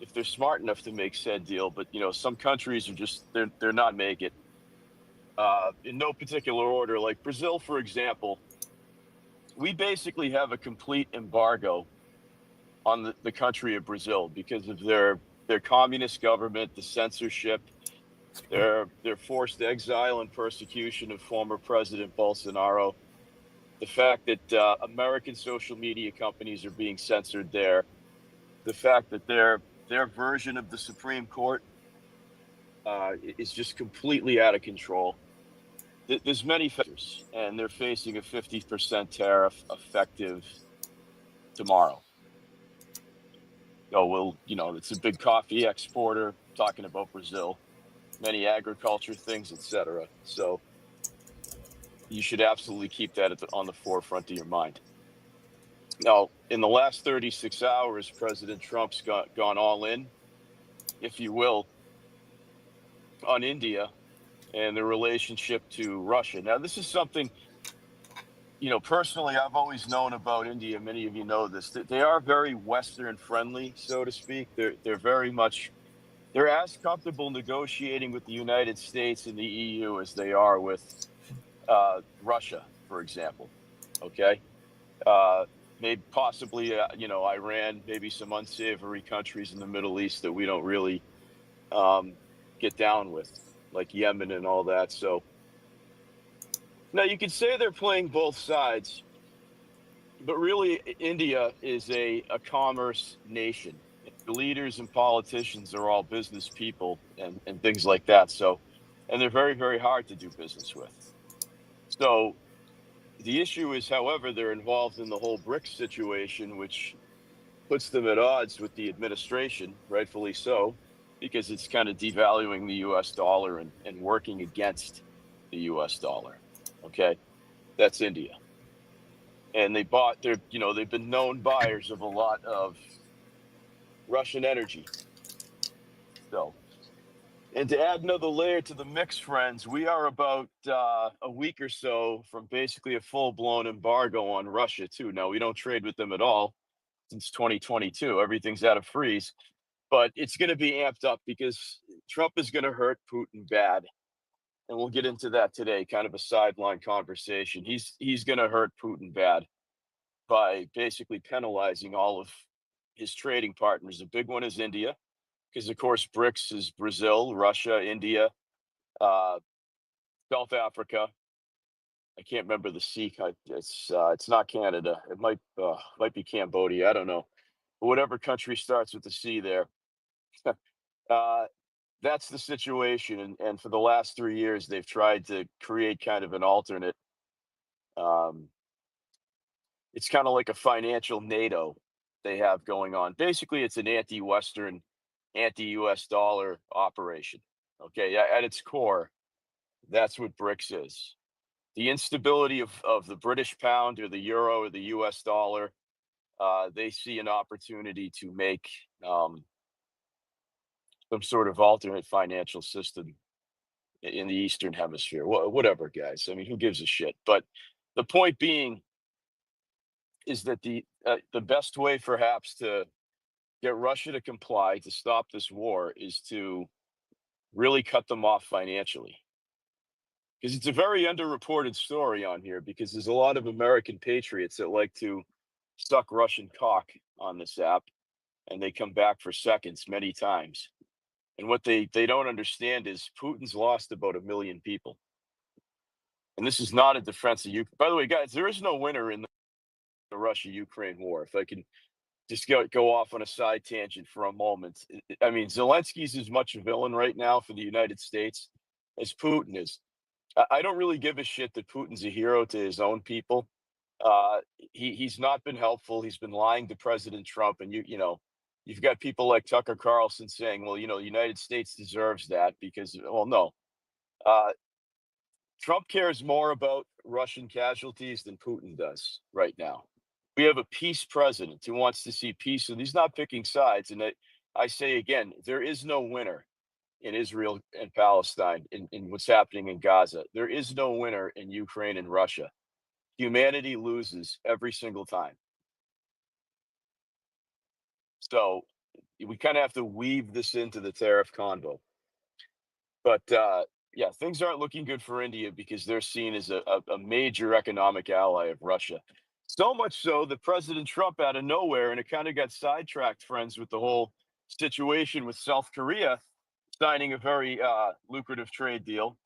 if they're smart enough to make said deal. But some countries are just they're not make it in no particular order. Like Brazil, for example, we basically have a complete embargo on the country of Brazil because of their communist government, the censorship, their forced exile and persecution of former President Bolsonaro, the fact that American social media companies are being censored there, the fact that their version of the Supreme Court is just completely out of control. There's many factors, and they're facing a 50% tariff effective tomorrow. Oh, well, it's a big coffee exporter, talking about Brazil, many agriculture things, etc. So you should absolutely keep that on the forefront of your mind. Now, in the last 36 hours, President Trump's gone all in, if you will, on India and the relationship to Russia. Now, this is something, personally, I've always known about India. Many of you know this. They are very Western friendly, so to speak. They're very much they're as comfortable negotiating with the United States and the EU as they are with Russia, for example. Okay, maybe possibly Iran, maybe some unsavory countries in the Middle East that we don't really get down with, like Yemen and all that. So now you could say they're playing both sides, but really India is a commerce nation. The leaders and politicians are all business people and things like that. So, and they're very, very hard to do business with. So the issue is, however, they're involved in the whole BRICS situation, which puts them at odds with the administration, rightfully so, because it's kind of devaluing the US dollar and working against the US dollar. Okay. That's India. And they've been known buyers of a lot of Russian energy. So, and to add another layer to the mix, friends, we are about a week or so from basically a full-blown embargo on Russia too. Now, we don't trade with them at all since 2022. Everything's out of freeze, but it's going to be amped up because Trump is going to hurt Putin bad, and we'll get into that today. Kind of a sideline conversation. He's going to hurt Putin bad by basically penalizing all of his trading partners. The big one is India, because of course BRICS is Brazil, Russia, India, uh, South Africa. I can't remember the C. It's not Canada. It might be Cambodia. I don't know. But whatever country starts with the C there. uh, that's the situation. And for the last 3 years, they've tried to create kind of an alternate. Um, it's kind of like a financial NATO they have going on. Basically, it's an anti-Western, anti-US dollar operation. Okay, at its core, that's what BRICS is. The instability of the British pound or the euro or the US dollar, they see an opportunity to make some sort of alternate financial system in the Eastern Hemisphere. Whatever, guys. I mean, who gives a shit? But the point being is that the best way, perhaps, to get Russia to comply to stop this war is to really cut them off financially. Because it's a very underreported story on here, because there's a lot of American patriots that like to suck Russian cock on this app, and they come back for seconds many times. And what they don't understand is Putin's lost about 1 million people. And this is not a defense of Ukraine. By the way, guys, there is no winner in the Russia-Ukraine war. If I can just go off on a side tangent for a moment. I mean, Zelensky's as much a villain right now for the United States as Putin is. I don't really give a shit that Putin's a hero to his own people. He's not been helpful. He's been lying to President Trump, and you've got people like Tucker Carlson saying, well, the United States deserves that because, well, no. Trump cares more about Russian casualties than Putin does right now. We have a peace president who wants to see peace, and he's not picking sides. And I say again, there is no winner in Israel and Palestine in what's happening in Gaza. There is no winner in Ukraine and Russia. Humanity loses every single time. So we kind of have to weave this into the tariff convo. But yeah, things aren't looking good for India because they're seen as a major economic ally of Russia. So much so that President Trump, out of nowhere, and it kind of got sidetracked, friends, with the whole situation with South Korea signing a very lucrative trade deal,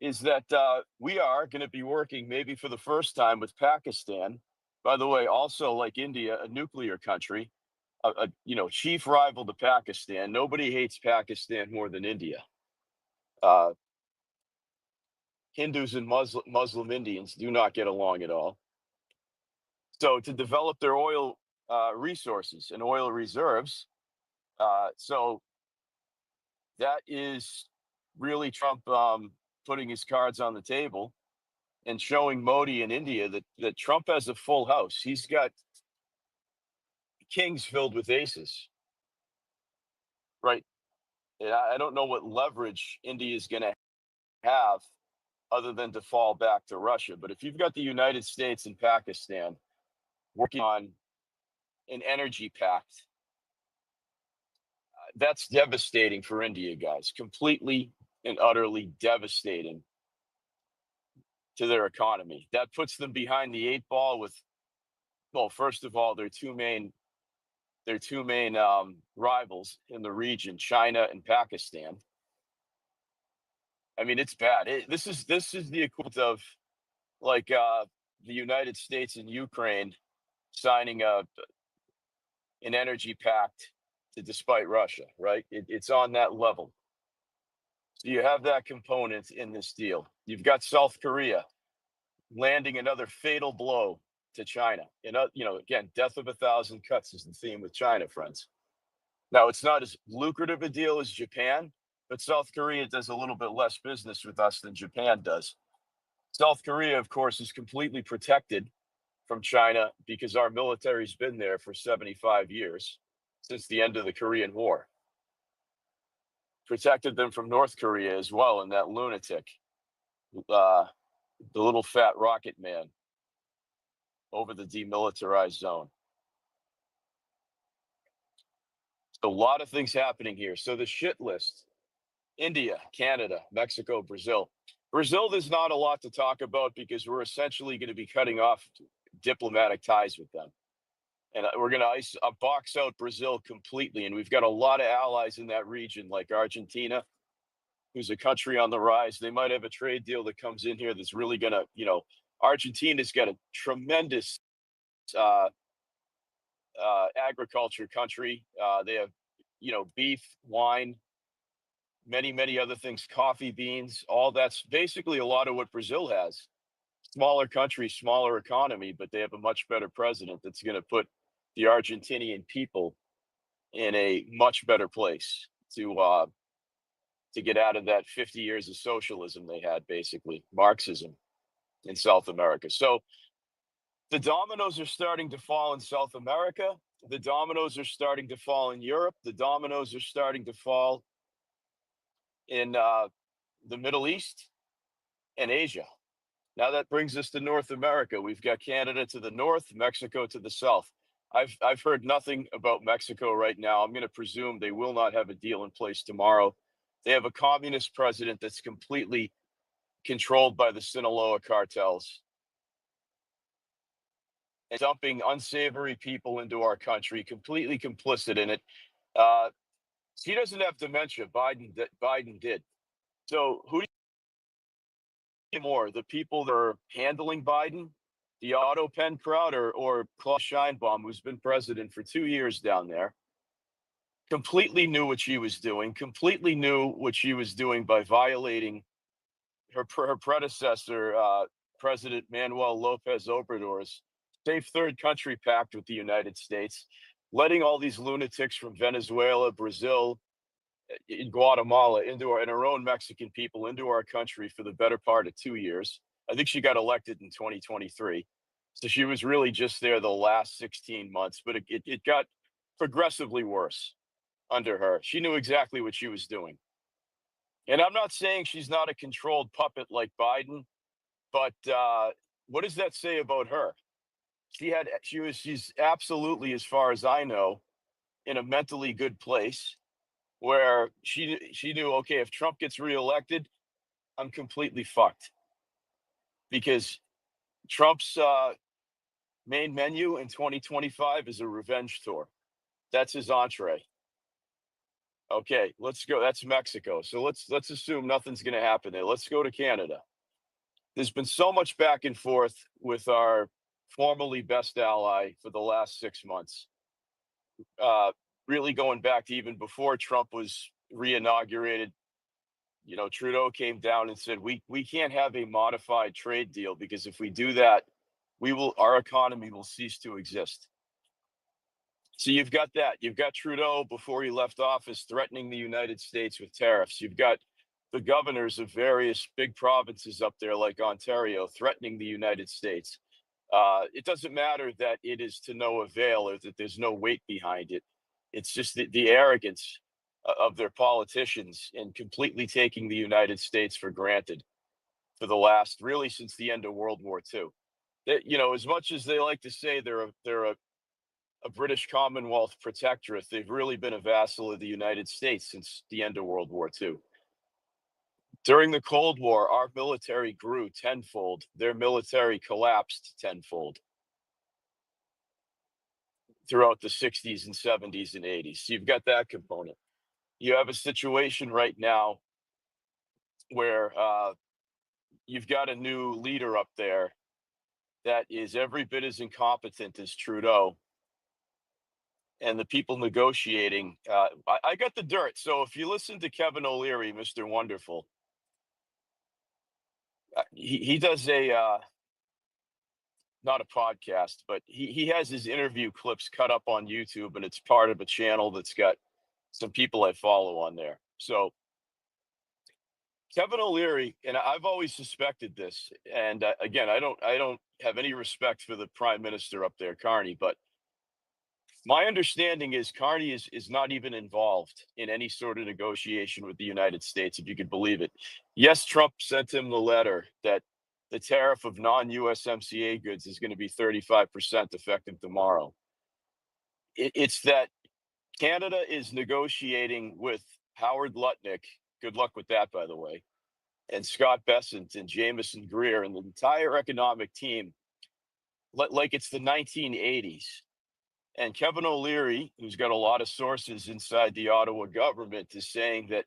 is that we are going to be working maybe for the first time with Pakistan. By the way, also like India, a nuclear country, chief rival to Pakistan. Nobody hates Pakistan more than India. Uh, Hindus and Muslim Indians do not get along at all. So to develop their oil resources and oil reserves, so that is really Trump putting his cards on the table and showing Modi in India that Trump has a full house. He's got kings filled with aces, right? And I don't know what leverage India is going to have other than to fall back to Russia. But if you've got the United States and Pakistan working on an energy pact, that's devastating for India, guys. Completely and utterly devastating to their economy. That puts them behind the eight ball with, well, first of all, their two main rivals in the region, China and Pakistan. I mean, it's bad. This is the equivalent of like the United States and Ukraine signing an energy pact to despite Russia, right? It's on that level. So you have that component in this deal. You've got South Korea landing another fatal blow to China. Again, death of a thousand cuts is the theme with China, friends. Now, it's not as lucrative a deal as Japan, but South Korea does a little bit less business with us than Japan does. South Korea, of course, is completely protected from China because our military's been there for 75 years, since the end of the Korean War. Protected them from North Korea as well, and that lunatic, uh, the little fat rocket man over the demilitarized zone. A lot of things happening here. So the shit list: India, Canada, Mexico, Brazil. Brazil, there's not a lot to talk about because we're essentially going to be cutting off diplomatic ties with them. And we're going to box out Brazil completely. And we've got a lot of allies in that region, like Argentina, who's a country on the rise. They might have a trade deal that comes in here that's really going to, Argentina's got a tremendous uh, agriculture country. They have, beef, wine, many, many other things, coffee beans, all that's basically a lot of what Brazil has. Smaller country, smaller economy, but they have a much better president that's going to put the Argentinian people in a much better place to get out of that 50 years of socialism they had, basically Marxism in South America. So the dominoes are starting to fall in South America. The dominoes are starting to fall in Europe. The dominoes are starting to fall in the Middle East and Asia. Now that brings us to North America. We've got Canada to the north, Mexico to the south. I've heard nothing about Mexico right now. I'm going to presume they will not have a deal in place tomorrow. They have a communist president that's completely controlled by the Sinaloa cartels and dumping unsavory people into our country, completely complicit in it. Uh, he doesn't have dementia. Biden did. So who do you more, the people that are handling Biden, the auto pen crowd, or Klaus Scheinbaum, who's been president for 2 years down there, completely knew what she was doing, completely knew what she was doing by violating her predecessor, President Manuel Lopez Obrador's safe third country pact with the United States, letting all these lunatics from Venezuela, Brazil, in Guatemala, and her own Mexican people into our country for the better part of 2 years. I think she got elected in 2023. So she was really just there the last 16 months, but it got progressively worse under her. She knew exactly what she was doing. And I'm not saying she's not a controlled puppet like Biden, but what does that say about her? she's absolutely, as far as I know, in a mentally good place where she knew, okay, if Trump gets reelected, I'm completely fucked because Trump's main menu in 2025 is a revenge tour. That's his entree. Okay, let's go. That's Mexico. So let's assume nothing's going to happen there. Let's go to Canada. There's been so much back and forth with our formerly best ally for the last 6 months. Uh, really going back to even before Trump was reinaugurated. Trudeau came down and said we can't have a modified trade deal because if we do that, our economy will cease to exist. So you've got that. You've got Trudeau before he left office threatening the United States with tariffs. You've got the governors of various big provinces up there, like Ontario, threatening the United States. It doesn't matter that it is to no avail or that there's no weight behind it. It's just the arrogance of their politicians and completely taking the United States for granted for the last, really, since the end of World War II. As much as they like to say they're a British Commonwealth protectorate, they've really been a vassal of the United States since the end of World War II. During the Cold War, our military grew tenfold. Their military collapsed tenfold throughout the 60s and 70s and 80s. So you've got that component. You have a situation right now where you've got a new leader up there that is every bit as incompetent as Trudeau. And the people negotiating, I got the dirt. So if you listen to Kevin O'Leary, Mr. Wonderful, he does not a podcast, but he has his interview clips cut up on YouTube, and it's part of a channel that's got some people I follow on there. So Kevin O'Leary, and I've always suspected this, and again, I don't have any respect for the prime minister up there, Carney, but my understanding is Carney is not even involved in any sort of negotiation with the United States, if you could believe it. Yes, Trump sent him the letter that the tariff of non-USMCA goods is going to be 35% effective tomorrow. It's that Canada is negotiating with Howard Lutnick. Good luck with that, by the way. And Scott Bessent and Jameson Greer and the entire economic team, like it's the 1980s. And Kevin O'Leary, who's got a lot of sources inside the Ottawa government, is saying that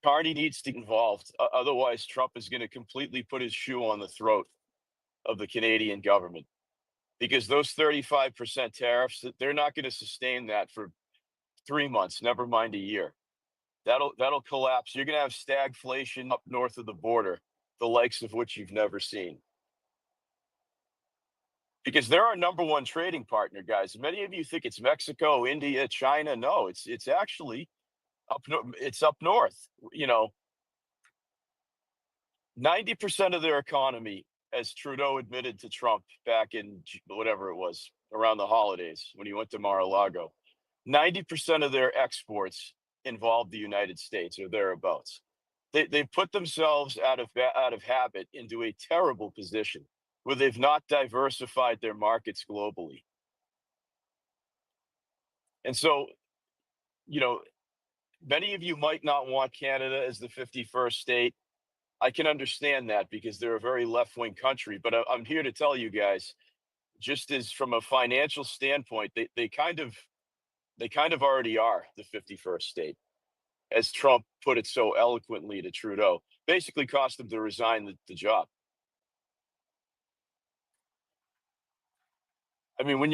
Carney needs to get involved. Otherwise, Trump is going to completely put his shoe on the throat of the Canadian government because those 35% tariffs, they're not going to sustain that for 3 months, never mind a year. That'll collapse. You're going to have stagflation up north of the border, the likes of which you've never seen. Because they're our number one trading partner, guys. Many of you think it's Mexico, India, China. No, it's actually it's up north. 90% of their economy, as Trudeau admitted to Trump back in whatever it was around the holidays when he went to Mar-a-Lago, 90% of their exports involve the United States or thereabouts. They've put themselves out of habit into a terrible position where they've not diversified their markets globally. And so, many of you might not want Canada as the 51st state. I can understand that because they're a very left-wing country, but I'm here to tell you guys, just as from a financial standpoint, they kind of already are the 51st state, as Trump put it so eloquently to Trudeau. Basically cost him to resign the job. I mean, I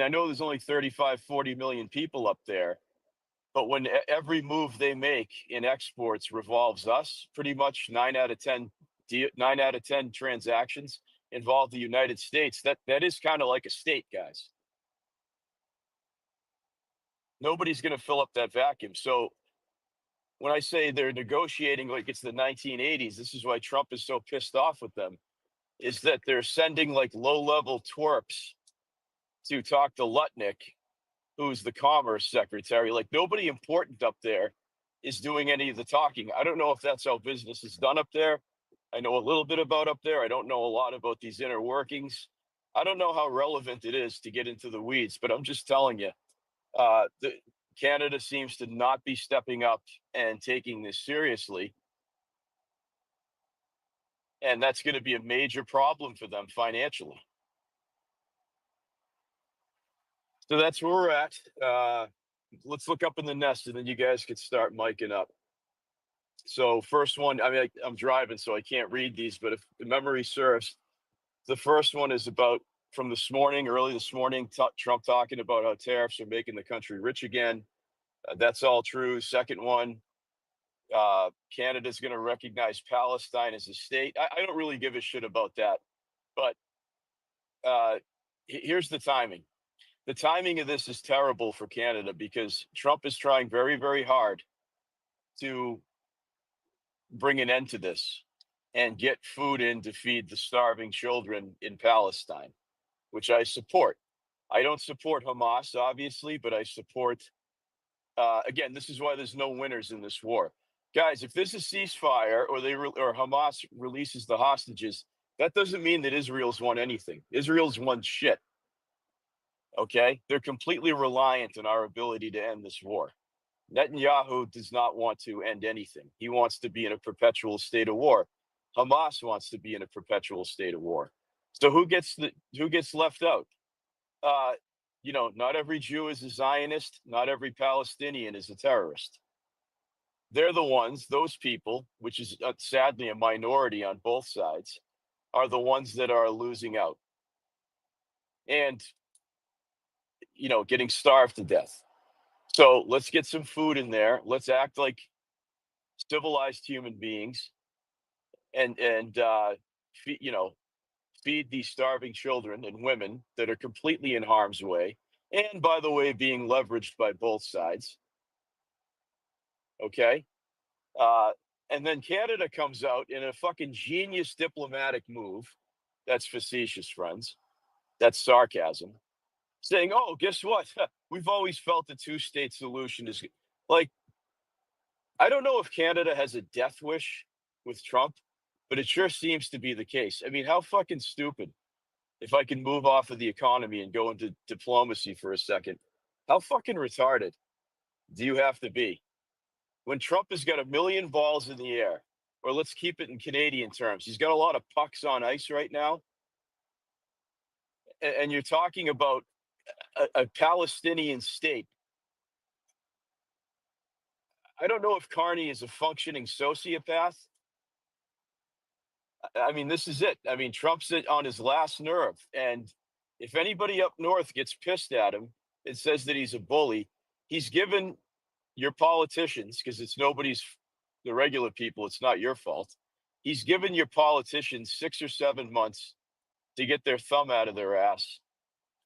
know there's only 35, 40 million people up there, but when every move they make in exports revolves us, pretty much 9 out of 10 transactions involve the United States. That is kind of like a state, guys. Nobody's going to fill up that vacuum. So when I say they're negotiating like it's the 1980s, this is why Trump is so pissed off with them, is that they're sending like low-level twerps to talk to Lutnick, who's the commerce secretary. Like nobody important up there is doing any of the talking. I don't know if that's how business is done up there, I know a little bit about up there. I don't know a lot about these inner workings. I don't know how relevant it is to get into the weeds, but I'm just telling you, the Canada seems to not be stepping up and taking this seriously, and that's going to be a major problem for them financially. So that's where we're at. Let's look up in the nest, and then you guys could start miking up. So first one, I mean, I'm driving, so I can't read these, but if the memory serves, the first one is about from this morning, early this morning, Trump talking about how tariffs are making the country rich again. That's all true. Second one, Canada's going to recognize Palestine as a state. I don't really give a shit about that, but uh, here's the timing. The timing of this is terrible for Canada because Trump is trying very, very hard to bring an end to this and get food in to feed the starving children in Palestine, which I support. I don't support Hamas, obviously, but I support. Again, this is why there's no winners in this war, guys. If there's a ceasefire or or Hamas releases the hostages, that doesn't mean that Israel's won anything. Israel's won shit. Okay, they're completely reliant on our ability to end this war. Netanyahu does not want to end anything. He wants to be in a perpetual state of war. Hamas wants to be in a perpetual state of war. So who gets left out? Uh, not every Jew is a Zionist. Not every Palestinian is a terrorist. They're the ones, those people, which is sadly a minority on both sides, are the ones that are losing out and, getting starved to death. So let's get some food in there. Let's act like civilized human beings and feed these starving children and women that are completely in harm's way, and by the way, being leveraged by both sides. Okay. Uh, and then Canada comes out in a fucking genius diplomatic move. That's facetious, friends. That's sarcasm. Saying, oh, guess what? We've always felt the two-state solution is like, I don't know if Canada has a death wish with Trump, but it sure seems to be the case. I mean, how fucking stupid, if I can move off of the economy and go into diplomacy for a second, how fucking retarded do you have to be? When Trump has got a million balls in the air, or let's keep it in Canadian terms, he's got a lot of pucks on ice right now. And you're talking about a Palestinian state. I don't know if Carney is a functioning sociopath. I mean, this is it. I mean, Trump's on his last nerve. And if anybody up north gets pissed at him and says that he's a bully, he's given your politicians, because it's nobody's, the regular people, it's not your fault. He's given your politicians 6 or 7 months to get their thumb out of their ass.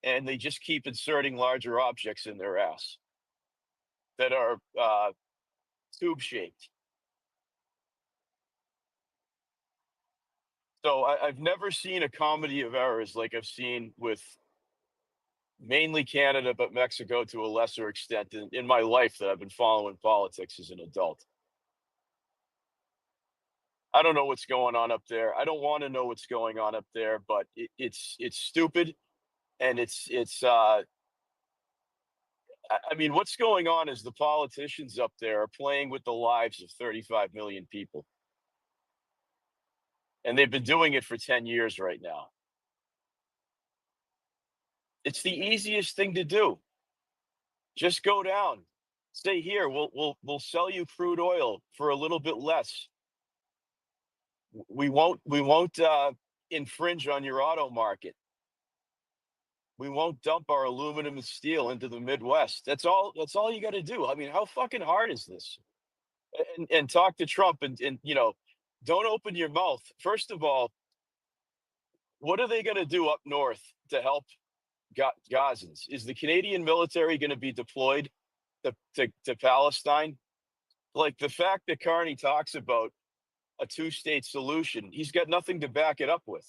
And they just keep inserting larger objects in their ass that are tube shaped. So I've never seen a comedy of errors like I've seen with mainly Canada, but Mexico to a lesser extent in my life that I've been following politics as an adult. I don't know what's going on up there. I don't want to know what's going on up there, but it's stupid, and it's. I mean, what's going on is the politicians up there are playing with the lives of 35 million people, and they've been doing it for 10 years right now. It's the easiest thing to do. Just go down. Say here, we'll sell you crude oil for a little bit less. We won't infringe on your auto market. We won't dump our aluminum and steel into the Midwest. That's all you got to do. I mean, how fucking hard is this? And talk to Trump and don't open your mouth. First of all, what are they going to do up north to help Gazans? Is the Canadian military going to be deployed to Palestine? Like the fact that Carney talks about a two-state solution, he's got nothing to back it up with.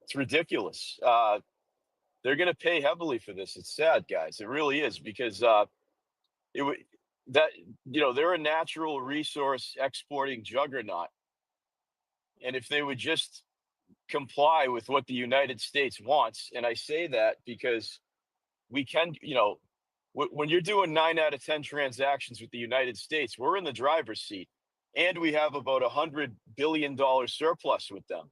It's ridiculous. They're going to pay heavily for this. It's sad, guys. It really is because it would. that, they're a natural resource exporting juggernaut. And if they would just comply with what the United States wants, and I say that because we can, when you're doing 9 out of 10 transactions with the United States, we're in the driver's seat, and we have about $100 billion surplus with them.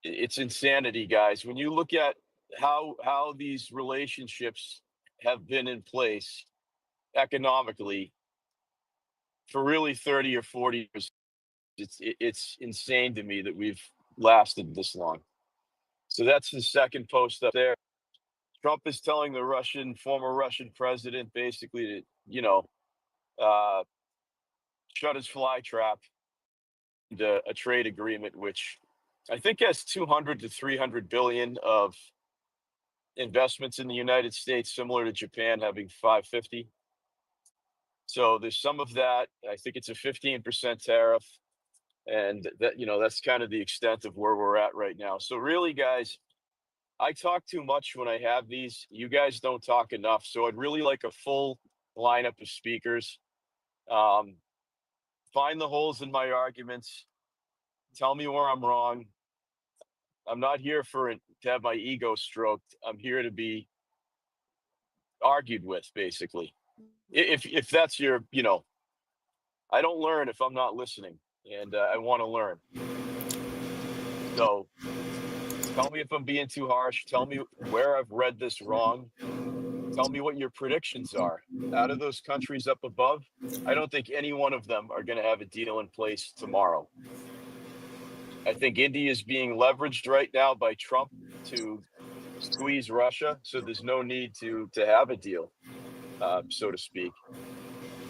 It's insanity, guys. When you look at how these relationships have been in place economically for really 30 or 40 years, it's insane to me that we've lasted this long. So that's the second post up there. Trump is telling the former Russian president, basically to, uh, shut his fly trap, a trade agreement, which I think has 200 to 300 billion of investments in the United States, similar to Japan having 550. So there's some of that. I think it's a 15% tariff. And that's kind of the extent of where we're at right now. So really, guys, I talk too much when I have these. You guys don't talk enough. So I'd really like a full lineup of speakers. Find the holes in my arguments. Tell me where I'm wrong. I'm not here to have my ego stroked. I'm here to be argued with, basically. If that's your, I don't learn if I'm not listening, and I want to learn. So tell me if I'm being too harsh. Tell me where I've read this wrong. Tell me what your predictions are. Out of those countries up above, I don't think any one of them are going to have a deal in place tomorrow. I think India is being leveraged right now by Trump to squeeze Russia, so there's no need to have a deal, so to speak.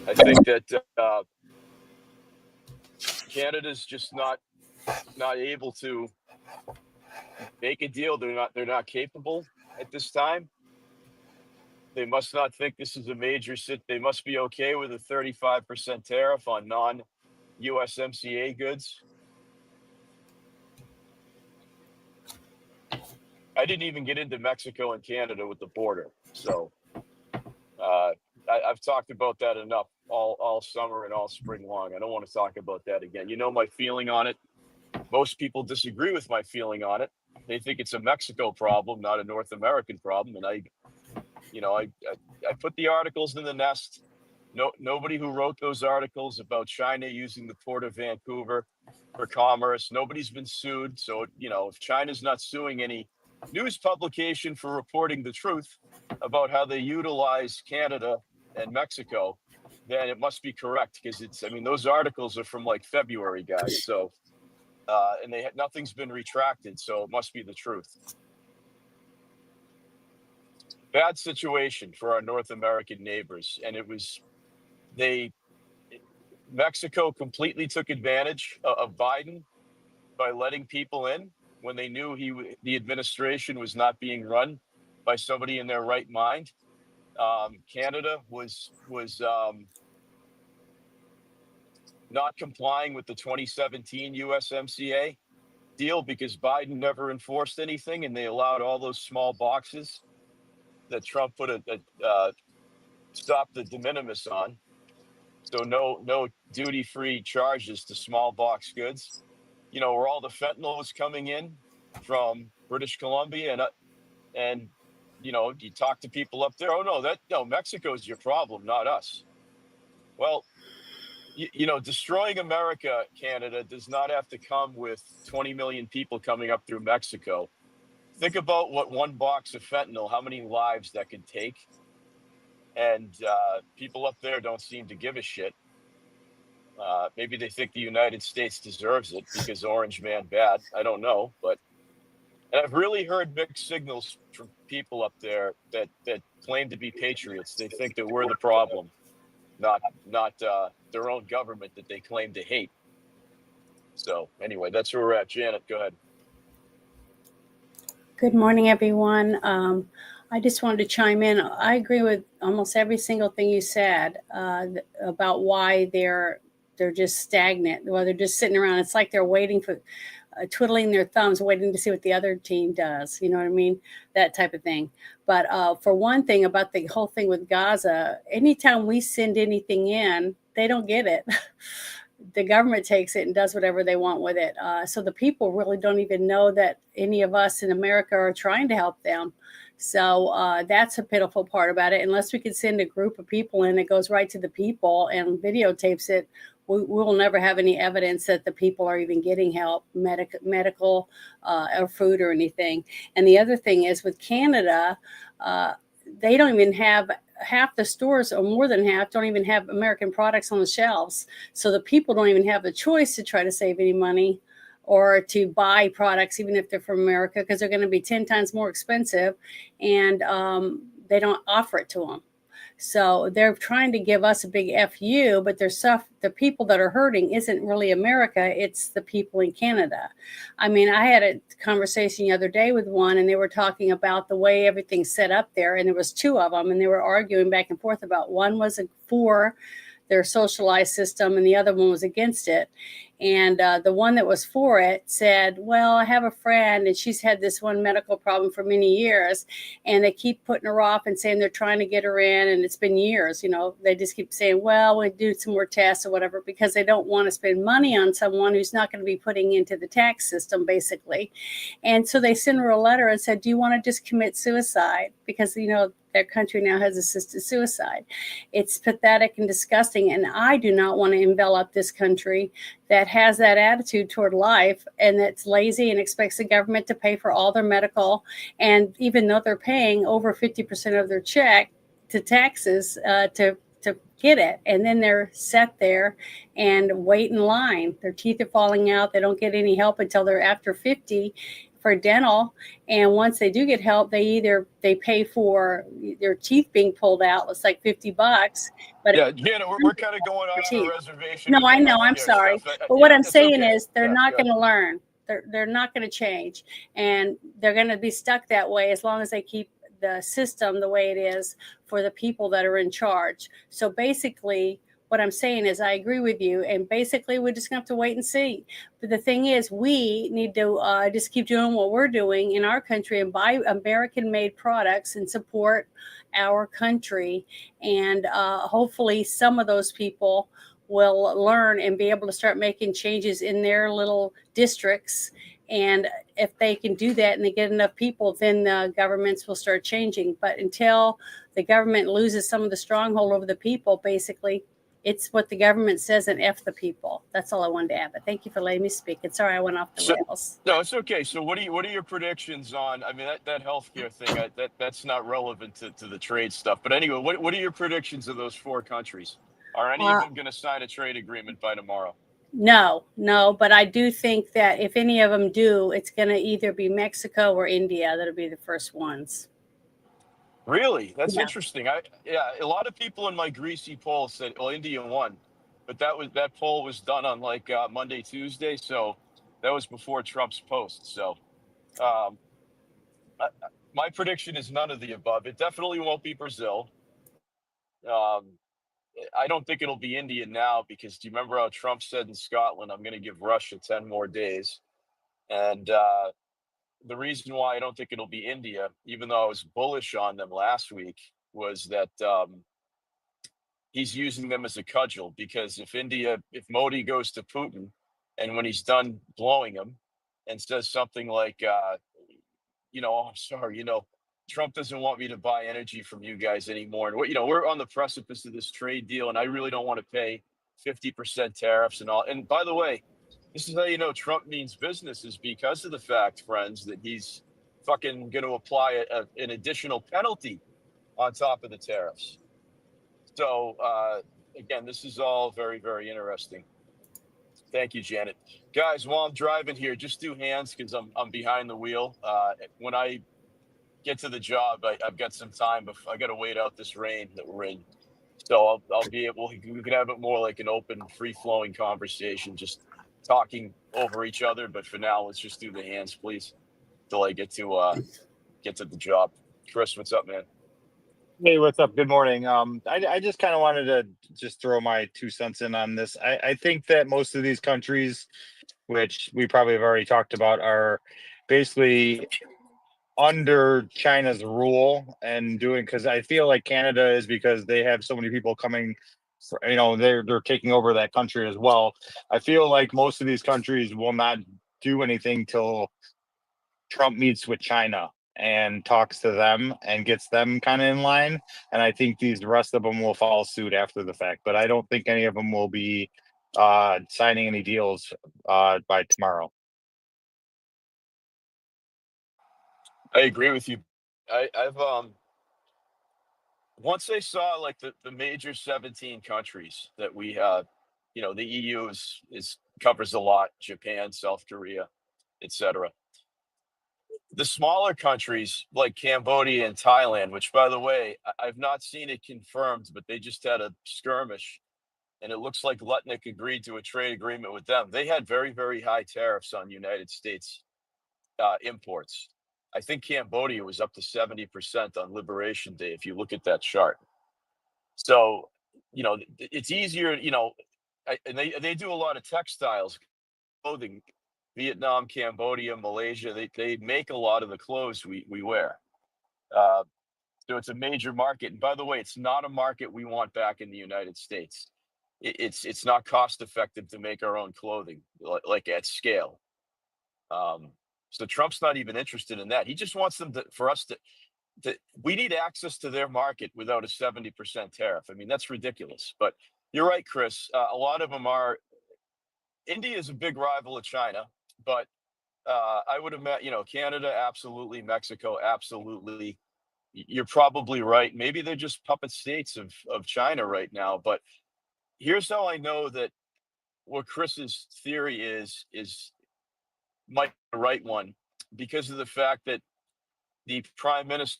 I think that Canada's just not able to make a deal. They're not capable at this time. They must not think this is a major They must be okay with a 35% tariff on non-USMCA goods. I didn't even get into Mexico and Canada with the border. So I've talked about that enough all summer and all spring long. I don't want to talk about that again. You know my feeling on it. Most people disagree with my feeling on it. They think it's a Mexico problem, not a North American problem. And I put the articles in the nest. Nobody who wrote those articles about China using the port of Vancouver for commerce, nobody's been sued. So, if China's not suing any news publication for reporting the truth about how they utilize Canada and Mexico, then it must be correct, because those articles are from like February, guys. So, and nothing's been retracted. So it must be the truth. Bad situation for our North American neighbors. And Mexico completely took advantage of Biden by letting people in when they knew the administration was not being run by somebody in their right mind. Canada was not complying with the 2017 USMCA deal because Biden never enforced anything, and they allowed all those small boxes that Trump put stop the de minimis on. So no duty-free charges to small box goods. Where all the fentanyl was coming in from British Columbia, and you talk to people up there. Oh no, Mexico's your problem, not us. Well, destroying America, Canada, does not have to come with 20 million people coming up through Mexico. Think about what one box of fentanyl, how many lives that could take. And people up there don't seem to give a shit. Maybe they think the United States deserves it because Orange Man bad. I don't know. And I've really heard mixed signals from people up there that claim to be patriots. They think that we're the problem, not their own government that they claim to hate. So anyway, that's where we're at. Janet, go ahead. Good morning, everyone. I just wanted to chime in. I agree with almost every single thing you said about why they're just stagnant. Well, they're just sitting around. It's like they're waiting for twiddling their thumbs, waiting to see what the other team does. You know what I mean? That type of thing. But for one thing, about the whole thing with Gaza, anytime we send anything in, they don't get it. The government takes it and does whatever they want with it. So the people really don't even know that any of us in America are trying to help them. So that's a pitiful part about it. Unless we could send a group of people in, it goes right to the people and videotapes it. We will never have any evidence that the people are even getting help, medical or food or anything. And the other thing is with Canada, they don't even have half the stores, or more than half, don't even have American products on the shelves. So the people don't even have the choice to try to save any money or to buy products, even if they're from America, because they're going to be 10 times more expensive, and they don't offer it to them. So they're trying to give us a big FU, but the people that are hurting isn't really America, it's the people in Canada. I mean, I had a conversation the other day with one, and they were talking about the way everything's set up there, and there was two of them, and they were arguing back and forth about one was for their socialized system and the other one was against it. And the one that was for it said, well, I have a friend and she's had this one medical problem for many years, and they keep putting her off and saying they're trying to get her in, and it's been years. They just keep saying, well, we do some more tests or whatever, because they don't want to spend money on someone who's not going to be putting into the tax system, basically. And so they sent her a letter and said, do you want to just commit suicide? Because their country now has assisted suicide. It's pathetic and disgusting, and I do not want to envelop this country that has that attitude toward life and that's lazy and expects the government to pay for all their medical. And even though they're paying over 50% of their check to taxes to get it, and then they're set there and wait in line. Their teeth are falling out. They don't get any help until they're after 50 for dental. And once they do get help, they pay for their teeth being pulled out. It's like $50. But yeah, Jana, we're kind of going on a reservation. No, I know. I'm sorry. Stuff. But what I'm saying is they're not going to learn. They're not going to change. And they're going to be stuck that way as long as they keep the system the way it is for the people that are in charge. So basically, what I'm saying is I agree with you. And basically, we're just going to have to wait and see. But the thing is, we need to just keep doing what we're doing in our country and buy American-made products and support our country. And hopefully some of those people will learn and be able to start making changes in their little districts. And if they can do that and they get enough people, then the governments will start changing. But until the government loses some of the stronghold over the people, basically, it's what the government says and F the people. That's all I wanted to add. But thank you for letting me speak. And sorry I went off the rails. No, it's okay. So what are your predictions on? I mean, that healthcare thing, that's not relevant to the trade stuff. But anyway, what are your predictions of those four countries? Are any of them going to sign a trade agreement by tomorrow? No, but I do think that if any of them do, it's going to either be Mexico or India that'll be the first ones. Really? That's interesting. A lot of people in my greasy poll said, well, India won, but that poll was done on like Monday, Tuesday, so that was before Trump's post. So my prediction is none of the above. It definitely won't be Brazil. I don't think it'll be India now, because do you remember how Trump said in Scotland, I'm going to give Russia 10 more days? And the reason why I don't think it'll be India, even though I was bullish on them last week, was that he's using them as a cudgel. Because if Modi goes to Putin, and when he's done blowing him and says something like, I'm sorry, Trump doesn't want me to buy energy from you guys anymore. And we're on the precipice of this trade deal, and I really don't want to pay 50% tariffs and all. And by the way, this is how you know Trump means business, is because of the fact, friends, that he's fucking going to apply an additional penalty on top of the tariffs. So again, this is all very, very interesting. Thank you, Janet. Guys, while I'm driving here, just do hands, because I'm behind the wheel. When I get to the job, I've got some time, but I got to wait out this rain that we're in. So I'll be able. We can have it more like an open, free-flowing conversation, just talking over each other. But for now, let's just do the hands, please, till I get to the job. Chris, what's up, man? Hey, what's up? Good morning. I just kind of wanted to just throw my 2 cents in on this. I think that most of these countries which we probably have already talked about, are basically under China's rule and doing, because I feel like Canada is, because they have so many people coming, they're taking over that country as well. I feel like most of these countries will not do anything till Trump meets with China and talks to them and gets them kind of in line. And I think these rest of them will follow suit after the fact, but I don't think any of them will be signing any deals by tomorrow. I agree with you. I've once I saw like the major 17 countries that we have, the EU is covers a lot, Japan, South Korea, etc. The smaller countries like Cambodia and Thailand, which by the way, I've not seen it confirmed, but they just had a skirmish and it looks like Lutnick agreed to a trade agreement with them. They had very, very high tariffs on United States imports. I think Cambodia was up to 70% on Liberation Day, if you look at that chart. So, it's easier, and they do a lot of textiles, clothing, Vietnam, Cambodia, Malaysia. They make a lot of the clothes we wear. Uh, so it's a major market. And by the way, it's not a market we want back in the United States. It's not cost effective to make our own clothing like at scale. So Trump's not even interested in that. He just wants them for us to we need access to their market without a 70% tariff. I mean, that's ridiculous. But you're right, Chris. A lot of them are. India is a big rival of China, but I would imagine, Canada, absolutely. Mexico, absolutely. You're probably right. Maybe they're just puppet states of China right now. But here's how I know that what Chris's theory is might be the right one, because of the fact that the prime minister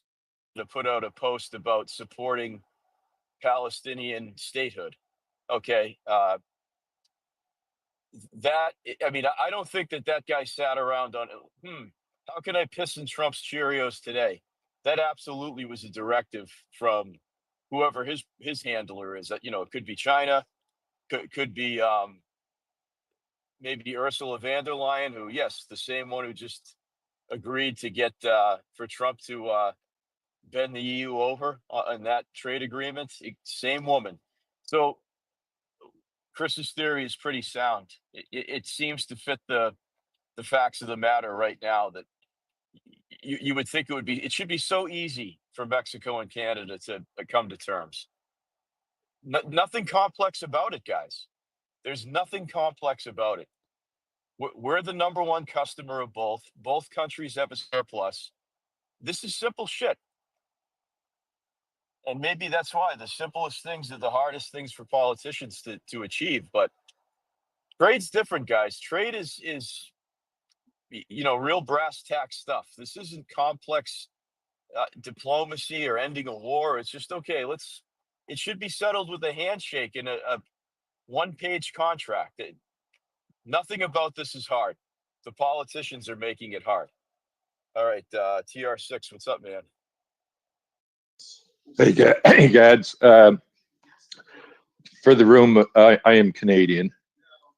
put out a post about supporting Palestinian statehood. Okay. I mean, I don't think that guy sat around on, how can I piss in Trump's Cheerios today? That absolutely was a directive from whoever his handler is. That, it could be China, could be maybe Ursula von der Leyen, who, yes, the same one who just agreed to get for Trump to bend the EU over on that trade agreement. Same woman. So Chris's theory is pretty sound. It seems to fit the facts of the matter right now, that you would think it should be so easy for Mexico and Canada to come to terms. Nothing complex about it, guys. There's nothing complex about it. We're the number one customer of both. Both countries have a surplus. This is simple shit. And maybe that's why the simplest things are the hardest things for politicians to achieve. But trade's different, guys. Trade is real brass tack stuff. This isn't complex diplomacy or ending a war. It's just, okay, it should be settled with a handshake and a one-page contract. Nothing about this is hard. The politicians are making it hard. All right, TR6, what's up, man? Hey, Gads. For the room, I am Canadian,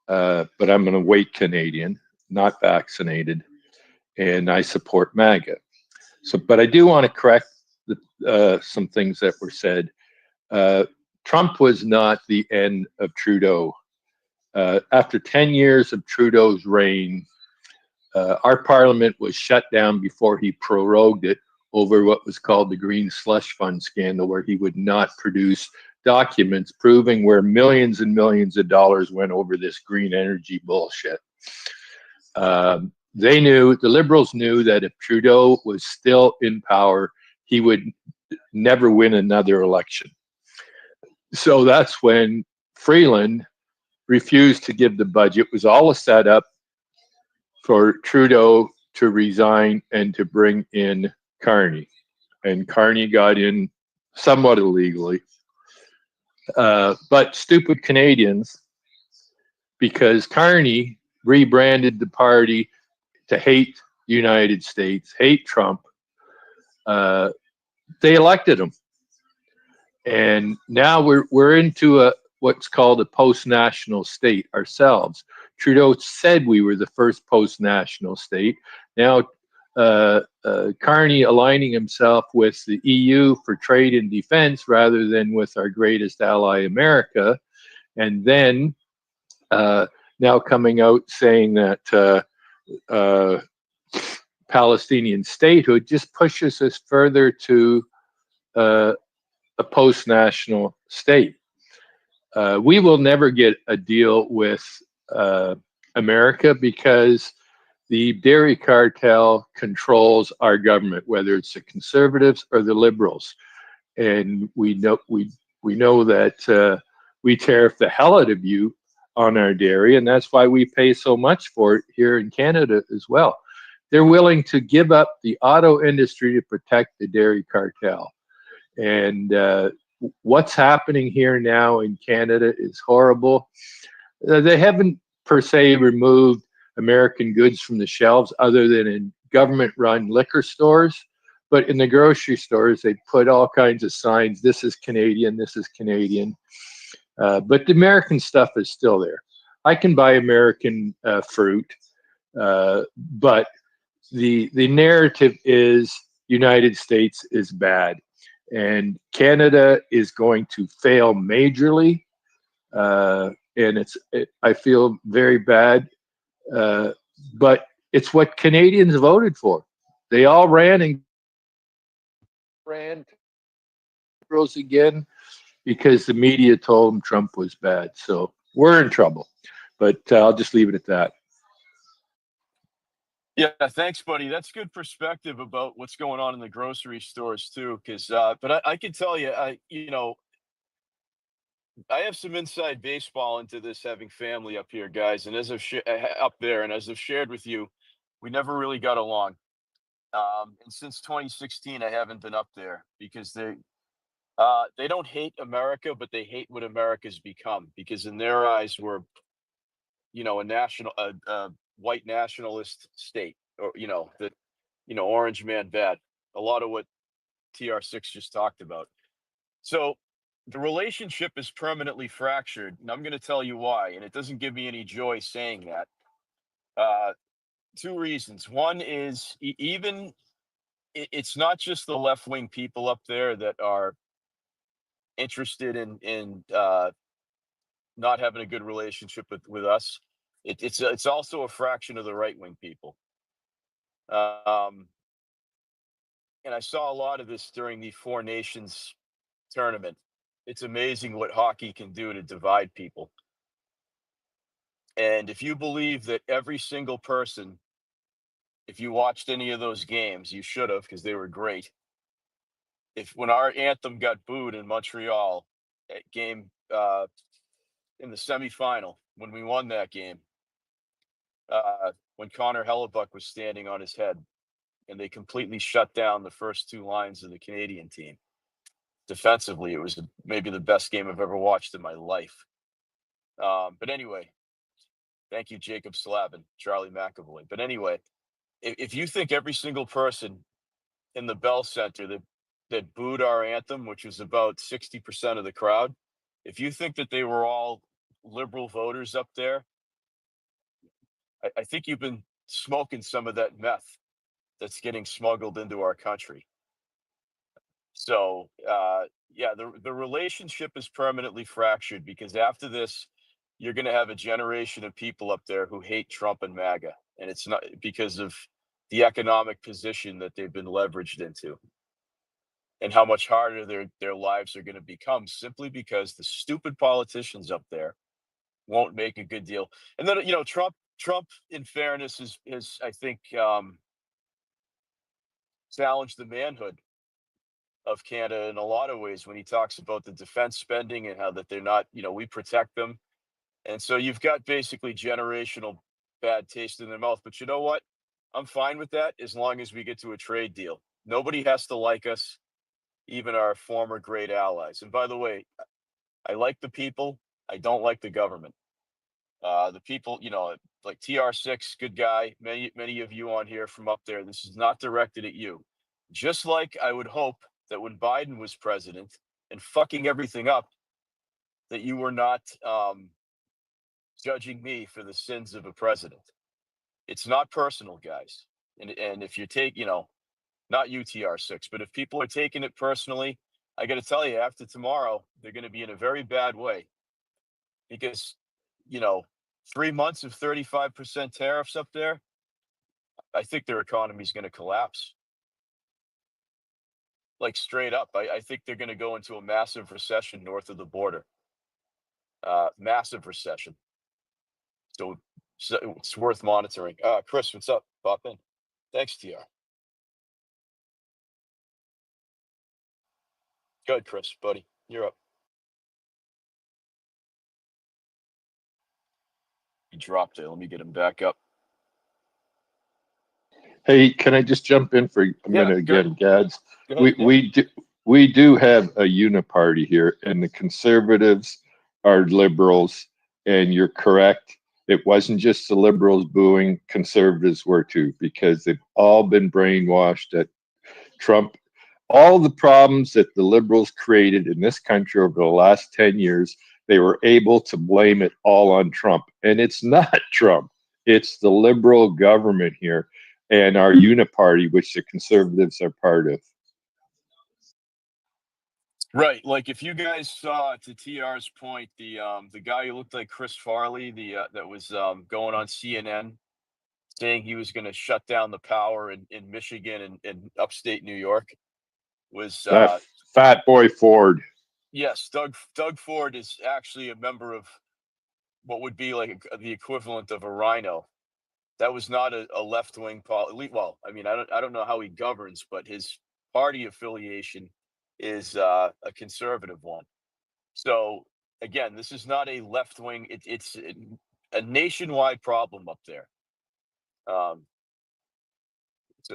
but I'm an awake Canadian, not vaccinated, and I support MAGA. But I do want to correct some things that were said. Trump was not the end of Trudeau. After 10 years of Trudeau's reign, our parliament was shut down before he prorogued it over what was called the Green Slush Fund scandal, where he would not produce documents proving where millions and millions of dollars went over this green energy bullshit. The Liberals knew that if Trudeau was still in power, he would never win another election. So that's when Freeland refused to give the budget. It was all a setup for Trudeau to resign and to bring in Carney. And Carney got in somewhat illegally. But stupid Canadians, because Carney rebranded the party to hate the United States, hate Trump, they elected him. And now we're into what's called a post-national state ourselves. Trudeau said we were the first post-national state. Now, Carney aligning himself with the EU for trade and defense rather than with our greatest ally, America. And then now coming out saying that Palestinian statehood just pushes us further to a post-national state. We will never get a deal with America because the dairy cartel controls our government, whether it's the conservatives or the liberals. And we know that we tariff the hell out of you on our dairy, and that's why we pay so much for it here in Canada as well. They're willing to give up the auto industry to protect the dairy cartel. And what's happening here now in Canada is horrible. They haven't per se removed American goods from the shelves other than in government-run liquor stores. But in the grocery stores, they put all kinds of signs, this is Canadian, this is Canadian. But the American stuff is still there. I can buy American fruit, but the narrative is United States is bad. And Canada is going to fail majorly. And I feel very bad. But it's what Canadians voted for. They all ran liberals again because the media told them Trump was bad. So we're in trouble. But I'll just leave it at that. Yeah, thanks, buddy. That's good perspective about what's going on in the grocery stores too. Because, but I can tell you, I have some inside baseball into this, having family up here, guys, and as I've up there, and as I've shared with you, we never really got along. And since 2016, I haven't been up there because they don't hate America, but they hate what America's become. Because in their eyes, we're a white nationalist state, or orange man bad. A lot of what TR6 just talked about. So the relationship is permanently fractured, and I'm going to tell you why. And it doesn't give me any joy saying that. Two reasons. One is it's not just the left wing people up there that are interested in not having a good relationship with us. It's also a fraction of the right wing people. And I saw a lot of this during the Four Nations tournament. It's amazing what hockey can do to divide people. And if you believe that every single person, if you watched any of those games, you should have, because they were great. When our anthem got booed in Montreal at game in the semifinal, when we won that game, when Connor Hellebuck was standing on his head, and they completely shut down the first two lines of the Canadian team. Defensively, it was maybe the best game I've ever watched in my life. But anyway, thank you, Jacob Slavin, Charlie McAvoy. But anyway, if you think every single person in the Bell Center that booed our anthem, which was about 60% of the crowd, if you think that they were all liberal voters up there, I think you've been smoking some of that meth that's getting smuggled into our country. So, yeah, the relationship is permanently fractured because after this, you're going to have a generation of people up there who hate Trump and MAGA. And it's not because of the economic position that they've been leveraged into and how much harder their lives are going to become simply because the stupid politicians up there won't make a good deal. And then, Trump, in fairness, is I think, challenged the manhood of Canada in a lot of ways when he talks about the defense spending and how that they're not, we protect them. And so you've got basically generational bad taste in their mouth. But you know what? I'm fine with that as long as we get to a trade deal. Nobody has to like us, even our former great allies. And by the way, I like the people. I don't like the government. The people, like TR6, good guy. Many of you on here from up there. This is not directed at you. Just like I would hope that when Biden was president and fucking everything up, that you were not judging me for the sins of a president. It's not personal, guys. And if you take, not UTR6, but if people are taking it personally, I got to tell you, after tomorrow, they're going to be in a very bad way because, you know, 3 months of 35% tariffs up there, I think their economy is going to collapse. Like straight up, I think they're going to go into a massive recession north of the border. Massive recession. So it's worth monitoring. Chris, what's up? Pop in. Thanks, TR. Good, Chris, buddy. You're up. He dropped it. Let me get him back up. Hey, can I just jump in for a minute Go again, Gads? Go ahead. We do have a uniparty here, and the conservatives are liberals, and you're correct. It wasn't just the liberals booing, conservatives were too, because they've all been brainwashed that Trump, all the problems that the liberals created in this country over the last 10 years, they were able to blame it all on Trump. And it's not Trump, it's the liberal government here and our uniparty, which the conservatives are part of. Right. Like if you guys saw, to TR's point, the guy who looked like Chris Farley, that was going on CNN saying he was going to shut down the power in Michigan and upstate New York was That fat boy Ford. yes, Doug Ford is actually a member of what would be like the equivalent of a rhino. That was not a left wing well, I mean, I don't know how he governs, but his party affiliation is a conservative one. So again, this is not a left wing. It's a nationwide problem up there. So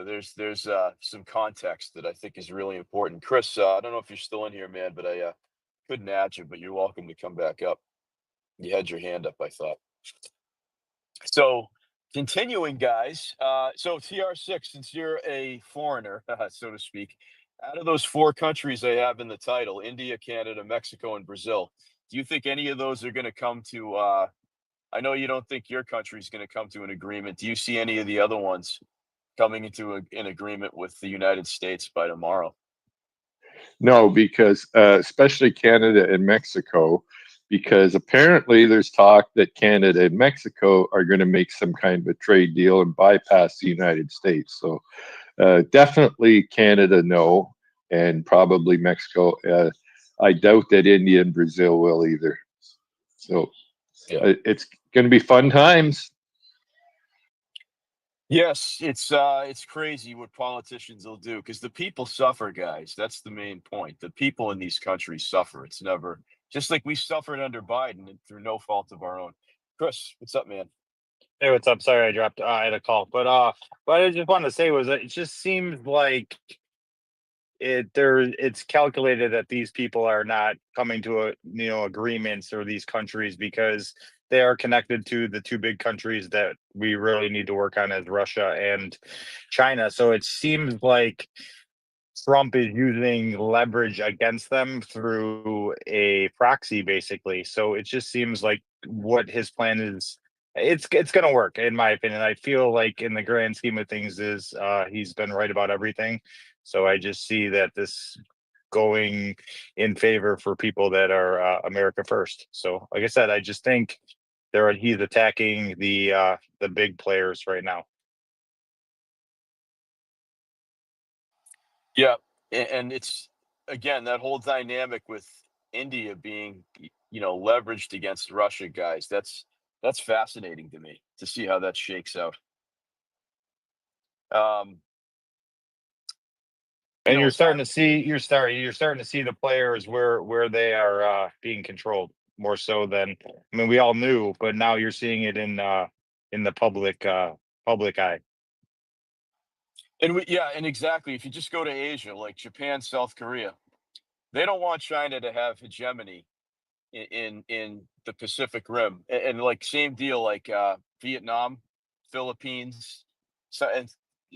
there's some context that I think is really important. Chris, I don't know if you're still in here, man, but I couldn't add you, but you're welcome to come back up. You had your hand up, I thought. So continuing, guys. So TR6, since you're a foreigner, so to speak, out of those 4 countries I have in the title, India, Canada, Mexico, and Brazil, do you think any of those are going to come to? I know you don't think your country is going to come to an agreement. Do you see any of the other ones coming into an agreement with the United States by tomorrow? No, because especially Canada and Mexico, because apparently there's talk that Canada and Mexico are going to make some kind of a trade deal and bypass the United States. So definitely Canada, no, and probably Mexico. I doubt that India and Brazil will either. So it's going to be fun times. Yes, it's crazy what politicians will do because the people suffer, guys. That's the main point. The people in these countries suffer. It's never just like we suffered under Biden and through no fault of our own. Chris, what's up, man? Hey, what's up? Sorry, I dropped. I had a call, but what I just wanted to say was that it just seems like it's calculated that these people are not coming to agreements, or these countries, because they are connected to the two big countries that we really need to work on, as Russia and China. So it seems like Trump is using leverage against them through a proxy, basically. So it just seems like what his plan is, it's going to work, in my opinion. I feel like in the grand scheme of things is he's been right about everything. So I just see that this going in favor for people that are America first. So like I said, I just think he's attacking the big players right now. Yeah, and it's again that whole dynamic with India being leveraged against Russia, guys. That's fascinating to me to see how that shakes out. Um, And you're aside, starting to see the players where they are being controlled more so than, I mean, we all knew, but now you're seeing it in the public eye. and exactly. If you just go to Asia, like Japan, South Korea, they don't want China to have hegemony in the Pacific Rim, and like same deal like Vietnam, Philippines, so and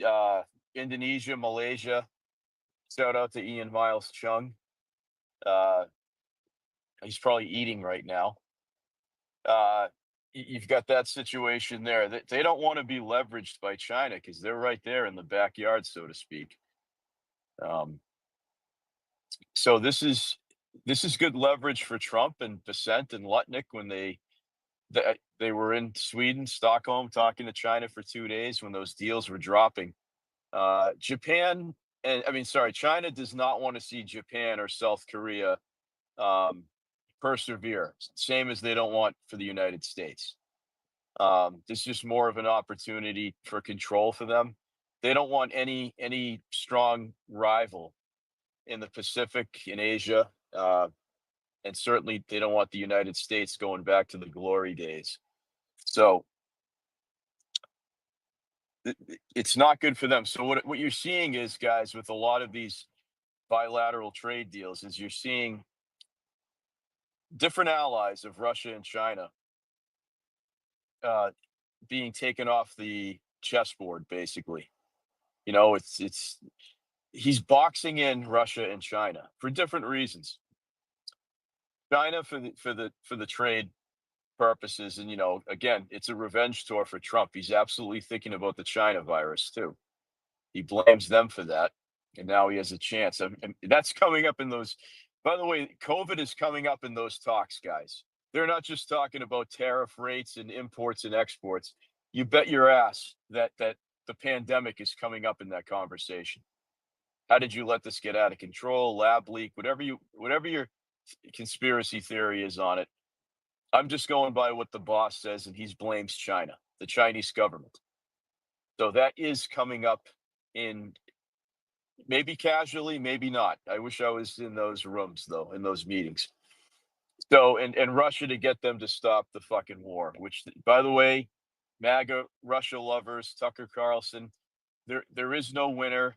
uh, Indonesia, Malaysia. Shout out to Ian Miles Chung. Uh, he's probably eating right now. you've got that situation there. They don't want to be leveraged by China because they're right there in the backyard, so to speak. So this is good leverage for Trump and Bessent and Lutnick when they were in Sweden, Stockholm, talking to China for 2 days when those deals were dropping. Japan and I mean, sorry, China does not want to see Japan or South Korea persevere, same as they don't want for the United States. There's just more of an opportunity for control for them. They don't want any strong rival in the Pacific, in Asia, and certainly they don't want the United States going back to the glory days. So it's not good for them. So what you're seeing is, guys, with a lot of these bilateral trade deals, is you're seeing different allies of Russia and China being taken off the chessboard, basically. You know, it's he's boxing in Russia and China for different reasons. China for the trade purposes, and again, it's a revenge tour for Trump. He's absolutely thinking about the China virus too. He blames them for that, and now he has a chance. And that's coming up in those. By the way, COVID is coming up in those talks, guys. They're not just talking about tariff rates and imports and exports. You bet your ass that the pandemic is coming up in that conversation. How did you let this get out of control? Lab leak, whatever your conspiracy theory is on it. I'm just going by what the boss says, and he blames China, the Chinese government. So that is coming up in maybe casually, maybe not. I wish I was in those rooms, though, in those meetings. So, and Russia to get them to stop the fucking war, which, by the way, MAGA Russia lovers, Tucker Carlson, there is no winner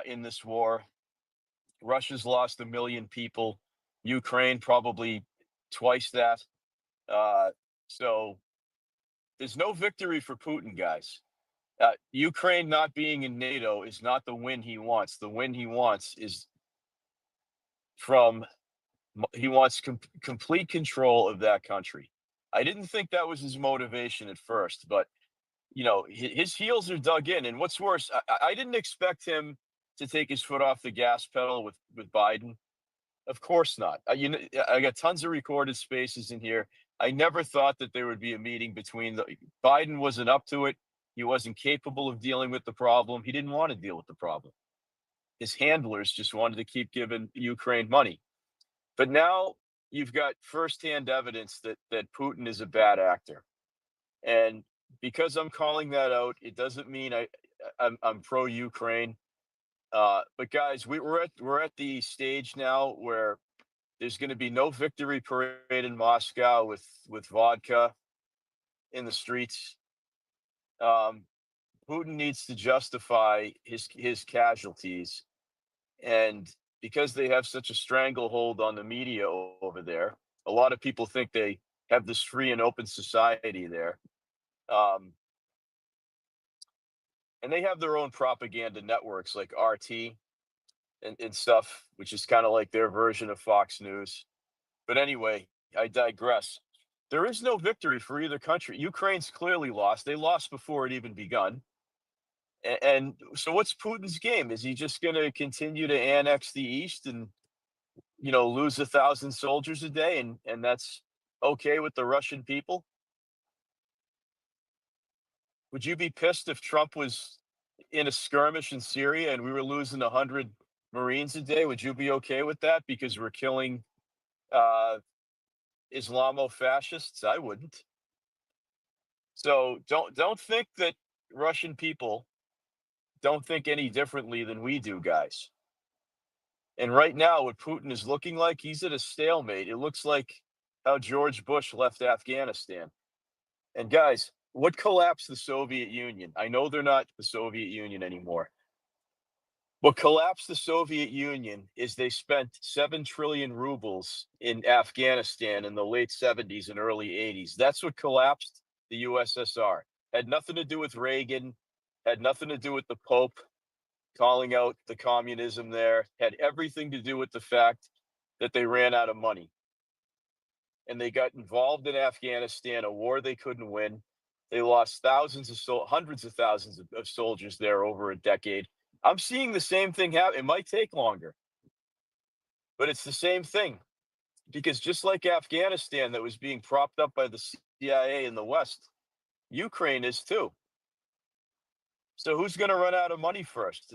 in this war. Russia's lost 1 million people. Ukraine probably twice that. So there's no victory for Putin, guys. Ukraine not being in NATO is not the win he wants. The win he wants is he wants complete control of that country. I didn't think that was his motivation at first, but his heels are dug in. And what's worse, I didn't expect him to take his foot off the gas pedal with Biden. Of course not. I got tons of recorded spaces in here. I never thought that there would be a meeting between Biden wasn't up to it. He wasn't capable of dealing with the problem. He didn't want to deal with the problem. His handlers just wanted to keep giving Ukraine money. But now you've got firsthand evidence that Putin is a bad actor. And because I'm calling that out, it doesn't mean I'm pro Ukraine. But guys, we're at the stage now where there's going to be no victory parade in Moscow with vodka in the streets. Putin needs to justify his casualties, and because they have such a stranglehold on the media over there, a lot of people think they have this free and open society there. And they have their own propaganda networks like RT and stuff, which is kind of like their version of Fox News. But anyway, I digress. There is no victory for either country. Ukraine's clearly lost. They lost before it even begun. And so what's Putin's game? Is he just going to continue to annex the East and, lose 1,000 soldiers a day? And that's okay with the Russian people? Would you be pissed if Trump was in a skirmish in Syria and we were losing 100 Marines a day? Would you be okay with that because we're killing Islamo-fascists? I wouldn't. So don't think that Russian people don't think any differently than we do, guys. And right now, what Putin is looking like, he's at a stalemate. It looks like how George Bush left Afghanistan. And guys, what collapsed the Soviet Union? I know they're not the Soviet Union anymore. What collapsed the Soviet Union is they spent 7 trillion rubles in Afghanistan in the late 70s and early 80s. That's what collapsed the USSR. Had nothing to do with Reagan, had nothing to do with the Pope calling out the communism there, had everything to do with the fact that they ran out of money. and they got involved in Afghanistan, a war they couldn't win. They lost hundreds of thousands of soldiers there over a decade. I'm seeing the same thing happen. It might take longer, but it's the same thing, because just like Afghanistan that was being propped up by the CIA in the West, Ukraine is too. So who's going to run out of money first?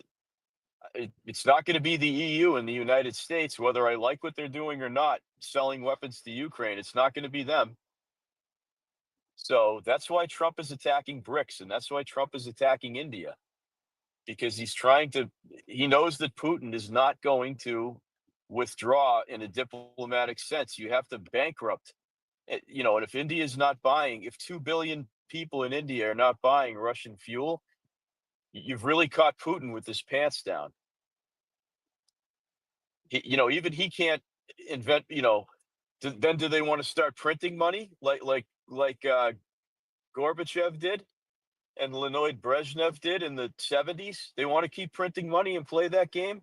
It's not going to be the EU and the United States, whether I like what they're doing or not, selling weapons to Ukraine. It's not going to be them. So that's why Trump is attacking BRICS, and that's why Trump is attacking India, because he knows that Putin is not going to withdraw in a diplomatic sense. You have to bankrupt, and if India is not buying, if 2 billion people in India are not buying Russian fuel, you've really caught Putin with his pants down. Even he can't invent, then do they want to start printing money like Gorbachev did and Leonid Brezhnev did in the 70s? They want to keep printing money and play that game?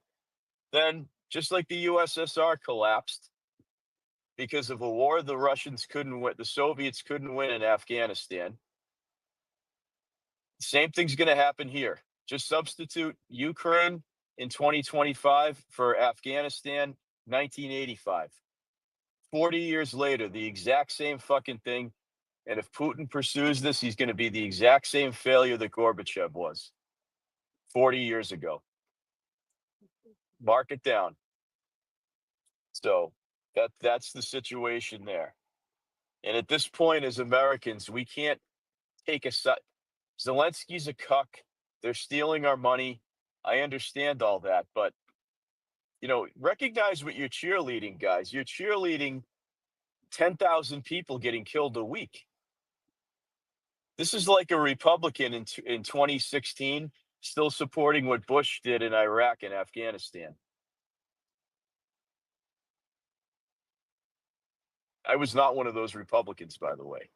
Then, just like the USSR collapsed because of a war the Russians couldn't win, the Soviets couldn't win in Afghanistan, same thing's going to happen here. Just substitute Ukraine in 2025 for Afghanistan 1985. 40 years later, the exact same fucking thing. And if Putin pursues this, he's going to be the exact same failure that Gorbachev was 40 years ago. Mark it down. So that's the situation there. And at this point, as Americans, we can't take a side. Zelensky's a cuck. They're stealing our money. I understand all that, but recognize what you're cheerleading, guys. You're cheerleading 10,000 people getting killed a week. This is like a Republican in 2016 still supporting what Bush did in Iraq and Afghanistan. I was not one of those Republicans, by the way,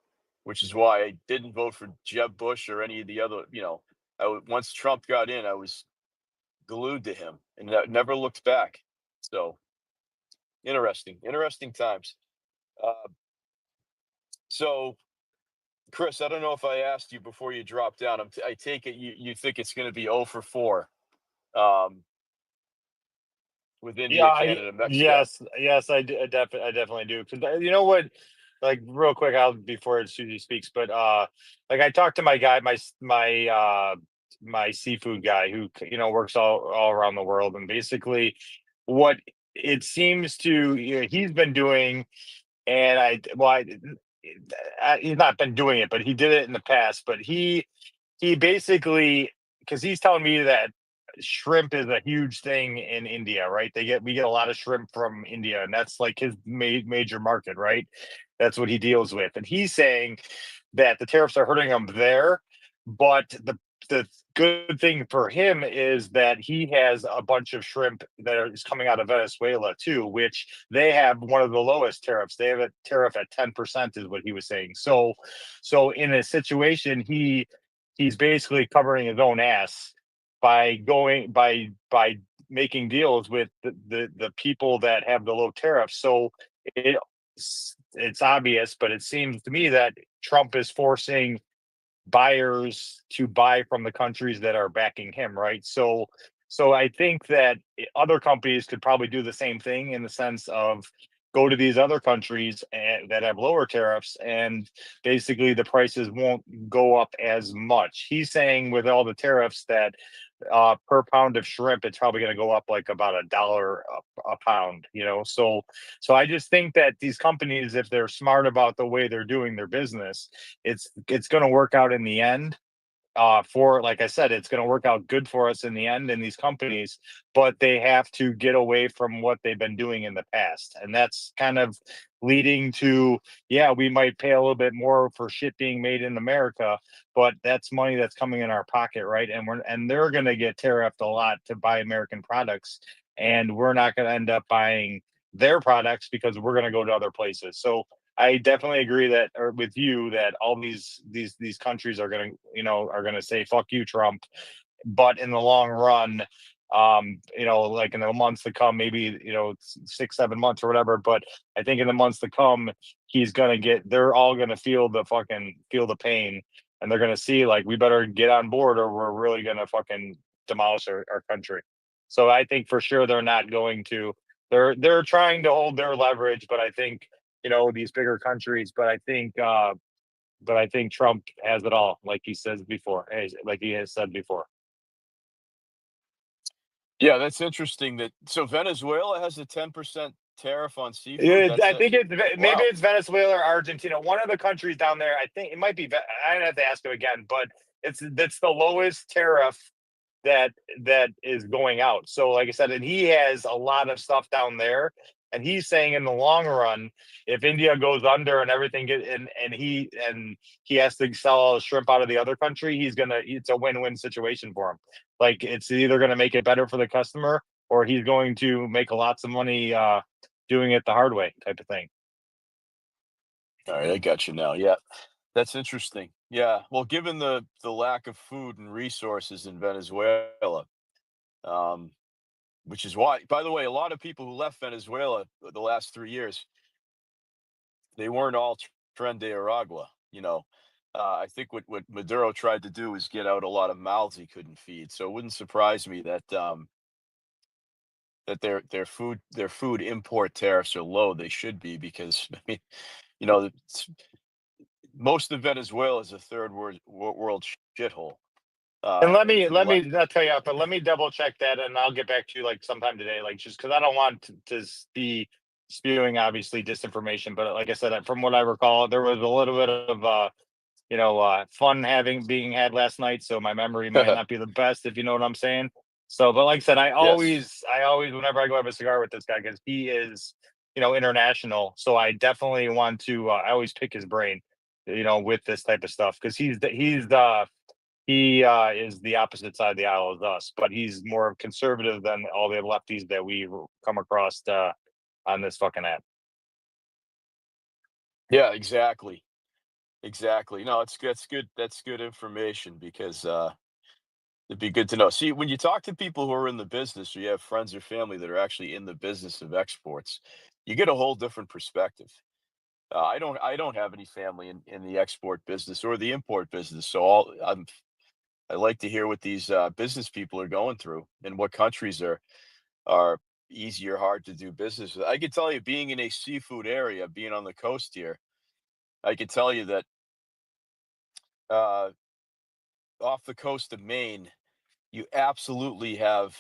which is why I didn't vote for Jeb Bush or any of the other, once Trump got in, I was glued to him and never looked back. So interesting times. So Chris, I don't know if I asked you before you dropped down. I take it you think it's going to be 0 for 4 with India, Canada, Mexico. Yes, I definitely do. Because you know what, like real quick, before Susie speaks, but like I talked to my guy, my seafood guy who works all around the world, and basically what it seems to he's been doing, and he's not been doing it, but he did it in the past. But he basically, because he's telling me that shrimp is a huge thing in India, right? We get a lot of shrimp from India, and that's like his major market, right? That's what he deals with, and he's saying that the tariffs are hurting him there, but the good thing for him is that he has a bunch of shrimp that is coming out of Venezuela too, which they have one of the lowest tariffs. They have a tariff at 10%, is what he was saying. So in a situation, he's basically covering his own ass by making deals with the people that have the low tariffs. So it's obvious, but it seems to me that Trump is forcing buyers to buy from the countries that are backing him, right? So I think that other companies could probably do the same thing, in the sense of go to these other countries that have lower tariffs, and basically the prices won't go up as much. He's saying with all the tariffs that per pound of shrimp, it's probably going to go up like about $1 a pound, so I just think that these companies, if they're smart about the way they're doing their business, it's going to work out in the end. Like I said, it's going to work out good for us in the end in these companies, but they have to get away from what they've been doing in the past. And that's kind of leading to, we might pay a little bit more for shit being made in America, but that's money that's coming in our pocket, right? And they're going to get tariffed a lot to buy American products, and we're not going to end up buying their products because we're going to go to other places. So I definitely agree with you that all these countries are going to say fuck you, Trump, but in the long run, like in the months to come, maybe 6-7 months or whatever. But I think in the months to come, they're all gonna feel the pain, and they're gonna see like we better get on board or we're really gonna fucking demolish our country. So I think for sure they're not going to. They're trying to hold their leverage, but I think these bigger countries. But I think Trump has it all, like he says before, like he has said before. Yeah, that's interesting. So Venezuela has a 10% tariff on seafood. Yeah, That's I it. think maybe Wow. it's Venezuela or Argentina. One of the countries down there. I think it might be. I'd have to ask him again, but that's the lowest tariff that is going out. So, like I said, and he has a lot of stuff down there, and he's saying in the long run, if India goes under and everything and he has to sell all the shrimp out of the other country, it's a win-win situation for him. Like it's either gonna make it better for the customer or he's going to make lots of money doing it the hard way type of thing. All right, I got you now. Yeah, that's interesting. Yeah, well, given the lack of food and resources in Venezuela, um, which is why, by the way, a lot of people who left Venezuela the last 3 years, they weren't all Tren de Aragua. I think what Maduro tried to do is get out a lot of mouths he couldn't feed. So it wouldn't surprise me that their food import tariffs are low. They should be because I mean, most of Venezuela is a third world shithole. And let And me and a let lot, me not tell you, but let me double check that, and I'll get back to you like sometime today, like just because I don't want to be spewing obviously disinformation. But like I said, from what I recall, there was a little bit of fun being had last night, so my memory might not be the best, if you know what I'm saying. So, but like I said, yes, I always, whenever I go have a cigar with this guy, because he is, international. So I definitely want to. I always pick his brain, with this type of stuff, because he is the opposite side of the aisle as us, but he's more conservative than all the lefties that we come across on this fucking app. yeah, exactly. No, it's good. That's good. That's good information because it'd be good to know. See, when you talk to people who are in the business, or you have friends or family that are actually in the business of exports, you get a whole different perspective. I don't have any family in the export business or the import business, so I like to hear what these business people are going through and what countries are easy or hard to do business with. I can tell you, being in a seafood area, being on the coast here, I can tell you that uh, off the coast of Maine, you absolutely have.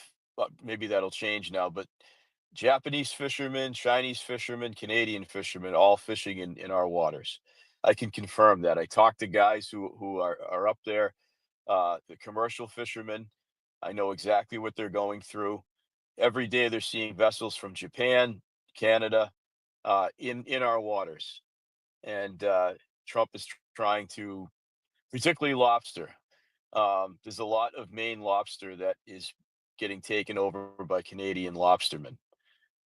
Maybe that'll change now, but Japanese fishermen, Chinese fishermen, Canadian fishermen, all fishing in our waters. I can confirm that. I talked to guys who are up there, the commercial fishermen. I know exactly what they're going through. Every day they're seeing vessels from Japan, Canada, in our waters, and Trump is trying to, particularly lobster. There's a lot of Maine lobster that is getting taken over by Canadian lobstermen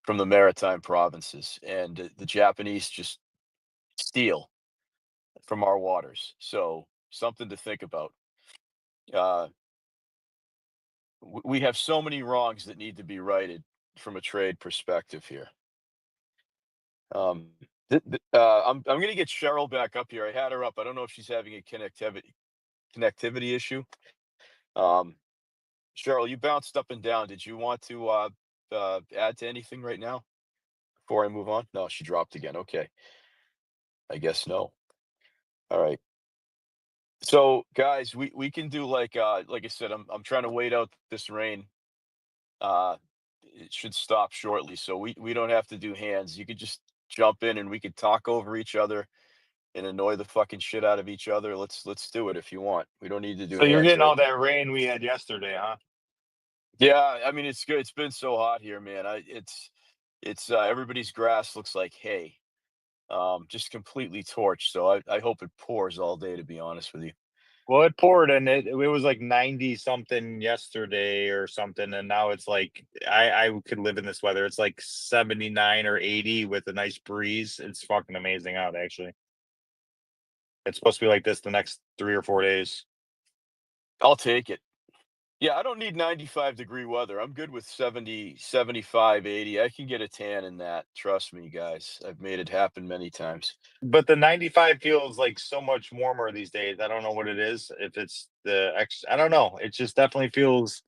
from the maritime provinces, and the Japanese just steal from our waters. So something to think about. Uh, we have so many wrongs that need to be righted from a trade perspective here. Um, I'm going to get Cheryl back up here. I had her up. I don't know if she's having a connectivity issue. Um, Cheryl, you bounced up and down. Did you want to add to anything right now before I move on? No, she dropped again. Okay, I guess no. All right. So guys, we can do like I said, I'm trying to wait out this rain. Uh it should stop shortly. So we don't have to do hands. You could just jump in and we could talk over each other and annoy the fucking shit out of each other. Let's do it if you want. We don't need to do So you're hands getting right all now. that rain we had yesterday, huh? Yeah, I mean it's good. It's been so hot here, man. It's everybody's grass looks like hay. Just completely torched. So I hope it pours all day, to be honest with you. Well, it poured and it was like 90 something yesterday or something, and now it's like I could live in this weather. It's like 79 or 80 with a nice breeze. It's fucking amazing out, actually. It's supposed to be like this the next 3 or 4 days. I'll take it. Yeah, I don't need 95-degree weather. I'm good with 70, 75, 80. I can get a tan in that. Trust me, guys. I've made it happen many times. But the 95 feels like so much warmer these days. I don't know what it is. If it's the X, I don't know. It just definitely feels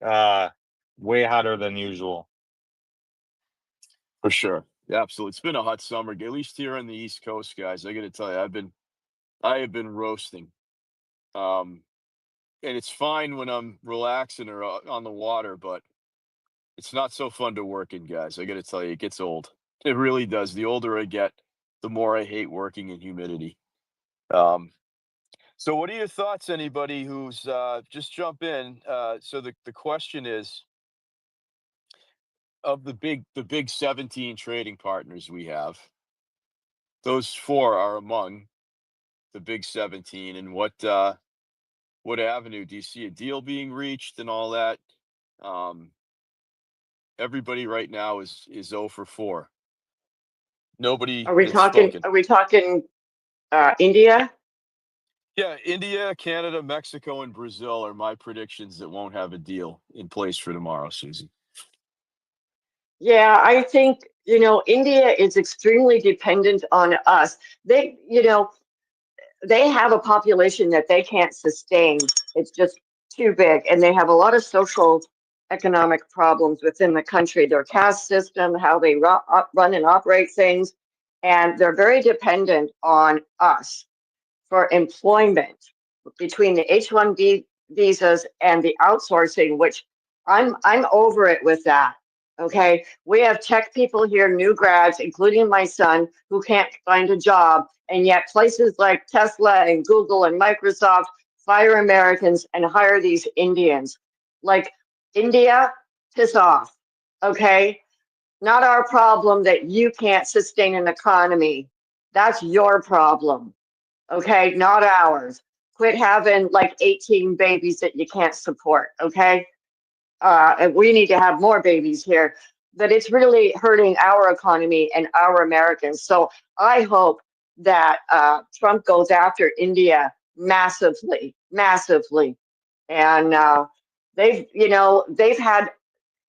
way hotter than usual. For sure. Yeah, absolutely. It's been a hot summer, at least here on the East Coast, guys. I got to tell you, I have been roasting. Um, and it's fine when I'm relaxing or on the water, but it's not so fun to work in, guys. I got to tell you, it gets old. It really does. The older I get, the more I hate working in humidity. Um, so what are your thoughts, anybody who's just jump in? So the question is, of the big 17 trading partners we have, those four are among the big 17, and what avenue do you see a deal being reached and all that? Um, Everybody right now is 0 for 4. Nobody Are we has talking, spoken. are we talking India? Yeah, India, Canada, Mexico, and Brazil are my predictions that won't have a deal in place for tomorrow, Susie. Yeah, I think, India is extremely dependent on us. They have a population that they can't sustain. It's just too big. And they have a lot of social economic problems within the country, their caste system, how they run and operate things. And they're very dependent on us for employment between the H-1B visas and the outsourcing, which I'm over it with that. Okay, we have tech people here, new grads, including my son, who can't find a job, and yet places like Tesla and Google and Microsoft fire Americans and hire these Indians. Like India, piss off. Okay, not our problem that you can't sustain an economy. That's your problem. Okay, not ours. Quit having like 18 babies that you can't support. Okay, and we need to have more babies here. But it's really hurting our economy and our Americans. So I hope that Trump goes after India massively, massively, and they've had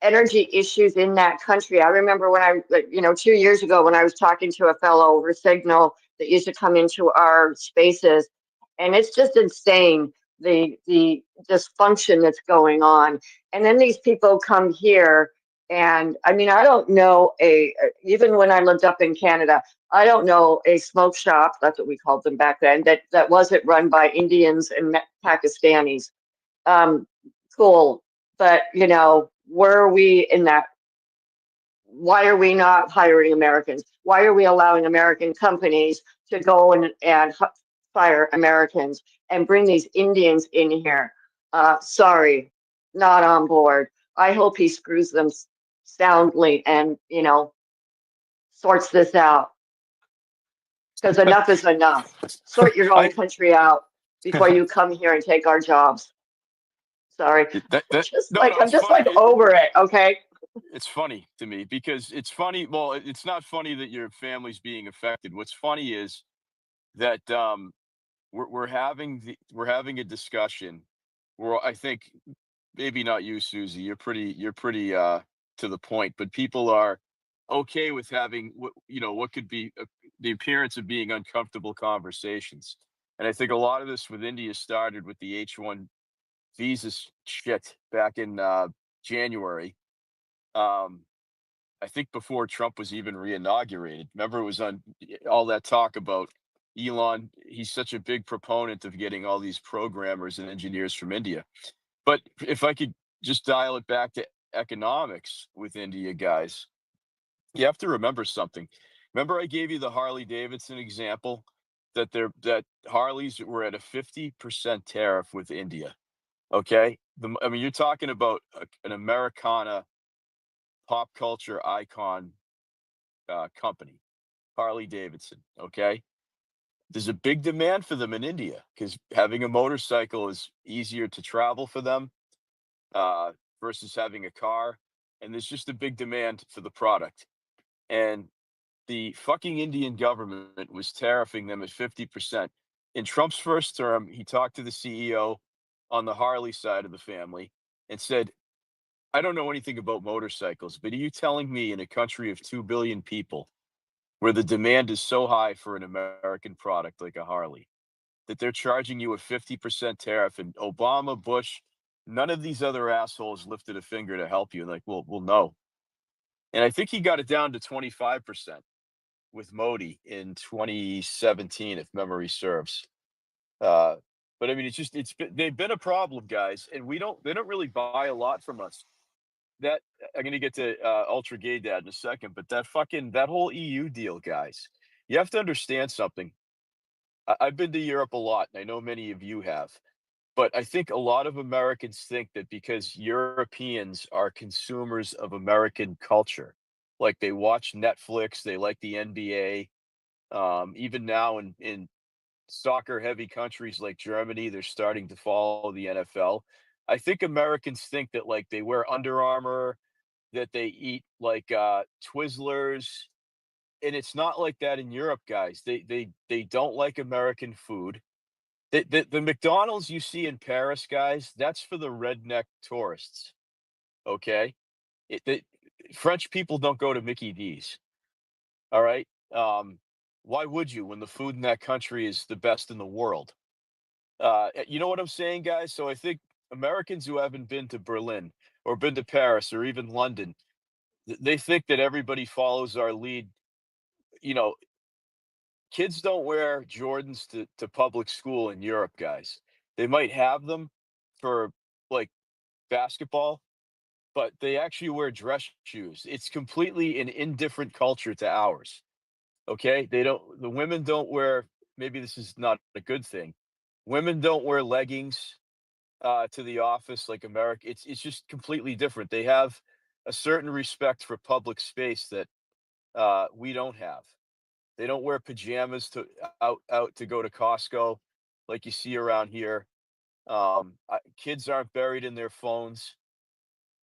energy issues in that country. I remember when 2 years ago when I was talking to a fellow over Signal that used to come into our spaces, and it's just insane the dysfunction that's going on. And then these people come here, and I mean, I don't know even when I lived up in Canada, I don't know a smoke shop, that's what we called them back then, that wasn't run by Indians and Pakistanis. Um, cool. But, where are we in that? Why are we not hiring Americans? Why are we allowing American companies to go and fire Americans and bring these Indians in here? Sorry, not on board. I hope he screws them soundly and, sorts this out. Because enough is enough. Sort your own I country out before you come here and take our jobs. Sorry. no, no, I'm it's just funny. like over it, okay? It's funny to me because it's funny. Well, it's not funny that your family's being affected. What's funny is that we're having a discussion where I think maybe not you, Susie. You're pretty to the point, but people are okay with having what could be the appearance of being uncomfortable conversations. And I think a lot of this with India started with the H-1 visas shit back in January. Um, I think before Trump was even reinaugurated. Remember, it was on all that talk about Elon. He's such a big proponent of getting all these programmers and engineers from India. But if I could just dial it back to economics with India, guys, you have to remember something. Remember, I gave you the Harley Davidson example that Harleys were at a 50% tariff with India. Okay, I mean, you're talking about an Americana pop culture icon company, Harley Davidson. Okay, there's a big demand for them in India because having a motorcycle is easier to travel for them uh, versus having a car, and there's just a big demand for the product. And the fucking Indian government was tariffing them at 50%. In Trump's first term, he talked to the CEO. on the Harley side of the family and said, I don't know anything about motorcycles, but are you telling me in a country of 2 billion people where the demand is so high for an American product like a Harley that they're charging you a 50% tariff? And Obama, Bush, none of these other assholes lifted a finger to help you. Like, well, no. And I think he got it down to 25% with Modi in 2017, if memory serves. But I mean, they've been a problem, guys, and they don't really buy a lot from us. That I'm gonna get to Ultra Gay Dad in a second, but that whole EU deal, guys, you have to understand something. I've been to Europe a lot, and I know many of you have. But I think a lot of Americans think that because Europeans are consumers of American culture, like they watch Netflix, they like the NBA. Even now in soccer heavy countries like Germany, they're starting to follow the NFL. I think Americans think that like they wear Under Armour, that they eat like Twizzlers, and it's not like that in Europe, guys. They don't like American food. The McDonald's you see in Paris, guys, that's for the redneck tourists. Okay, the French people don't go to Mickey D's. All right. Why would you when the food in that country is the best in the world? You know what I'm saying, guys? So I think Americans who haven't been to Berlin or been to Paris or even London, they think that everybody follows our lead. You know, kids don't wear Jordans to public school in Europe, guys. They might have them for like basketball, but they actually wear dress shoes. It's completely an indifferent culture to ours. Okay? The women don't wear, maybe this is not a good thing. Women don't wear leggings to the office like America. It's just completely different. They have a certain respect for public space that we don't have. They don't wear pajamas to out to go to Costco like you see around here. Kids aren't buried in their phones.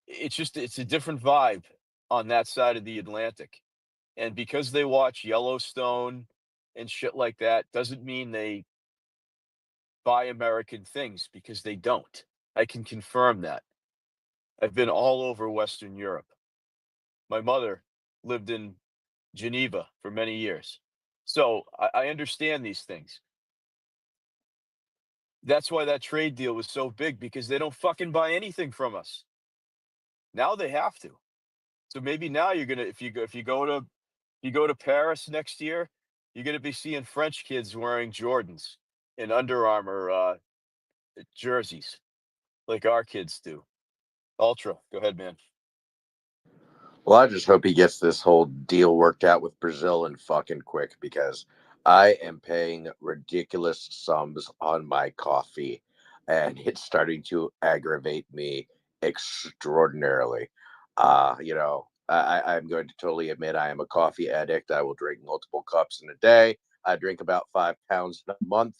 It's a different vibe on that side of the Atlantic. And because they watch Yellowstone and shit like that, doesn't mean they buy American things because they don't. I can confirm that. I've been all over Western Europe. My mother lived in Geneva for many years. So I understand these things. That's why that trade deal was so big because they don't fucking buy anything from us. Now they have to. So maybe now you're gonna if you go to Paris next year, you're gonna be seeing French kids wearing Jordans and Under Armour jerseys like our kids do. Ultra, go ahead, man. Well, I just hope he gets this whole deal worked out with Brazil and fucking quick because I am paying ridiculous sums on my coffee and it's starting to aggravate me extraordinarily. I'm going to totally admit I am a coffee addict. I will drink multiple cups in a day. I drink about 5 pounds a month.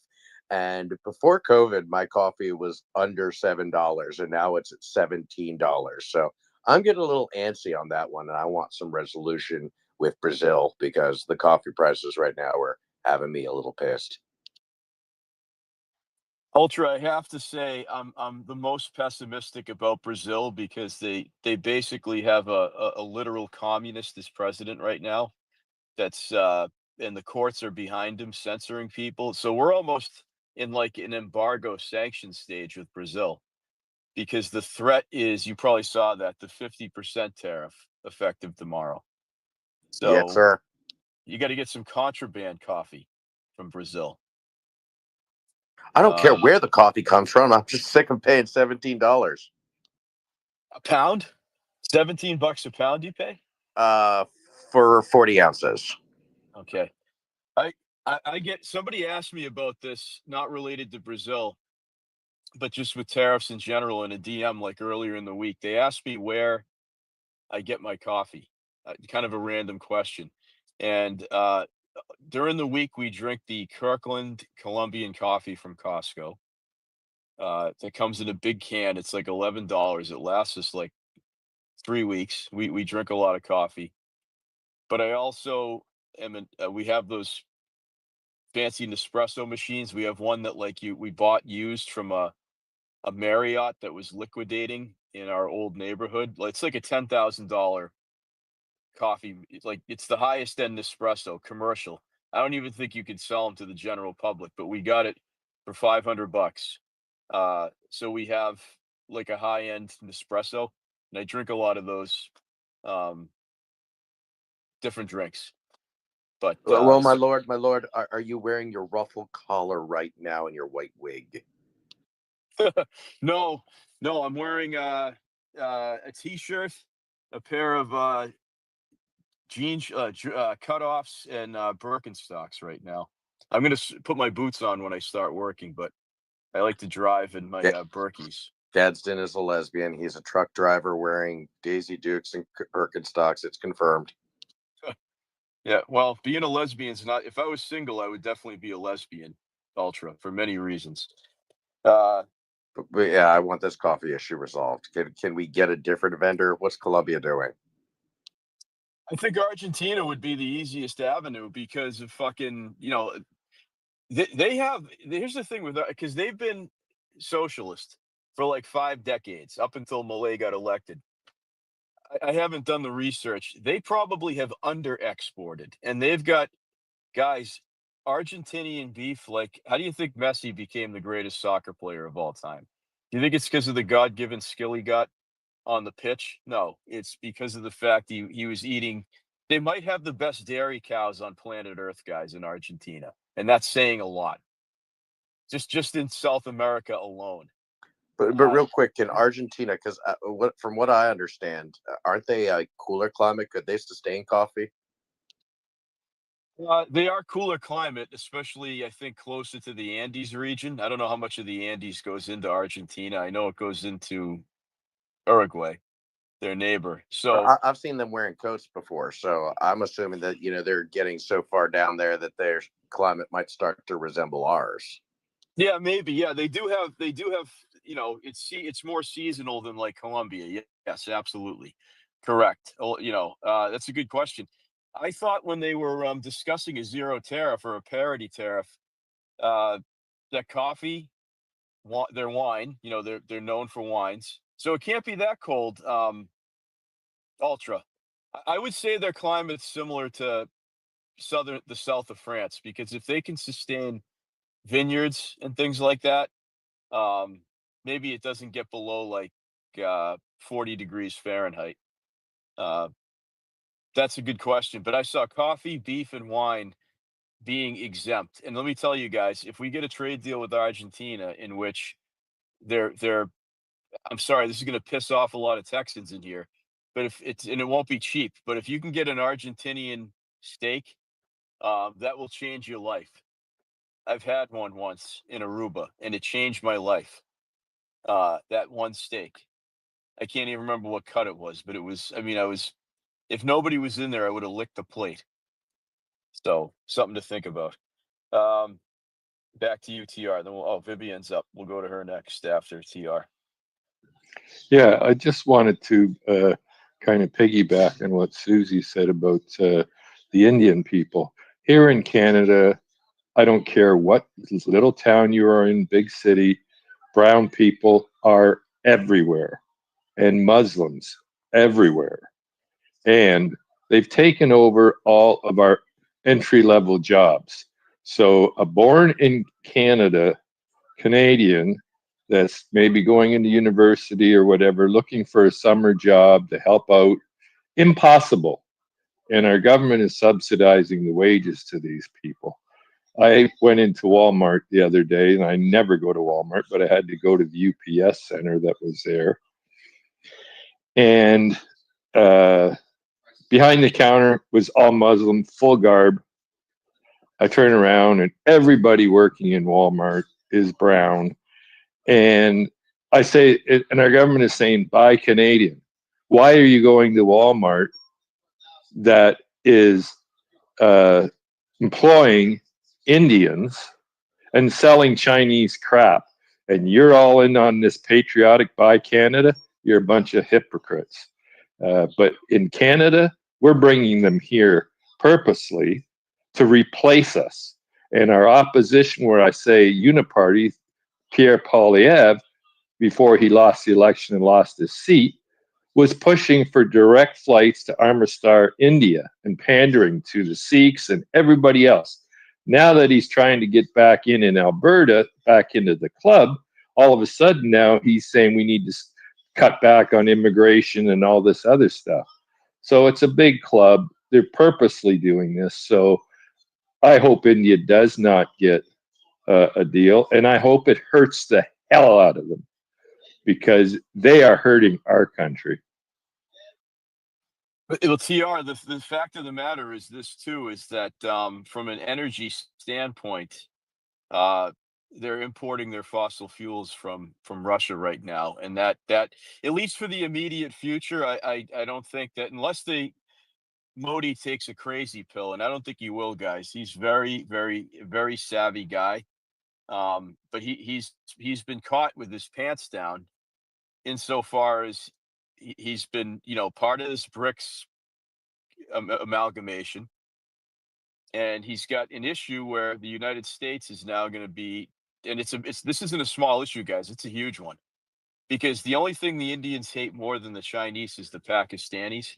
And before COVID, my coffee was under $7 and now it's at $17. So I'm getting a little antsy on that one, and I want some resolution with Brazil because the coffee prices right now are having me a little pissed. Ultra, I have to say I'm the most pessimistic about Brazil because they basically have a literal communist as president right now. That's and the courts are behind him censoring people. So we're almost in like an embargo sanction stage with Brazil because the threat is, you probably saw that, the 50% tariff effective tomorrow. Yes, So sir. you got to get some contraband coffee from Brazil. I don't care Um, where the coffee comes from. I'm just sick of paying $17. a pound, $17 a pound you pay? Uh, for 40 ounces. Okay. I get, somebody asked me about this, not related to Brazil, but just with tariffs in general in a DM like earlier in the week. They asked me where I get my coffee, kind of a random question. And during the week, we drink the Kirkland Colombian coffee from Costco. That comes in a big can. It's like $11. It lasts us like 3 weeks. We drink a lot of coffee, but I also we have those fancy Nespresso machines. We have one that we bought used from a Marriott that was liquidating in our old neighborhood. It's like a $10,000 coffee. It's the highest end Nespresso commercial. I don't even think you could sell them to the general public, but we got it for $500. So we have like a high end Nespresso, and I drink a lot of those different drinks. But Well, my lord, are you wearing your ruffle collar right now and your white wig? no, I'm wearing a t-shirt, a pair of jeans, cutoffs, and Birkenstocks right now. I'm gonna put my boots on when I start working, but I like to drive in my Birkies. Gadsden is a lesbian. He's a truck driver wearing Daisy Dukes and Birkenstocks. It's confirmed. Yeah, well, being a lesbian is not. If I was single, I would definitely be a lesbian, ultra, for many reasons. But yeah, I want this coffee issue resolved. Can we get a different vendor? What's Colombia doing? I think Argentina would be the easiest avenue because of fucking, they have. Here's the thing with because they've been socialist for like 5 decades up until Milei got elected. I haven't done the research. They probably have under exported, and they've got guys, Argentinian beef. Like, how do you think Messi became the greatest soccer player of all time? Do you think it's because of the God-given skill he got on the pitch? No, it's because of the fact he was eating. They might have the best dairy cows on planet Earth, guys, in Argentina, and that's saying a lot. Just in South America alone. But real quick, in Argentina, because from what I understand, aren't they a cooler climate? Could they sustain coffee? They are cooler climate, especially I think closer to the Andes region. I don't know how much of the Andes goes into Argentina. I know it goes into Uruguay, their neighbor. So I've seen them wearing coats before, so I'm assuming that they're getting so far down there that their climate might start to resemble ours. yeah, maybe. Yeah, they do have. It's more seasonal than like Colombia. Yes, absolutely, correct. That's a good question. I thought when they were discussing a zero tariff or a parity tariff, uh, that coffee, their wine, they're known for wines, so it can't be that cold. Ultra, I would say their climate's similar to the south of France, because if they can sustain vineyards and things like that, um, maybe it doesn't get below like 40 degrees Fahrenheit. Uh, that's a good question. But I saw coffee, beef, and wine being exempt. And let me tell you guys, if we get a trade deal with Argentina in which they're I'm sorry, this is going to piss off a lot of Texans in here, but and it won't be cheap, but if you can get an Argentinian steak, that will change your life. I've had one once in Aruba, and it changed my life. That one steak. I can't even remember what cut it was, but it was. I mean, if nobody was in there, I would have licked the plate. So something to think about. Um, Back to you, TR. Then Vivian's up. We'll go to her next after TR. Yeah, I just wanted to kind of piggyback on what Susie said about the Indian people. Here in Canada, I don't care what little town you are in, big city, brown people are everywhere, and Muslims everywhere. And they've taken over all of our entry-level jobs. So a born in Canada Canadian that's maybe going into university or whatever, looking for a summer job to help out, impossible. And our government is subsidizing the wages to these people. I went into Walmart the other day, and I never go to Walmart, but I had to go to the UPS center that was there. And behind the counter was all Muslim, full garb. I turn around, and everybody working in Walmart is brown. And I say, and our government is saying, buy Canadian. Why are you going to Walmart that is employing Indians and selling Chinese crap? And you're all in on this patriotic buy Canada? You're a bunch of hypocrites. But in Canada, we're bringing them here purposely to replace us. And our opposition, where I say uniparty, Pierre Poilievre, before he lost the election and lost his seat, was pushing for direct flights to Amritsar, India, and pandering to the Sikhs and everybody else. Now that he's trying to get back in Alberta, back into the club, all of a sudden now he's saying we need to cut back on immigration and all this other stuff. So it's a big club. They're purposely doing this. So I hope India does not get a deal, and I hope it hurts the hell out of them because they are hurting our country. Well, TR, the fact of the matter is this too, is that from an energy standpoint, they're importing their fossil fuels from Russia right now, and that at least for the immediate future, I don't think that unless Modi takes a crazy pill, and I don't think he will, guys. He's very savvy guy, but he's been caught with his pants down insofar as he's been part of this BRICS amalgamation, and he's got an issue where the United States is now going to be, and this isn't a small issue, guys. It's a huge one because the only thing the Indians hate more than the Chinese is the Pakistanis,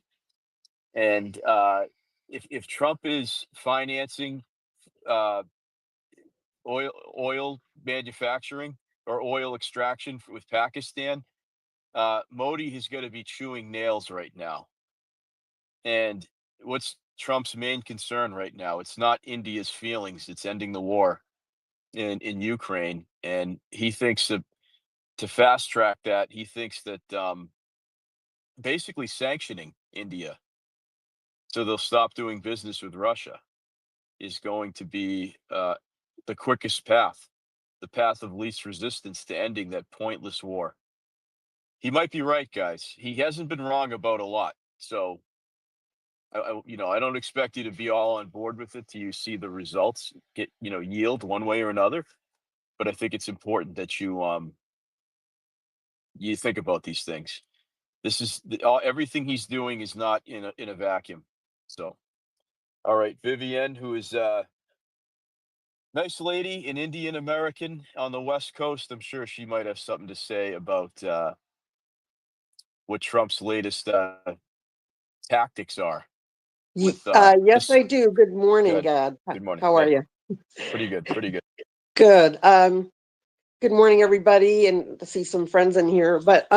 and if Trump is financing uh, oil manufacturing or oil extraction with Pakistan, Modi is going to be chewing nails right now. And what's Trump's main concern right now? It's not India's feelings; it's ending the war in Ukraine. And he thinks that to fast track that, he thinks that basically sanctioning India so they'll stop doing business with Russia is going to be the quickest path, the path of least resistance to ending that pointless war. He might be right, guys. He hasn't been wrong about a lot. So, I don't expect you to be all on board with it till you see the results get, yield one way or another. But I think it's important that you think about these things. This is everything he's doing is not in a vacuum. So, all right, Vivienne, who is nice lady, an Indian American on the West Coast. I'm sure she might have something to say about what Trump's latest tactics are. With Yes, I do. Good morning, good. Gad. Good morning. How are Hey, you? pretty good. Pretty good. Good. Good morning, everybody, and to see some friends in here. But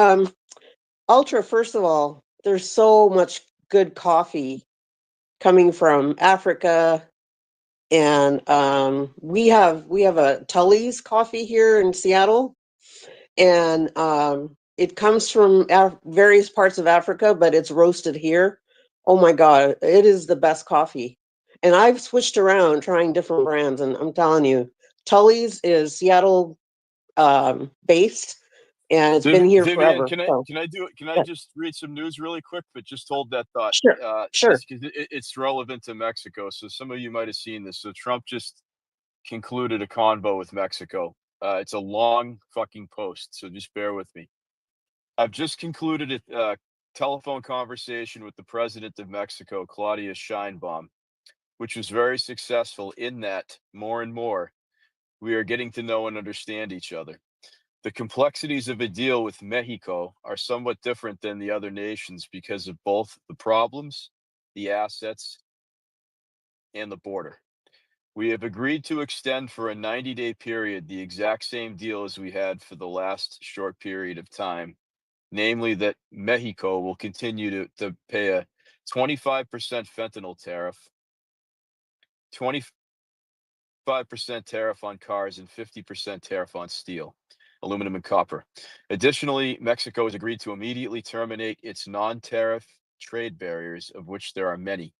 Ultra, first of all, there's so much good coffee coming from Africa, and we have a Tully's coffee here in Seattle, and it comes from various parts of Africa, but it's roasted here. Oh my God, it is the best coffee. And I've switched around trying different brands, and I'm telling you, Tully's is Seattle based, and it's been here Vivian, forever. can I So can I do it? Can I yeah, just read some news really quick? But just hold that thought, sure. just because it's relevant to Mexico. So some of you might have seen this. So Trump just concluded a convo with Mexico. It's a long fucking post, so just bear with me. I've just concluded a telephone conversation with the president of Mexico, Claudia Sheinbaum, which was very successful in that more and more we are getting to know and understand each other. The complexities of a deal with Mexico are somewhat different than the other nations because of both the problems, the assets, and the border. We have agreed to extend for a 90-day period the exact same deal as we had for the last short period of time, namely that Mexico will continue to pay a 25% fentanyl tariff, 25% tariff on cars, and 50% tariff on steel, aluminum, and copper. Additionally, Mexico has agreed to immediately terminate its non-tariff trade barriers, of which there are many.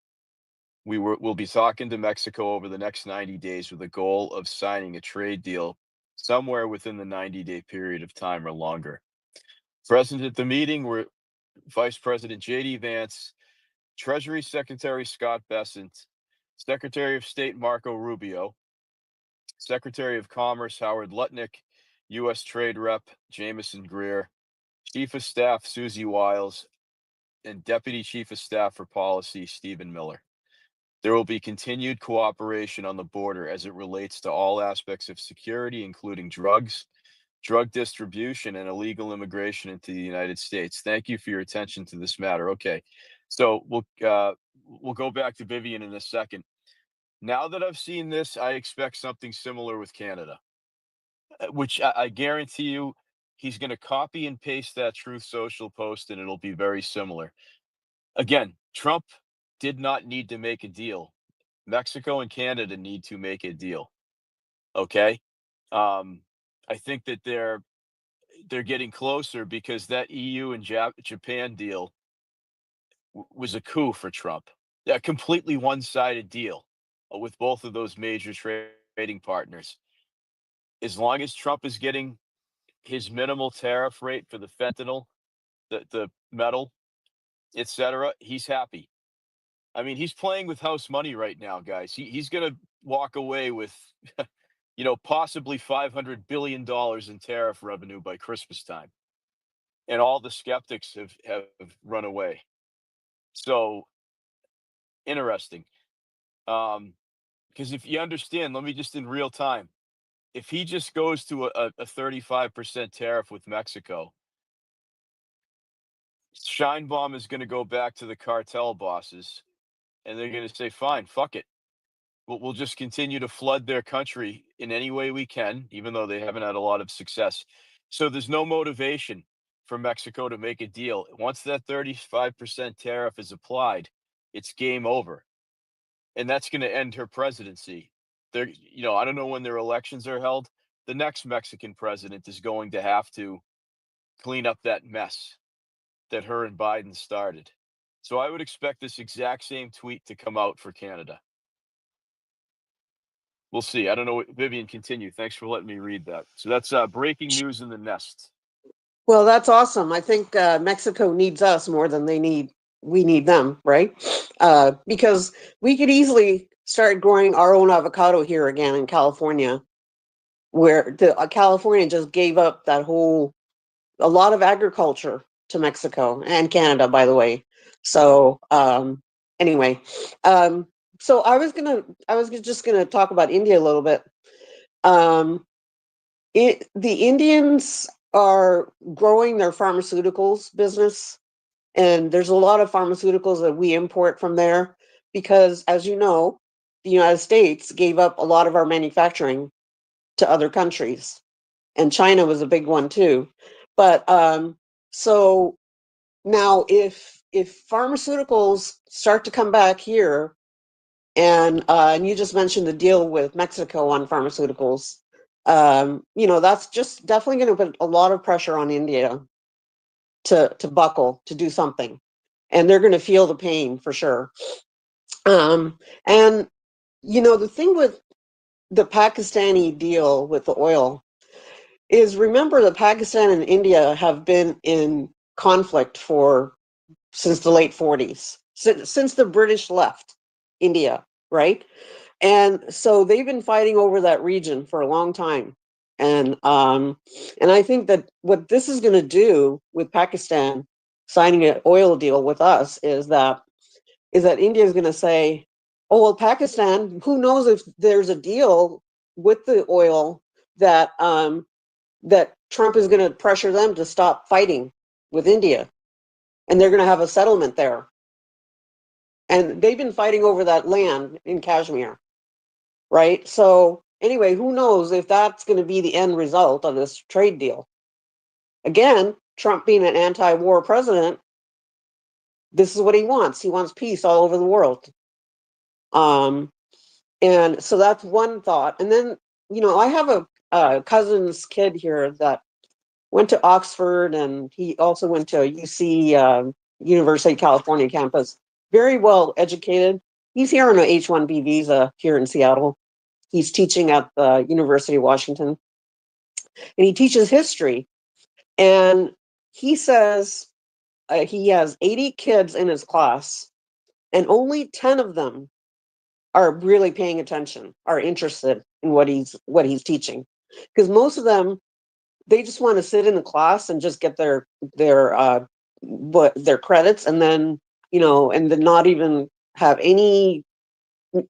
We'll be talking to Mexico over the next 90 days with a goal of signing a trade deal somewhere within the 90-day period of time or longer. Present at the meeting were Vice President J.D. Vance, Treasury Secretary Scott Bessent, Secretary of State Marco Rubio, Secretary of Commerce Howard Lutnick, U.S. Trade Rep Jamieson Greer, Chief of Staff Susie Wiles, and Deputy Chief of Staff for Policy Stephen Miller. There will be continued cooperation on the border as it relates to all aspects of security, including drugs, drug distribution and illegal immigration into the United States. Thank you for your attention to this matter. Okay, so we'll go back to Vivian in a second. Now that I've seen this, I expect something similar with Canada, which I guarantee you he's going to copy and paste that Truth Social post and it'll be very similar. Again, Trump did not need to make a deal. Mexico and Canada need to make a deal. Okay. I think that they're getting closer because that EU and Japan deal was a coup for Trump. A completely one-sided deal with both of those major trading partners. As long as Trump is getting his minimal tariff rate for the fentanyl, the metal, etc., he's happy. I mean, he's playing with house money right now, guys. He's going to walk away with, possibly $500 billion in tariff revenue by Christmas time. And all the skeptics have run away. So interesting. Because if you understand, let me just in real time, if he just goes to a 35% tariff with Mexico, Scheinbaum is going to go back to the cartel bosses and they're going to say, fine, fuck it. We'll just continue to flood their country in any way we can, even though they haven't had a lot of success. So there's no motivation for Mexico to make a deal. Once that 35% tariff is applied, it's game over. And that's going to end her presidency. I don't know when their elections are held. The next Mexican president is going to have to clean up that mess that her and Biden started. So I would expect this exact same tweet to come out for Canada. We'll see. I don't know. Vivian, continue. Thanks for letting me read that. So that's breaking news in the nest. Well, that's awesome. I think Mexico needs us more than we need them, right? Because we could easily start growing our own avocado here again in California, where California just gave up a lot of agriculture to Mexico and Canada, by the way. So anyway, so I was just gonna talk about India a little bit. The Indians are growing their pharmaceuticals business, and there's a lot of pharmaceuticals that we import from there because, as you know, the United States gave up a lot of our manufacturing to other countries, and China was a big one too. But so now, if pharmaceuticals start to come back here, and you just mentioned the deal with Mexico on pharmaceuticals, that's just definitely going to put a lot of pressure on India to buckle, to do something, and they're going to feel the pain for sure. And the thing with the Pakistani deal with the oil is, remember that Pakistan and India have been in conflict since the late 40s, since the British left India, right? And so they've been fighting over that region for a long time. And I think that what this is going to do with Pakistan signing an oil deal with us is that India is going to say, oh, well, Pakistan, who knows if there's a deal with the oil that that Trump is going to pressure them to stop fighting with India, and they're going to have a settlement there. And they've been fighting over that land in Kashmir, right? So anyway, who knows if that's going to be the end result of this trade deal. Again, Trump being an anti-war president, this is what he wants. He wants peace all over the world. And so that's one thought. And then, I have a cousin's kid here that went to Oxford, and he also went to UC, University of California campus. Very well educated. He's here on an H-1B visa here in Seattle. He's teaching at the University of Washington, and he teaches history. And he says he has 80 kids in his class, and only 10 of them are really paying attention, are interested in what he's teaching, because most of them, they just want to sit in the class and just get their credits, and then and then not even have any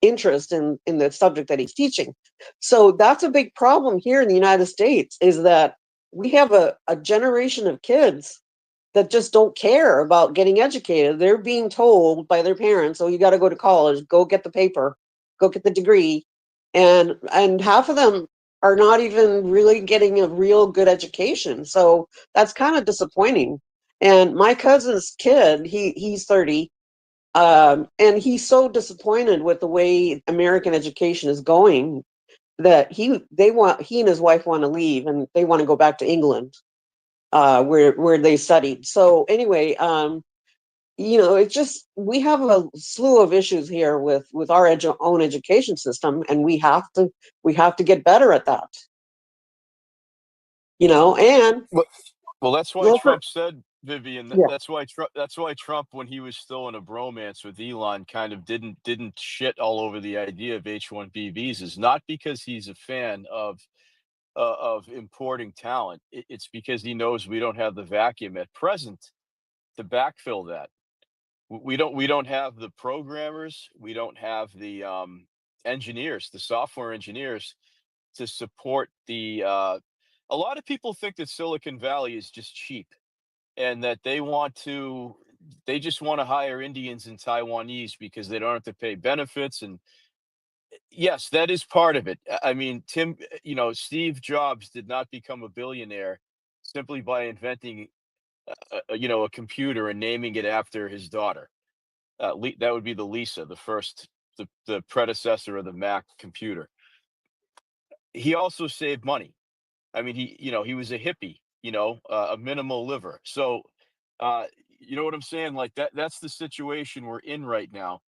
interest in the subject that he's teaching. So that's a big problem here in the United States, is that we have a generation of kids that just don't care about getting educated. They're being told by their parents, "Oh, you got to go to college, go get the paper, go get the degree," and half of them are not even really getting a real good education. So that's kind of disappointing. And my cousin's kid, he's 30, and he's so disappointed with the way American education is going that he and his wife want to leave and they want to go back to England, where they studied. So anyway, it's just we have a slew of issues here with our own education system, and we have to get better at that. And Well, that's why Wilbur, Trump said, Vivian. yeah, That's why Trump. That's why Trump, when he was still in a bromance with Elon, kind of didn't shit all over the idea of H-1B visas. Not because he's a fan of importing talent. It's because he knows we don't have the vacuum at present to backfill that. We don't have the programmers. We don't have the engineers, the software engineers to support the. A lot of people think that Silicon Valley is just cheap and that they just want to hire Indians and Taiwanese because they don't have to pay benefits. And yes, that is part of it. I mean, Steve Jobs did not become a billionaire simply by inventing a computer and naming it after his daughter. That would be the Lisa, the predecessor of the Mac computer. He also saved money. I mean, he was a hippie, a minimal liver. So, you know what I'm saying? Like that's the situation we're in right now.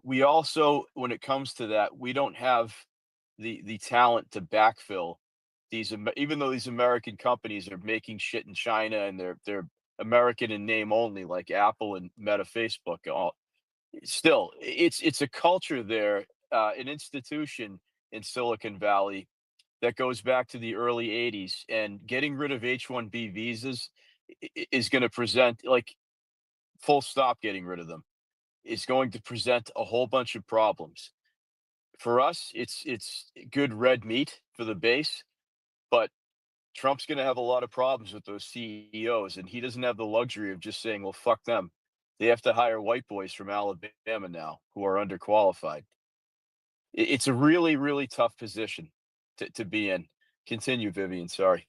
We also, when it comes to that, we don't have the talent to backfill even though these American companies are making shit in China and they're American in name only, like Apple and Meta, Facebook. Still, it's a culture there, an institution in Silicon Valley that goes back to the early 80s, and getting rid of H-1B visas is going to present, like, full stop. Getting rid of them is going to present a whole bunch of problems. For us, it's good red meat for the base, but Trump's going to have a lot of problems with those CEOs, and he doesn't have the luxury of just saying, well, fuck them. They have to hire white boys from Alabama now who are underqualified. It's a really, really tough position to be in. Continue, Vivian. Sorry.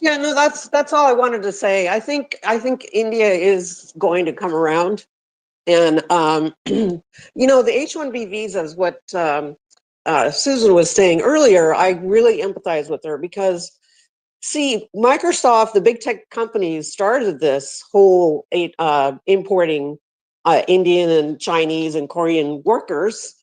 yeah, no, that's all I wanted to say. I think India is going to come around, and the H-1B visas. What Susan was saying earlier, I really empathize with her because, see, Microsoft, the big tech companies, started this whole importing Indian and Chinese and Korean workers,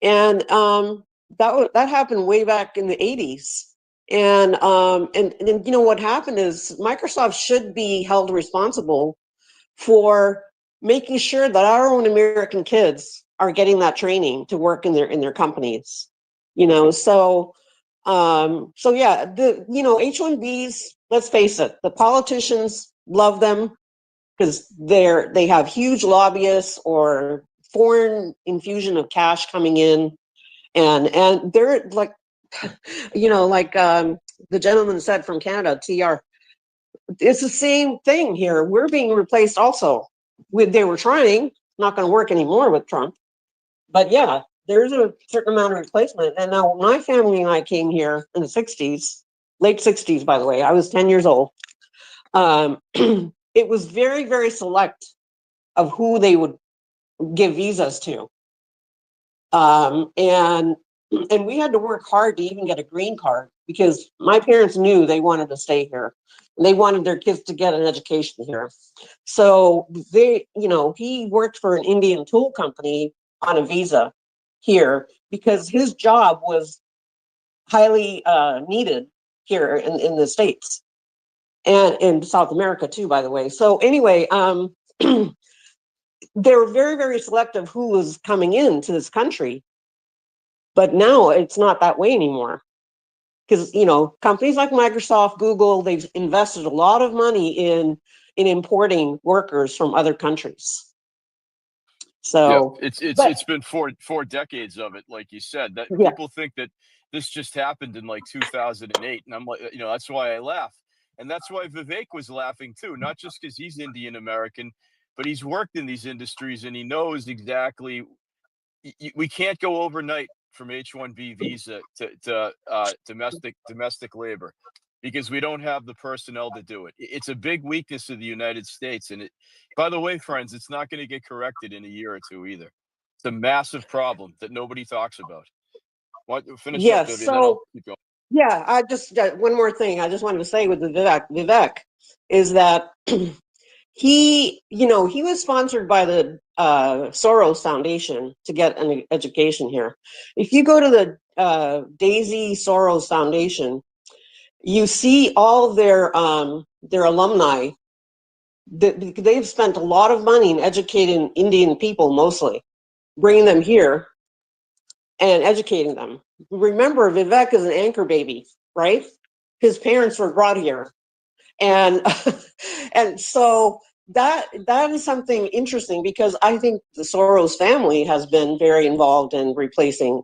and that happened way back in the 80s. And what happened is Microsoft should be held responsible for making sure that our own American kids are getting that training to work in their companies. So yeah, H-1Bs, let's face it, the politicians love them because they have huge lobbyists or foreign infusion of cash coming in, and they're like, the gentleman said from Canada, TR, it's the same thing here. We're being replaced also. They were trying, not going to work anymore with Trump. But yeah, there's a certain amount of replacement. And now my family and I came here in the 60s, late 60s, by the way. I was 10 years old. It was very, very select of who they would give visas to. And we had to work hard to even get a green card because my parents knew they wanted to stay here. They wanted their kids to get an education here. So he worked for an Indian tool company on a visa here because his job was highly needed here in the States and in South America too, by the way. So anyway, they were very, very selective who was coming into this country. But now it's not that way anymore. Because companies like Microsoft, Google, they've invested a lot of money in importing workers from other countries. Yeah, So, it's but been four decades of it, like you said. That yeah, people think that this just happened in like 2008. And I'm like, that's why I laugh. And that's why Vivek was laughing too, not just because he's Indian American, but he's worked in these industries and he knows exactly we can't go overnight from H-1B visa to domestic labor because we don't have the personnel to do it. It's a big weakness of the United States, and by the way, friends, it's not going to get corrected in a year or two either. It's a massive problem that nobody talks about. Finish up, Yes. Vivian, then I'll So keep going. yeah, I just got one more thing I just wanted to say with Vivek is that he was sponsored by the Soros Foundation to get an education here. If you go to the Daisy Soros Foundation, you see all their alumni. They've spent a lot of money in educating Indian people, mostly bringing them here and educating them. Remember, Vivek is an anchor baby, right? His parents were brought here, and and so that is something interesting because I think the Soros family has been very involved in replacing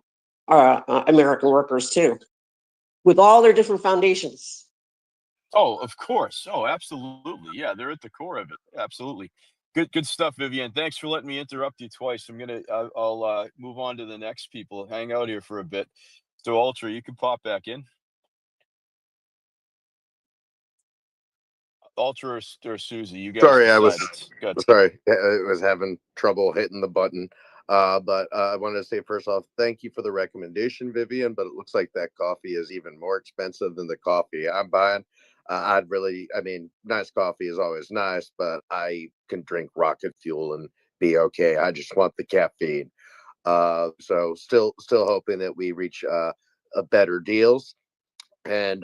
American workers too, with all their different foundations. Oh, of course. Oh, absolutely. Yeah, they're at the core of it. Absolutely. Good stuff, Vivian. Thanks for letting me interrupt you twice. I'll move on to the next people. Hang out here for a bit. So, Ultra, you can pop back in. Ultra or Susie, you guys Sorry, decide. It's good. sorry. I was having trouble hitting the button. But I wanted to say first off, thank you for the recommendation, Vivian. But it looks like that coffee is even more expensive than the coffee I'm buying. I mean, nice coffee is always nice, but I can drink rocket fuel and be okay. I just want the caffeine. So still hoping that we reach a better deals. And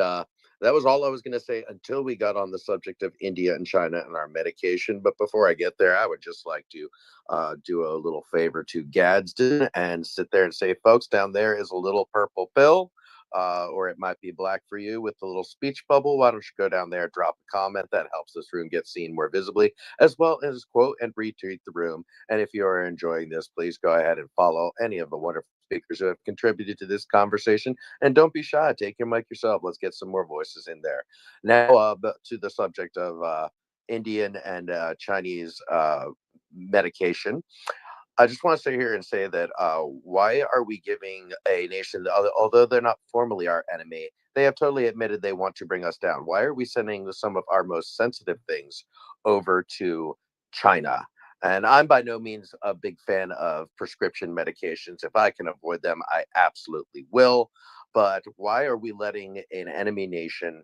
that was all I was going to say until we got on the subject of India and China and our medication. But before I get there, I would just like to do a little favor to Gadsden and sit there and say, folks, down there is a little purple pill. Or it might be black for you with a little speech bubble. Why don't you go down there, drop a comment that helps this room get seen more visibly, as well as quote and retweet the room. And if you are enjoying this, please go ahead and follow any of the wonderful speakers who have contributed to this conversation. And don't be shy. Take your mic yourself. Let's get some more voices in there. Now, to the subject of Indian and Chinese medication. I just want to sit here and say that why are we giving a nation, although they're not formally our enemy, they have totally admitted they want to bring us down. Why are we sending some of our most sensitive things over to China? And I'm by no means a big fan of prescription medications. If I can avoid them, I absolutely will. But why are we letting an enemy nation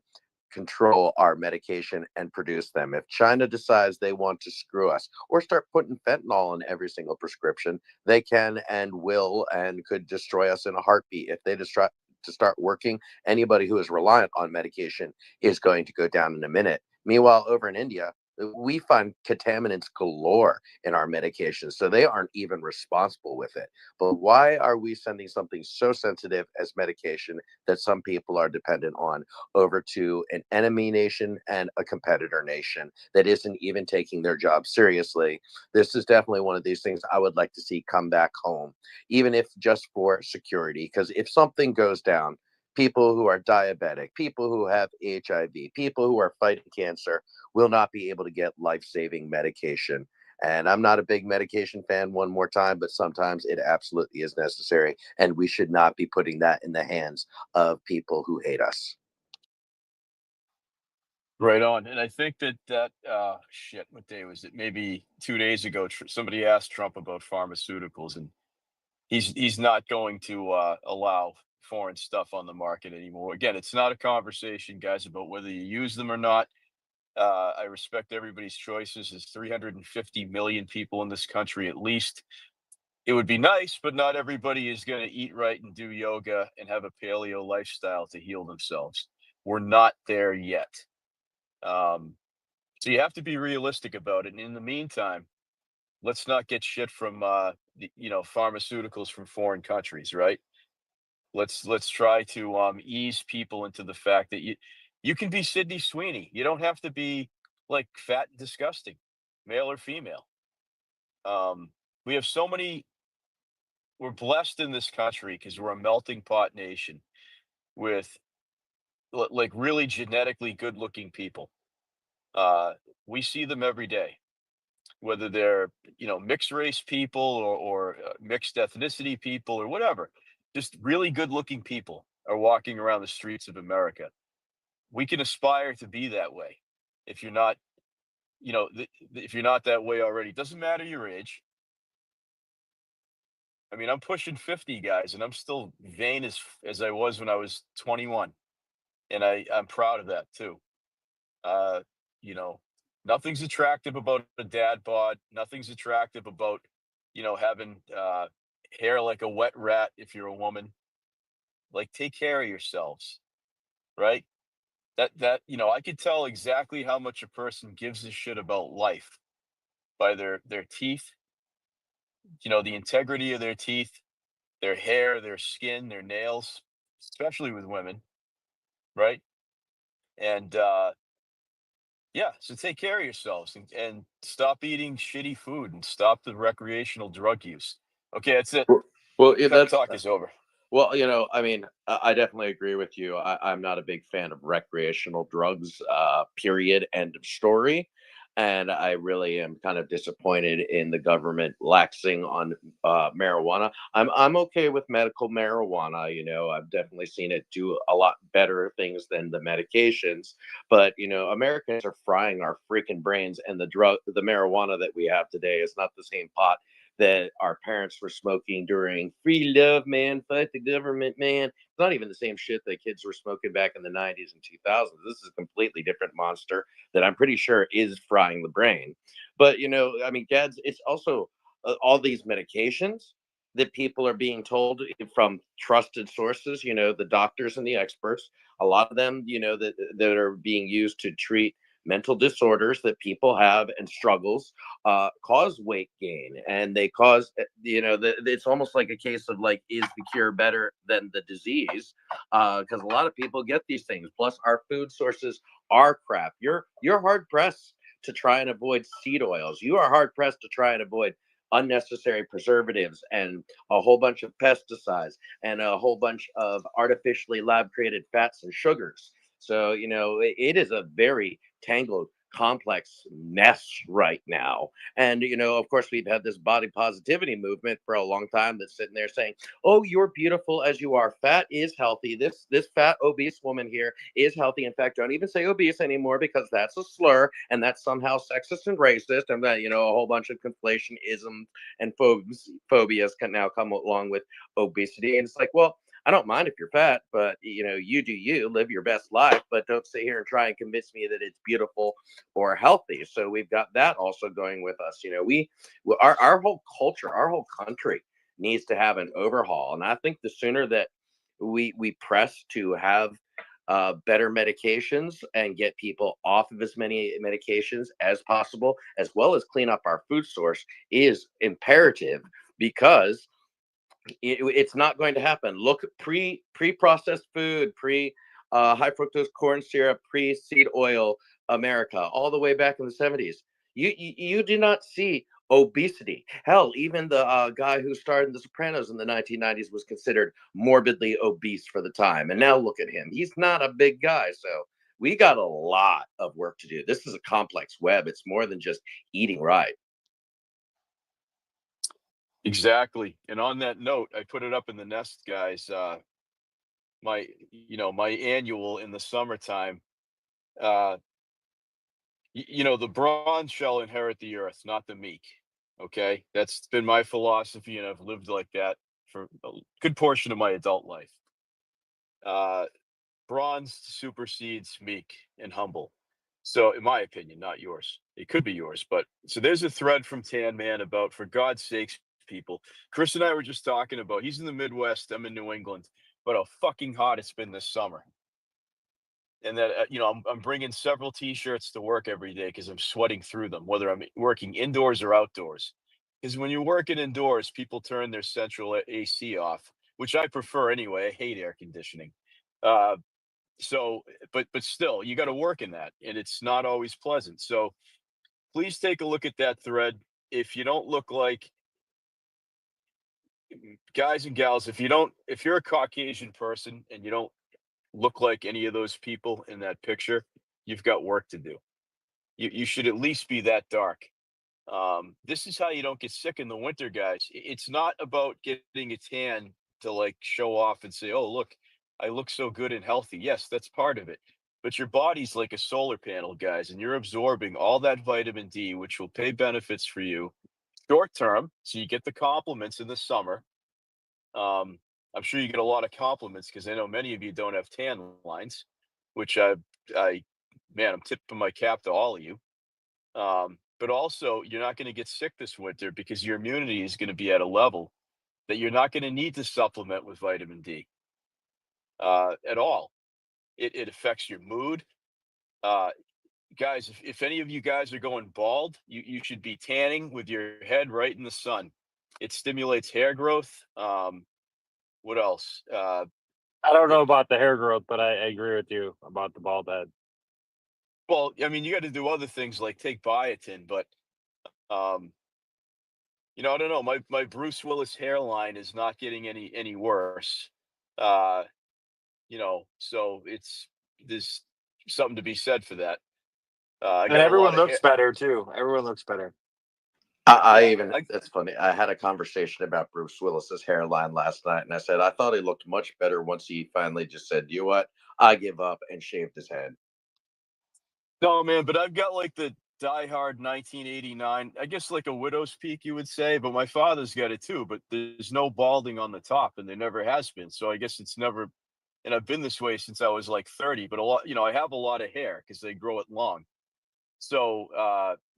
control our medication and produce them? If China decides they want to screw us or start putting fentanyl in every single prescription, they can and will and could destroy us in a heartbeat. If they just try to start working, anybody who is reliant on medication is going to go down in a minute. Meanwhile, over in India, we find contaminants galore in our medications, so they aren't even responsible with it. But why are we sending something so sensitive as medication that some people are dependent on over to an enemy nation and a competitor nation that isn't even taking their job seriously? This is definitely one of these things I would like to see come back home, even if just for security. Because if something goes down, people who are diabetic, people who have HIV, people who are fighting cancer will not be able to get life-saving medication. And I'm not a big medication fan, one more time, but sometimes it absolutely is necessary. And we should not be putting that in the hands of people who hate us. Right on. And I think that shit, what day was it? Maybe 2 days ago, somebody asked Trump about pharmaceuticals, and he's not going to allow foreign stuff on the market anymore. Again, it's not a conversation, guys, about whether you use them or not. I respect everybody's choices. There's 350 million people in this country, at least. It would be nice, but not everybody is going to eat right and do yoga and have a paleo lifestyle to heal themselves. We're not there yet. Um, so you have to be realistic about it. And in the meantime, let's not get shit from pharmaceuticals from foreign countries, right? Let's try to ease people into the fact that you can be Sydney Sweeney. You don't have to be like fat and disgusting, male or female. We have so many. We're blessed in this country because we're a melting pot nation. with like really genetically good looking people. We see them every day, whether they're mixed race people or mixed ethnicity people or whatever. Just really good looking people are walking around the streets of America. We can aspire to be that way. If you're not, if you're not that way already, doesn't matter your age. I mean, I'm pushing 50, guys, and I'm still vain as I was when I was 21, and I'm proud of that too. Uh, you know, Nothing's attractive about a dad bod. Nothing's attractive about, having hair like a wet rat if you're a woman. Like, take care of yourselves, right? I could tell exactly how much a person gives a shit about life by their teeth, the integrity of their teeth, their hair, their skin, their nails, especially with women, right? And yeah, so take care of yourselves and stop eating shitty food and stop the recreational drug use. Okay, that's it. Well, yeah, Pep that's talk is over. well, I mean, I definitely agree with you. I'm not a big fan of recreational drugs, period, end of story. And I really am kind of disappointed in the government laxing on marijuana. I'm okay with medical marijuana. I've definitely seen it do a lot better things than the medications. But Americans are frying our freaking brains, and the marijuana that we have today is not the same pot that our parents were smoking during free love, man, fight the government, man. It's not even the same shit that kids were smoking back in the 90s and 2000s. This is a completely different monster that I'm pretty sure is frying the brain. But, I mean, Gads, it's also all these medications that people are being told from trusted sources, the doctors and the experts, a lot of them, that are being used to treat mental disorders that people have and struggles cause weight gain, and they cause it's almost like a case of like, is the cure better than the disease? Because a lot of people get these things. Plus, our food sources are crap. You're hard pressed to try and avoid seed oils. You are hard pressed to try and avoid unnecessary preservatives and a whole bunch of pesticides and a whole bunch of artificially lab created fats and sugars. So it is a very tangled, complex mess right now. And of course, we've had this body positivity movement for a long time that's sitting there saying, "Oh, you're beautiful as you are. Fat is healthy. This fat obese woman here is healthy. In fact, don't even say obese anymore because that's a slur and that's somehow sexist and racist." And that a whole bunch of conflation isms and phobias can now come along with obesity. And it's like, well, I don't mind if you're fat, but you do you, live your best life, but don't sit here and try and convince me that it's beautiful or healthy. So we've got that also going with us. Our whole culture, our whole country needs to have an overhaul. And I think the sooner that we press to have better medications and get people off of as many medications as possible, as well as clean up our food source, is imperative, because it's not going to happen. Look, pre-processed food, pre high fructose corn syrup, pre seed oil America, all the way back in the 70s. You do not see obesity. Hell, even the guy who starred in The Sopranos in the 1990s was considered morbidly obese for the time. And now look at him. He's not a big guy. So we got a lot of work to do. This is a complex web. It's more than just eating right. Exactly. And on that note, I put it up in the nest, guys. My annual in the summertime. Uh, the bronze shall inherit the earth, not the meek. Okay, that's been my philosophy, and I've lived like that for a good portion of my adult life. Uh, Bronze supersedes meek and humble. So, in my opinion, not yours. It could be yours, but so there's a thread from Tan Man about, for God's sakes, people. Chris and I were just talking about. He's in the Midwest. I'm in New England, but how fucking hot it's been this summer. And that I'm bringing several T-shirts to work every day because I'm sweating through them, whether I'm working indoors or outdoors. Because when you're working indoors, people turn their central AC off, which I prefer anyway. I hate air conditioning. Uh, so, but still, you got to work in that, and it's not always pleasant. So please take a look at that thread. If you don't look like, guys and gals, if you're a Caucasian person and you don't look like any of those people in that picture, you've got work to do. You should at least be that dark. This is how you don't get sick in the winter, guys. It's not about getting a tan to like show off and say, "Oh, look, I look so good and healthy." Yes, that's part of it. But your body's like a solar panel, guys, and you're absorbing all that vitamin D, which will pay benefits for you short term. So you get the compliments in the summer. Um, I'm sure you get a lot of compliments because I know many of you don't have tan lines, which I, man, I'm tipping my cap to all of you. But also, you're not going to get sick this winter because your immunity is going to be at a level that you're not going to need to supplement with vitamin D at all. It affects your mood. Uh, guys, if any of you guys are going bald, you should be tanning with your head right in the sun. It stimulates hair growth. What else? I don't know about the hair growth, but I agree with you about the bald head. Well, I mean, you got to do other things like take biotin, but um, I don't know. My Bruce Willis hairline is not getting any worse. Uh, so there's something to be said for that. I And got a lot everyone of hair. looks better too. Everyone looks better. I Yeah, even, it's funny. I had a conversation about Bruce Willis's hairline last night, and I said I thought he looked much better once he finally just said, "You know what? I give up," and shaved his head. no, man, but I've got like the diehard 1989, I guess like a widow's peak, you would say, but my father's got it too, but there's no balding on the top and there never has been. So I guess it's never, and I've been this way since I was like 30, but a lot, I have a lot of hair because they grow it long. So,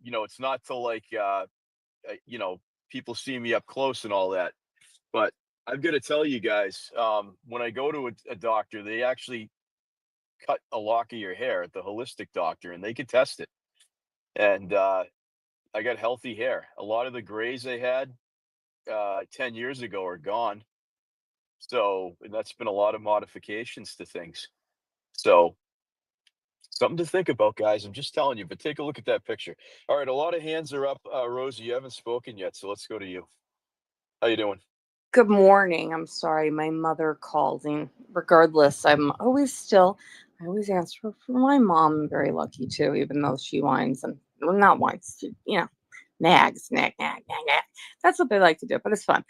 it's not till like, uh, you know, people see me up close and all that. But I've got to tell you guys, when I go to a doctor, they actually cut a lock of your hair at the holistic doctor and they can test it. And I got healthy hair. A lot of the grays I had 10 years ago are gone. So, and that's been a lot of modifications to things. So, something to think about, guys. I'm just telling you, but take a look at that picture. All right, a lot of hands are up. Rosie, you haven't spoken yet, so let's go to you. How you doing? Good morning. I'm sorry, my mother called, and regardless, I always answer for my mom. I'm very lucky too, even though she whines and well, not whines, nags, nag, nag, nag, nag. That's what they like to do, but it's fun.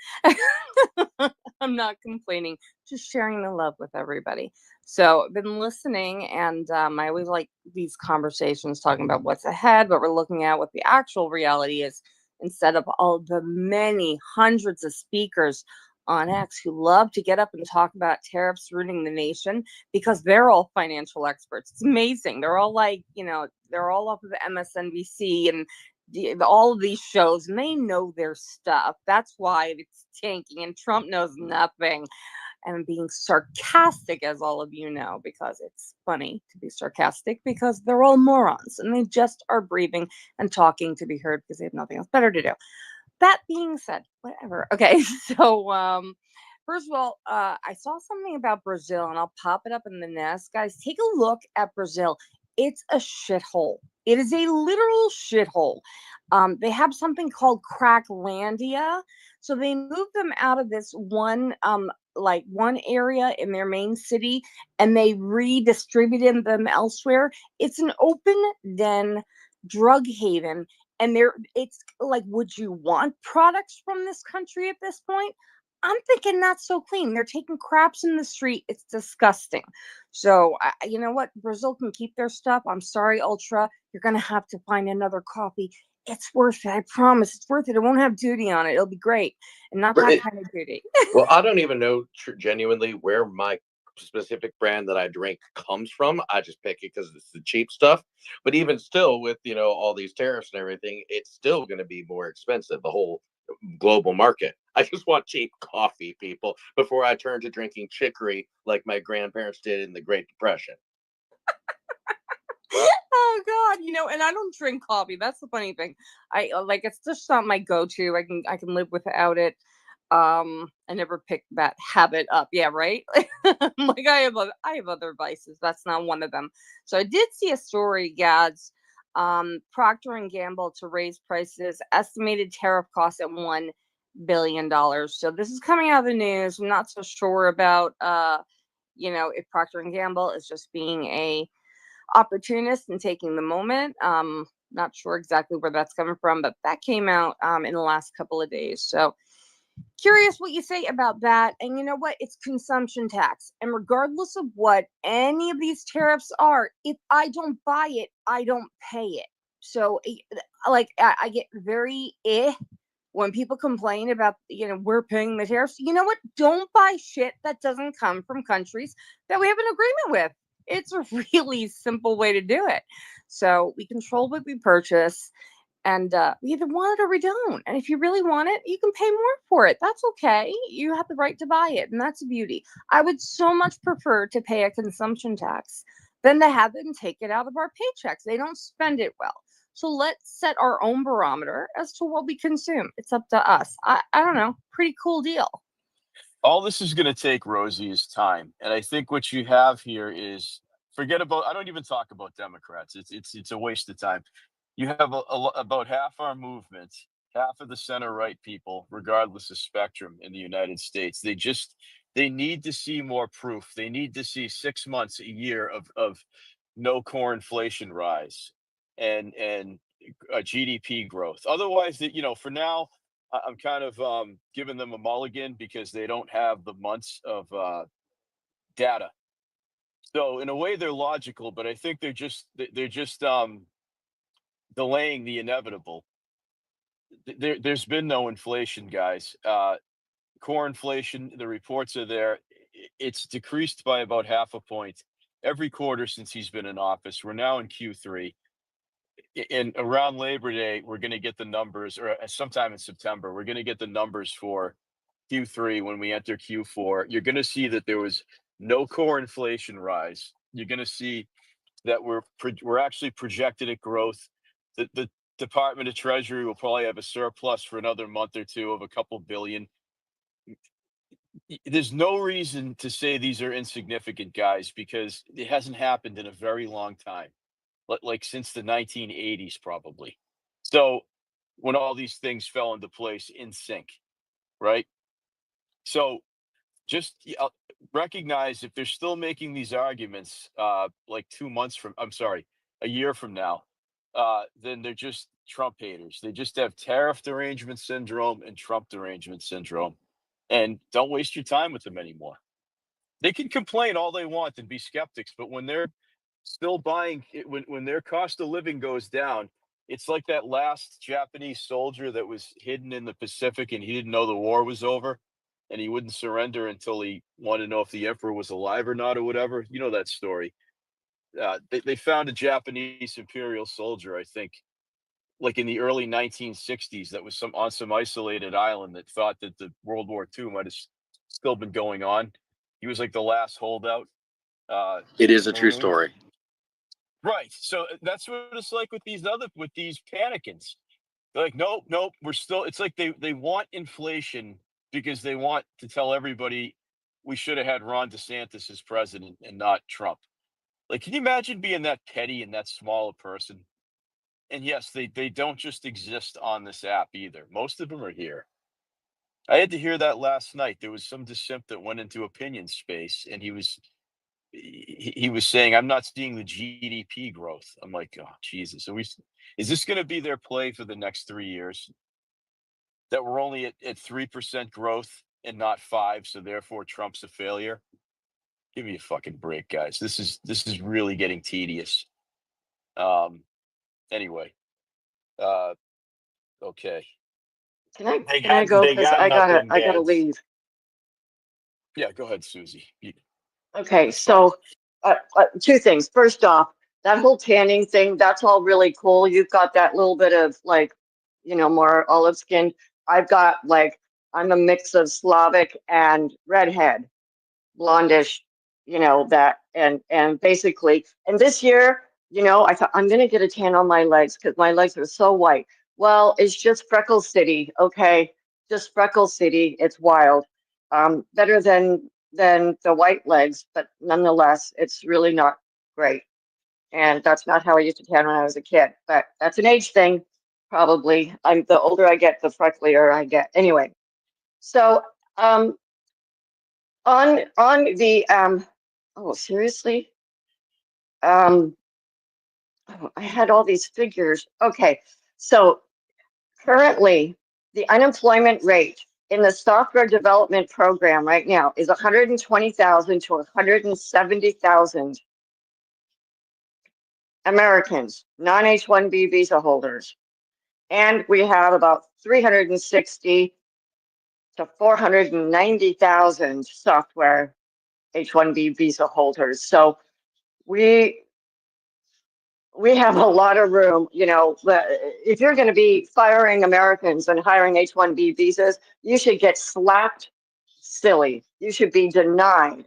I'm not complaining, just sharing the love with everybody. So I've been listening, and I always like these conversations talking about what's ahead, but we're looking at what the actual reality is instead of all the many hundreds of speakers on X who love to get up and talk about tariffs ruining the nation because they're all financial experts. It's amazing. They're all like, they're all off of the MSNBC and all of these shows, and they know their stuff. That's why it's tanking, and Trump knows nothing. And I'm being sarcastic, as all of you know, because it's funny to be sarcastic because they're all morons and they just are breathing and talking to be heard because they have nothing else better to do. That being said, whatever. Okay, so first of all, I saw something about Brazil, and I'll pop it up in the nest. Guys, take a look at Brazil. It's a shithole. It is a literal shithole. They have something called Cracklandia. So they moved them out of this one area in their main city, and they redistributed them elsewhere. It's an open den drug haven, and it's like, would you want products from this country at this point? I'm thinking not so clean. They're taking craps in the street. It's disgusting. So you know what? Brazil can keep their stuff. I'm sorry, Ultra. You're gonna have to find another coffee. It's worth it. I promise. It's worth it. It won't have duty on it. It'll be great, and not that kind of duty. Well, I don't even know genuinely where my specific brand that I drink comes from. I just pick it because it's the cheap stuff. But even still, with all these tariffs and everything, it's still going to be more expensive. The whole global market. I just want cheap coffee, people, before I turn to drinking chicory like my grandparents did in the Great Depression. Oh God, and I don't drink coffee. That's the funny thing. I like, it's just not my go-to. I can live without it. I never picked that habit up. Yeah, right. Like I have other vices. That's not one of them. So I did see a story, Gads. Procter and Gamble to raise prices, estimated tariff costs at $1 billion. So this is coming out of the news. I'm not so sure about if Procter and Gamble is just being a opportunist and taking the moment. Not sure exactly where that's coming from, but that came out in the last couple of days. So curious what you say about that. And you know what? It's consumption tax. And regardless of what any of these tariffs are, if I don't buy it, I don't pay it. So like I get very when people complain about, we're paying the tariffs. You know what? Don't buy shit that doesn't come from countries that we have an agreement with. It's a really simple way to do it. So we control what we purchase, and we either want it or we don't. And if you really want it, you can pay more for it. That's okay. You have the right to buy it, and that's a beauty. I would so much prefer to pay a consumption tax than to have them take it out of our paychecks. They don't spend it well. So let's set our own barometer as to what we consume. It's up to us. I don't know. Pretty cool deal. All this is going to take, Rosie, is time. And I think what you have here is, forget about, I don't even talk about Democrats. It's a waste of time. You have about half our movement, half of the center right people, regardless of spectrum in the United States. They need to see more proof. They need to see 6 months, a year of no core inflation rise and GDP growth. Otherwise, for now, I'm kind of giving them a mulligan because they don't have the months of data. So in a way, they're logical, but I think they're just delaying the inevitable. There's been no inflation, guys. Core inflation, the reports are there. It's decreased by about half a point every quarter since he's been in office. We're now in Q3. In around Labor Day, we're going to get the numbers, or sometime in September, we're going to get the numbers for Q3 when we enter Q4. You're going to see that there was no core inflation rise. You're going to see that we're actually projected at growth. The Department of Treasury will probably have a surplus for another month or two of a couple billion. There's no reason to say these are insignificant, guys, because it hasn't happened in a very long time, like since the 1980s, probably. So when all these things fell into place in sync, right? So just recognize if they're still making these arguments like 2 months from, I'm sorry, a year from now, then they're just Trump haters. They just have tariff derangement syndrome and Trump derangement syndrome. And don't waste your time with them anymore. They can complain all they want and be skeptics, but when they're still buying, when their cost of living goes down, it's like that last Japanese soldier that was hidden in the Pacific and he didn't know the war was over and he wouldn't surrender until he wanted to know if the emperor was alive or not or whatever. You know that story. They found a Japanese imperial soldier, I think, like in the early 1960s, that was on some isolated island that thought that the World War II might have still been going on. He was like the last holdout. It is a true Maroon. story. Right. So that's what it's like with these panicants. They're like, nope, we're still. It's like they want inflation because they want to tell everybody we should have had Ron DeSantis as president and not Trump. Like, can you imagine being that petty and that small a person? And yes, they don't just exist on this app either. Most of them are here. I had to hear that last night. There was some dissimp that went into opinion space, and he was saying, "I'm not seeing the GDP growth." I'm like, "Oh Jesus, is this going to be their play for the next 3 years? That we're only at 3% growth and not 5, so therefore Trump's a failure?" Give me a fucking break, guys. This is really getting tedious. Anyway, okay. Can I They can I got go? they Because got I gotta nothing, I gotta Gads. leave. Yeah, go ahead, Susie. Okay, That's fine. so two things. First off, that whole tanning thing, that's all really cool. You've got that little bit of like, more olive skin. I've got like, I'm a mix of Slavic and redhead, blondish, that, and basically, and this year, I thought I'm gonna get a tan on my legs because my legs are so white. Well, it's just Freckle City, okay? Just Freckle City. It's wild. Better than the white legs, but nonetheless, it's really not great. And that's not how I used to tan when I was a kid. But that's an age thing, probably. The older I get, the frecklier I get. Anyway, so on the Oh, seriously? Um, oh, I had all these figures. Okay, so currently the unemployment rate in the software development program right now is 120,000 to 170,000 Americans, non-H-1B visa holders. And we have about 360 to 490,000 software H-1B visa holders. So we have a lot of room, if you're going to be firing Americans and hiring H-1B visas, you should get slapped silly. You should be denied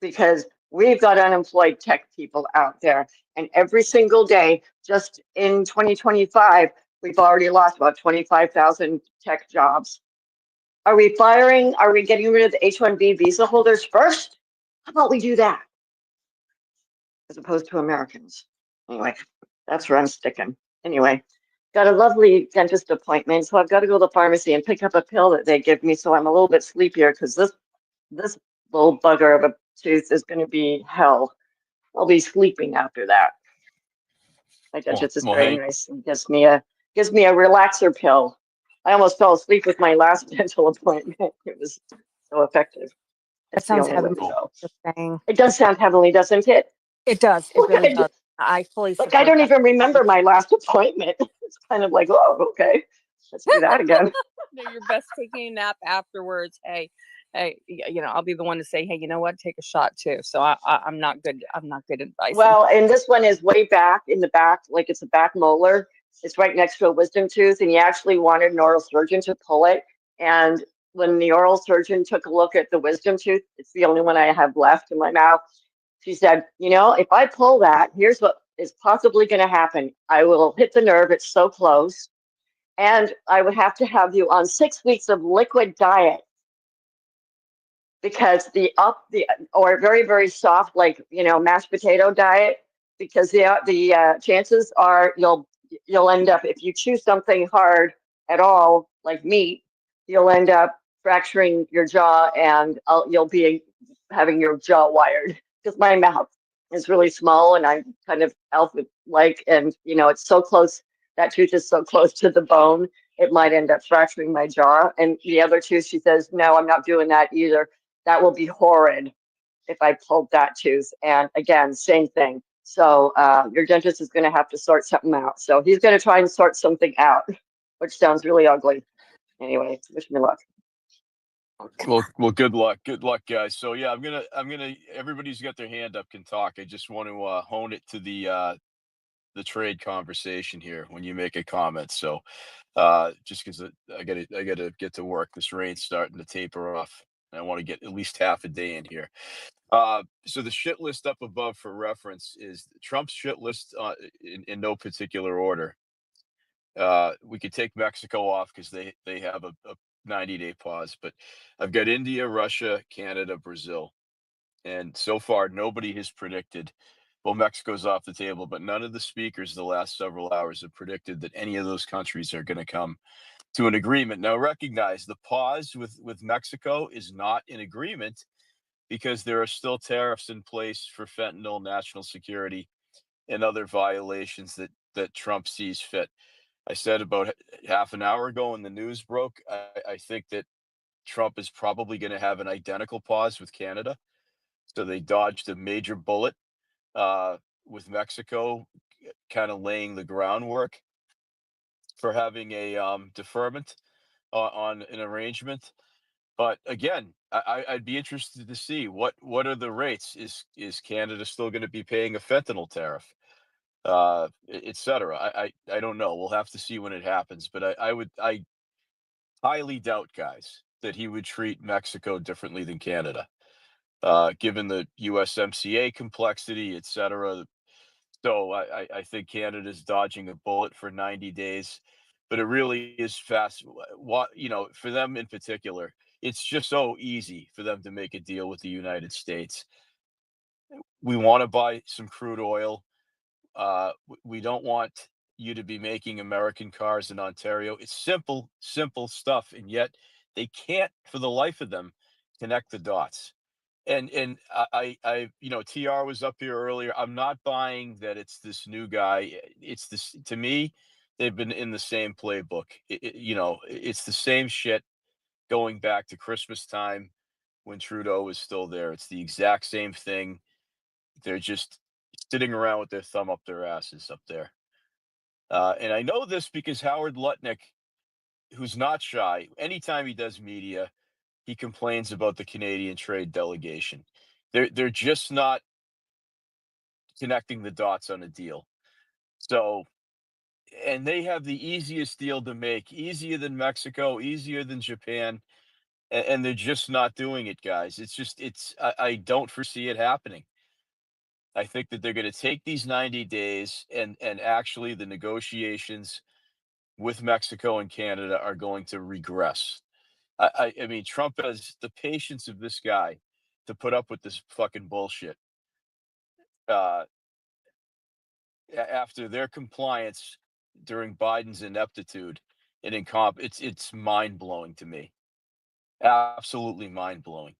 because we've got unemployed tech people out there. And every single day, just in 2025, we've already lost about 25,000 tech jobs. Are we getting rid of the H-1B visa holders first? How about we do that as opposed to Americans? Anyway, that's where I'm sticking. Anyway, got a lovely dentist appointment, so I've got to go to the pharmacy and pick up a pill that they give me, so I'm a little bit sleepier because this little bugger of a tooth is going to be hell. I'll be sleeping after that. My dentist is Well, very Hank, nice and gives me a relaxer pill. I almost fell asleep with my last dental appointment. It was so effective. That It's the sounds only way to heavenly. cool. go. Just saying. It does sound heavenly, doesn't it? It does. It really does. I fully Like, I support don't that. even remember my last appointment. It's kind of like, oh, okay, let's do that again. No, you're best taking a nap afterwards. Hey, I'll be the one to say, hey, you know what? Take a shot too. So I'm not good. I'm not good advice. Well, and this one is way back in the back, like it's a back molar. It's right next to a wisdom tooth, and he actually wanted an oral surgeon to pull it. And when the oral surgeon took a look at the wisdom tooth, it's the only one I have left in my mouth. She said, if I pull that, here's what is possibly going to happen. I will hit the nerve. It's so close. And I would have to have you on 6 weeks of liquid diet because or very, very soft, like, mashed potato diet, because the chances are you'll end up, if you chew something hard at all, like meat, you'll end up fracturing your jaw and you'll be having your jaw wired because my mouth is really small and I'm kind of elf-like, and it's so close. That tooth is so close to the bone, it might end up fracturing my jaw. And the other tooth, she says, no, I'm not doing that either. That will be horrid if I pulled that tooth. And again, same thing. So your dentist is going to have to sort something out. So he's going to try and sort something out, which sounds really ugly. Anyway, wish me luck. Well, good luck, guys. So yeah, I'm gonna. Everybody's got their hand up can talk. I just want to hone it to the trade conversation here when you make a comment. So just because I gotta get to work. This rain's starting to taper off. I want to get at least half a day in here. So the shit list up above for reference is Trump's shit list in no particular order. We could take Mexico off because they have a 90-day pause, but I've got India, Russia, Canada, Brazil, and so far nobody has predicted. Well, Mexico's off the table, but none of the speakers the last several hours have predicted that any of those countries are going to come to an agreement. Now, recognize the pause with Mexico is not an agreement because there are still tariffs in place for fentanyl, national security, and other violations that Trump sees fit. I said about half an hour ago when the news broke, I think that Trump is probably going to have an identical pause with Canada. So they dodged a major bullet with Mexico, kind of laying the groundwork for having a deferment on an arrangement. But again, I'd be interested to see what are the rates. Is Canada still going to be paying a fentanyl tariff, et cetera? I don't know. We'll have to see when it happens. But I highly doubt, guys, that he would treat Mexico differently than Canada, given the USMCA complexity, et cetera. So I think Canada's dodging a bullet for 90 days, but it really is fast. What, for them in particular, it's just so easy for them to make a deal with the United States. We want to buy some crude oil. We don't want you to be making American cars in Ontario. It's simple stuff, and yet they can't, for the life of them, connect the dots. and I TR was up here earlier. I'm not buying that it's this new guy. It's this, to me, they've been in the same playbook. It's the same shit going back to Christmas time when Trudeau was still there. It's the exact same thing. They're just sitting around with their thumb up their asses up there. And I know this because Howard Lutnick, who's not shy, anytime he does media, he complains about the Canadian trade delegation. They're just not connecting the dots on a deal. So, and they have the easiest deal to make, easier than Mexico, easier than Japan, and they're just not doing it, guys. I don't foresee it happening. I think that they're going to take these 90 days, and actually the negotiations with Mexico and Canada are going to regress. I mean, Trump has the patience of this guy to put up with this fucking bullshit. After their compliance during Biden's ineptitude and it's mind blowing to me. Absolutely mind blowing.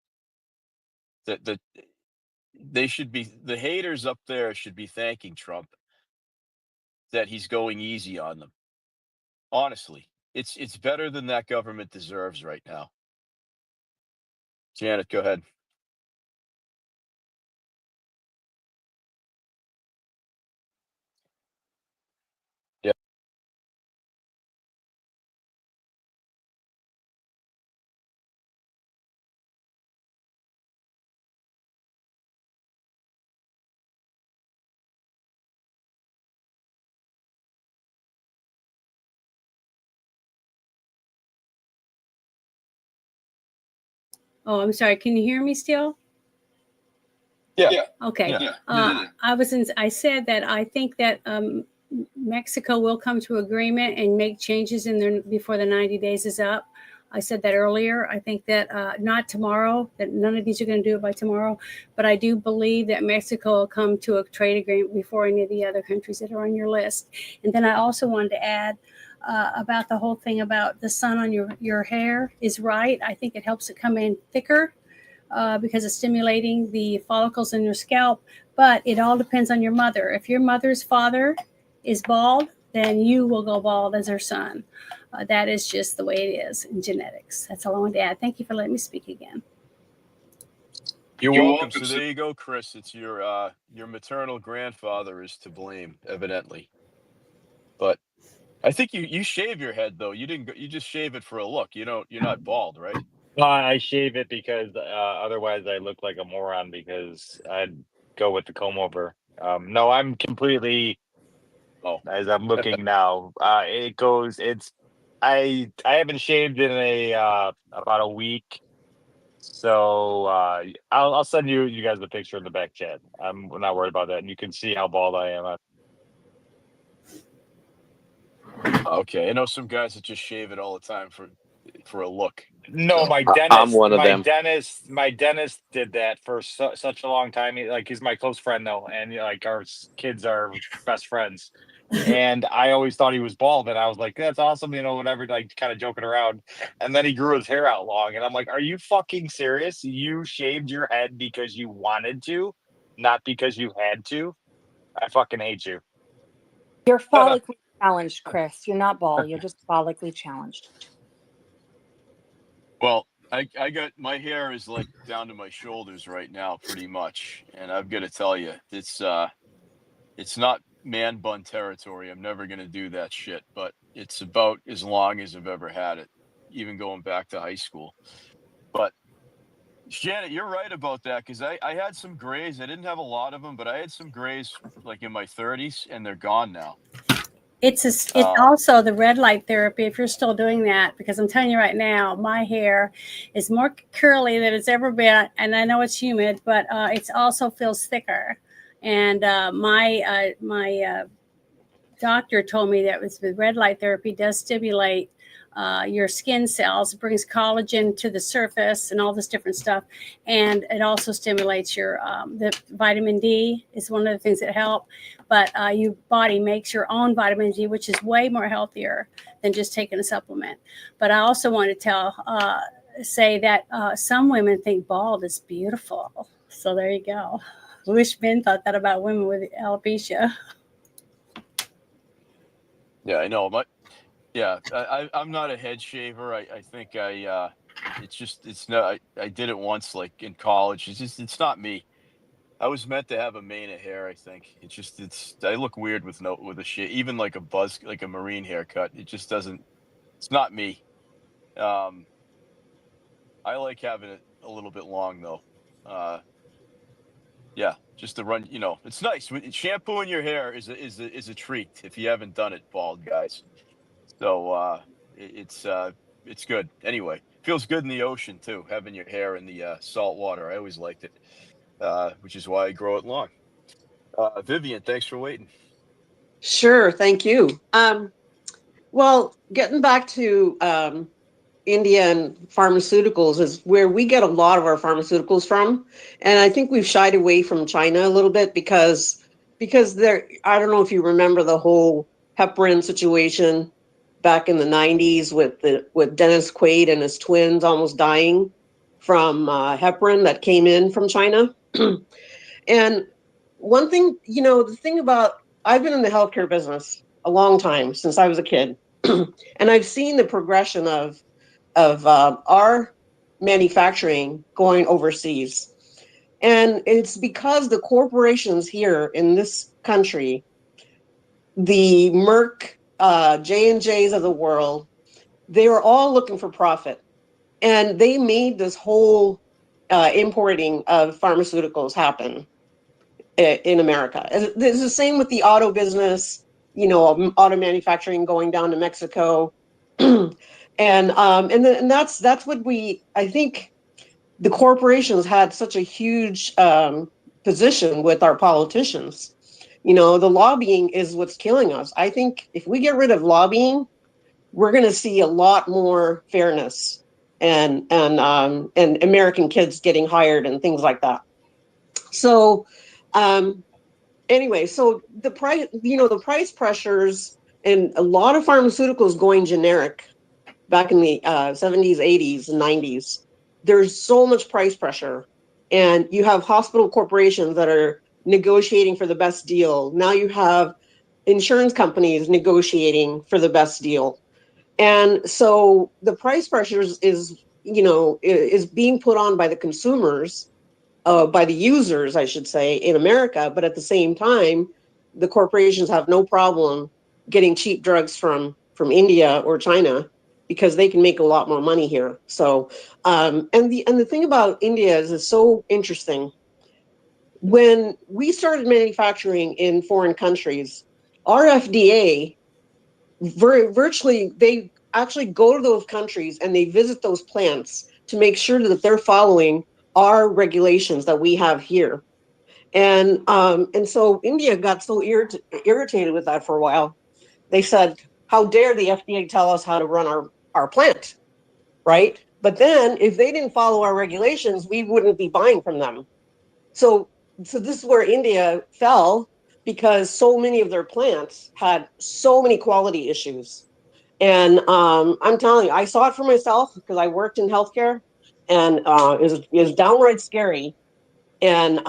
That the haters up there should be thanking Trump that he's going easy on them. Honestly, it's better than that government deserves right now. Janet, go ahead. Yeah. Oh, I'm sorry. Can you hear me still? Yeah. Okay. Yeah. I said that I think that Mexico will come to agreement and make changes in there before the 90 days is up. I said that earlier. I think that not tomorrow, that none of these are going to do it by tomorrow, but I do believe that Mexico will come to a trade agreement before any of the other countries that are on your list. And then I also wanted to add about the whole thing about the sun on your hair is right. I think it helps it come in thicker. Because it's stimulating the follicles in your scalp, but it all depends on your mother. If your mother's father is bald, then you will go bald as her son. That is just the way it is in genetics. That's all I wanted to add. Thank you for letting me speak again. You're welcome. So there you go, Chris. It's your maternal grandfather is to blame, evidently. But I think you shave your head though. You just shave it for a look. You're not bald, right? I shave it because otherwise I look like a moron because I'd go with the comb over. No, I'm completely. Oh, as I'm looking now, I haven't shaved in about a week, so I'll send you guys the picture in the back chat. I'm not worried about that, and you can see how bald I am. okay. I know some guys that just shave it all the time for a look. No, So- my I'm dentist. one of my them. dentist did that for such a long time. He's my close friend though, and like our kids are best friends. And I always thought he was bald, and I was like, "That's awesome," whatever, like kind of joking around. And then he grew his hair out long, and I'm like, "Are you fucking serious? You shaved your head because you wanted to, not because you had to? I fucking hate you." You're follically challenged, Chris. You're not bald. You're just follically challenged. Well, I got my hair is like down to my shoulders right now, pretty much, and I've got to tell you, it's not man bun territory. I'm never gonna do that shit, but it's about as long as I've ever had it, even going back to high school. But Janet, you're right about that because I had some grays. I didn't have a lot of them, but I had some grays like in my 30s, and they're gone now. It's also the red light therapy if you're still doing that, because I'm telling you right now, my hair is more curly than it's ever been, and I know it's humid, but it also feels thicker. And my doctor told me that with red light therapy does stimulate your skin cells, it brings collagen to the surface and all this different stuff, and it also stimulates your the vitamin D is one of the things that help. But your body makes your own vitamin D, which is way more healthier than just taking a supplement. But I also want to tell say that some women think bald is beautiful. So there you go. I wish men thought that about women with alopecia. Yeah, I know. I'm not a head shaver. I think it's not. I did it once, like in college. It's not me. I was meant to have a mane of hair. I think I look weird with a shit, even like a buzz, like a marine haircut. It just doesn't. It's not me. Um, I like having it a little bit long though. Yeah, just to run. It's nice. Shampooing your hair is a treat if you haven't done it, bald guys. So it's good. Anyway, feels good in the ocean too, having your hair in the salt water. I always liked it, which is why I grow it long. Vivian, thanks for waiting. Sure, thank you. Well, getting back to India and pharmaceuticals is where we get a lot of our pharmaceuticals from, and I think we've shied away from China a little bit because there. I don't know if you remember the whole heparin situation back in the '90s with Dennis Quaid and his twins almost dying from heparin that came in from China. And one thing, the thing about I've been in the healthcare business a long time since I was a kid, and I've seen the progression of our manufacturing going overseas. And it's because the corporations here in this country, the Merck, J&Js of the world, they were all looking for profit. And they made this whole importing of pharmaceuticals happen in America. It's the same with the auto business, auto manufacturing going down to Mexico. And that's what I think the corporations had such a huge position with our politicians. The lobbying is what's killing us. I think if we get rid of lobbying, we're going to see a lot more fairness and American kids getting hired and things like that. So anyway, so the price pressures and a lot of pharmaceuticals going generic back in the 70s, 80s, and 90s. There's so much price pressure, and you have hospital corporations that are negotiating for the best deal. Now you have insurance companies negotiating for the best deal, and so the price pressures is being put on by the consumers, by the users, I should say, in America. But at the same time, the corporations have no problem getting cheap drugs from India or China because they can make a lot more money here. So, and the thing about India is it's so interesting. When we started manufacturing in foreign countries, our FDA virtually they actually go to those countries and they visit those plants to make sure that they're following our regulations that we have here. And so India got so irritated with that for a while. They said, "How dare the FDA tell us how to run our plant?" Right? But then, if they didn't follow our regulations, we wouldn't be buying from them. So, so this is where India fell because so many of their plants had so many quality issues. And I'm telling you, I saw it for myself because I worked in healthcare, and it was downright scary. And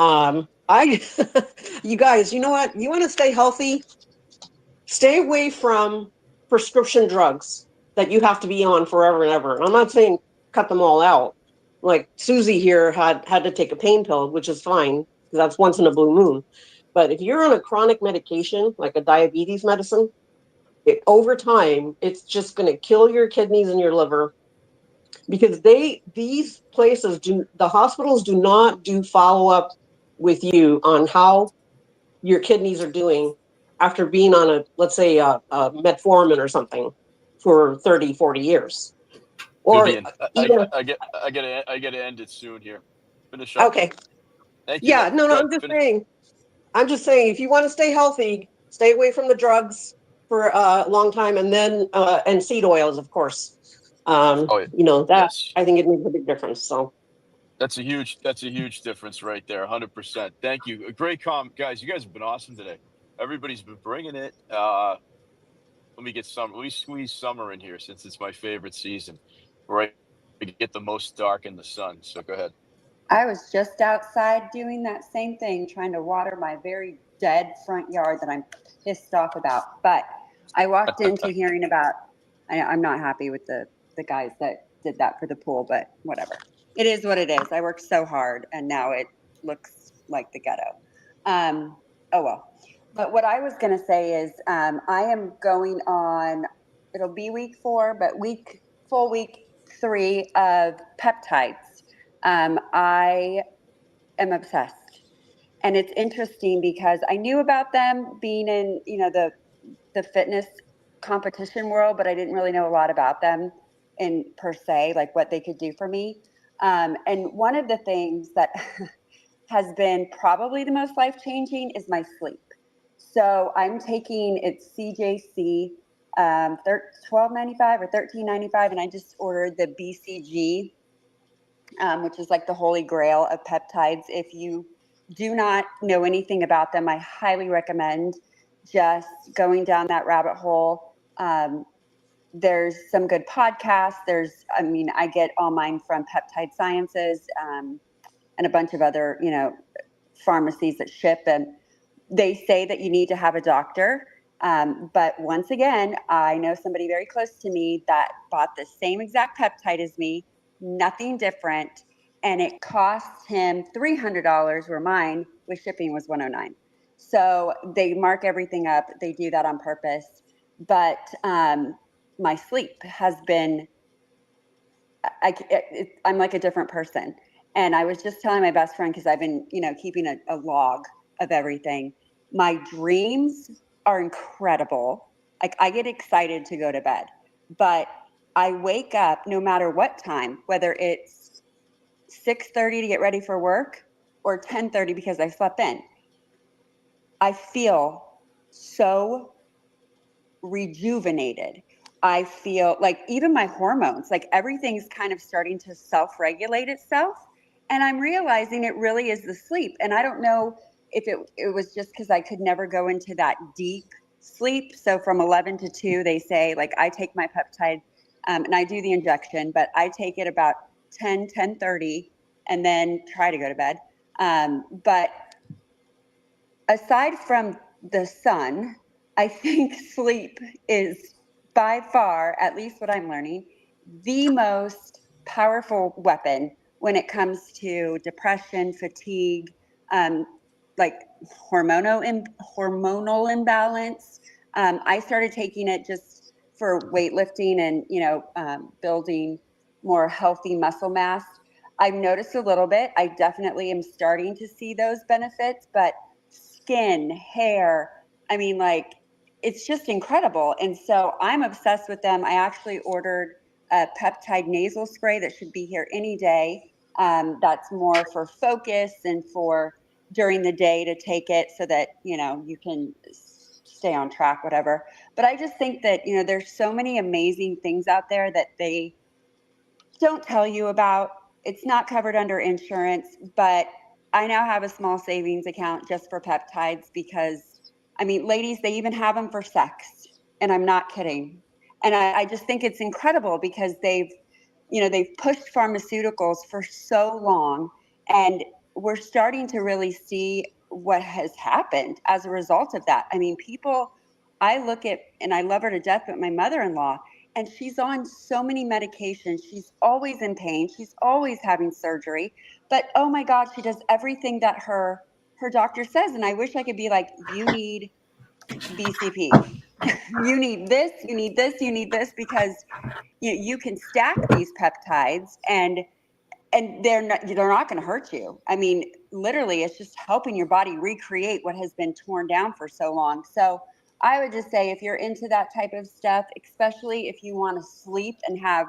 you guys, you know what? You want to stay healthy? Stay away from prescription drugs that you have to be on forever and ever. And I'm not saying cut them all out. Like Susie here had to take a pain pill, which is fine because that's once in a blue moon. But if you're on a chronic medication, like a diabetes medicine, over time, it's just going to kill your kidneys and your liver because these places the hospitals do not do follow up with you on how your kidneys are doing after being on let's say a metformin or something for 30, 40 years. Or Vivian, even, I gotta end it soon here. Finish up. okay. Thank you Yeah, though. no, Go I'm ahead. just Finish. saying, if you want to stay healthy, stay away from the drugs for a long time, and then and seed oils, of course. Oh yeah. That Yes. I think it makes a big difference. So That's a huge difference right there. 100%. Thank you. A great guys. You guys have been awesome today. Everybody's been bringing it. Let me squeeze summer in here since it's my favorite season. Right to get the most dark in the sun. So go ahead. I was just outside doing that same thing, trying to water my very dead front yard that I'm pissed off about. But I walked into hearing about, I'm not happy with the guys that did that for the pool, but whatever. It is what it is. I worked so hard and now it looks like the ghetto. Oh well. But what I was going to say is I am going on, it'll be week 4, but full week 3 of peptides. I am obsessed. And it's interesting because I knew about them being in, the fitness competition world, but I didn't really know a lot about them in per se, like what they could do for me. And one of the things that has been probably the most life changing is my sleep. So I'm taking it's CJC 12.95 or 13.95, and I just ordered the BCG, which is like the holy grail of peptides. If you do not know anything about them, I highly recommend just going down that rabbit hole. There's some good podcasts. I get all mine from Peptide Sciences, and a bunch of other, pharmacies that ship, and they say that you need to have a doctor. But once again, I know somebody very close to me that bought the same exact peptide as me, nothing different, and it cost him $300 where mine with shipping was $109. So they mark everything up. They do that on purpose. But my sleep has been, I'm like a different person. And I was just telling my best friend, because I've been, keeping a log of everything. My dreams are incredible. Like I get excited to go to bed, but I wake up no matter what time, whether it's 6:30 to get ready for work or 10:30 because I slept in. I feel so rejuvenated. I feel like even my hormones, like everything's kind of starting to self-regulate itself. And I'm realizing it really is the sleep. And I don't know if it was just because I could never go into that deep sleep. So from 11 to 2, they say, like I take my peptide and I do the injection, but I take it about 10:30 and then try to go to bed. But aside from the sun, I think sleep is by far, at least what I'm learning, the most powerful weapon when it comes to depression, fatigue, like hormonal imbalance. I started taking it just for weightlifting and building more healthy muscle mass. I've noticed a little bit. I definitely am starting to see those benefits, but skin, hair. I mean, like, it's just incredible. And so I'm obsessed with them. I actually ordered a peptide nasal spray that should be here any day. That's more for focus and for during the day to take it so that, you can stay on track, whatever. But I just think that, there's so many amazing things out there that they don't tell you about. It's not covered under insurance, but I now have a small savings account just for peptides because, ladies, they even have them for sex. And I'm not kidding. And I just think it's incredible because they've pushed pharmaceuticals for so long. And we're starting to really see what has happened as a result of that. People, I look at, and I love her to death, but my mother-in-law, and she's on so many medications. She's always in pain. She's always having surgery. But oh my God, she does everything that her doctor says. And I wish I could be like, you need BCP. You need this, you need this, you need this, because you can stack these peptides and they're not going to hurt you. Literally, it's just helping your body recreate what has been torn down for so long. So I would just say if you're into that type of stuff, especially if you want to sleep and have,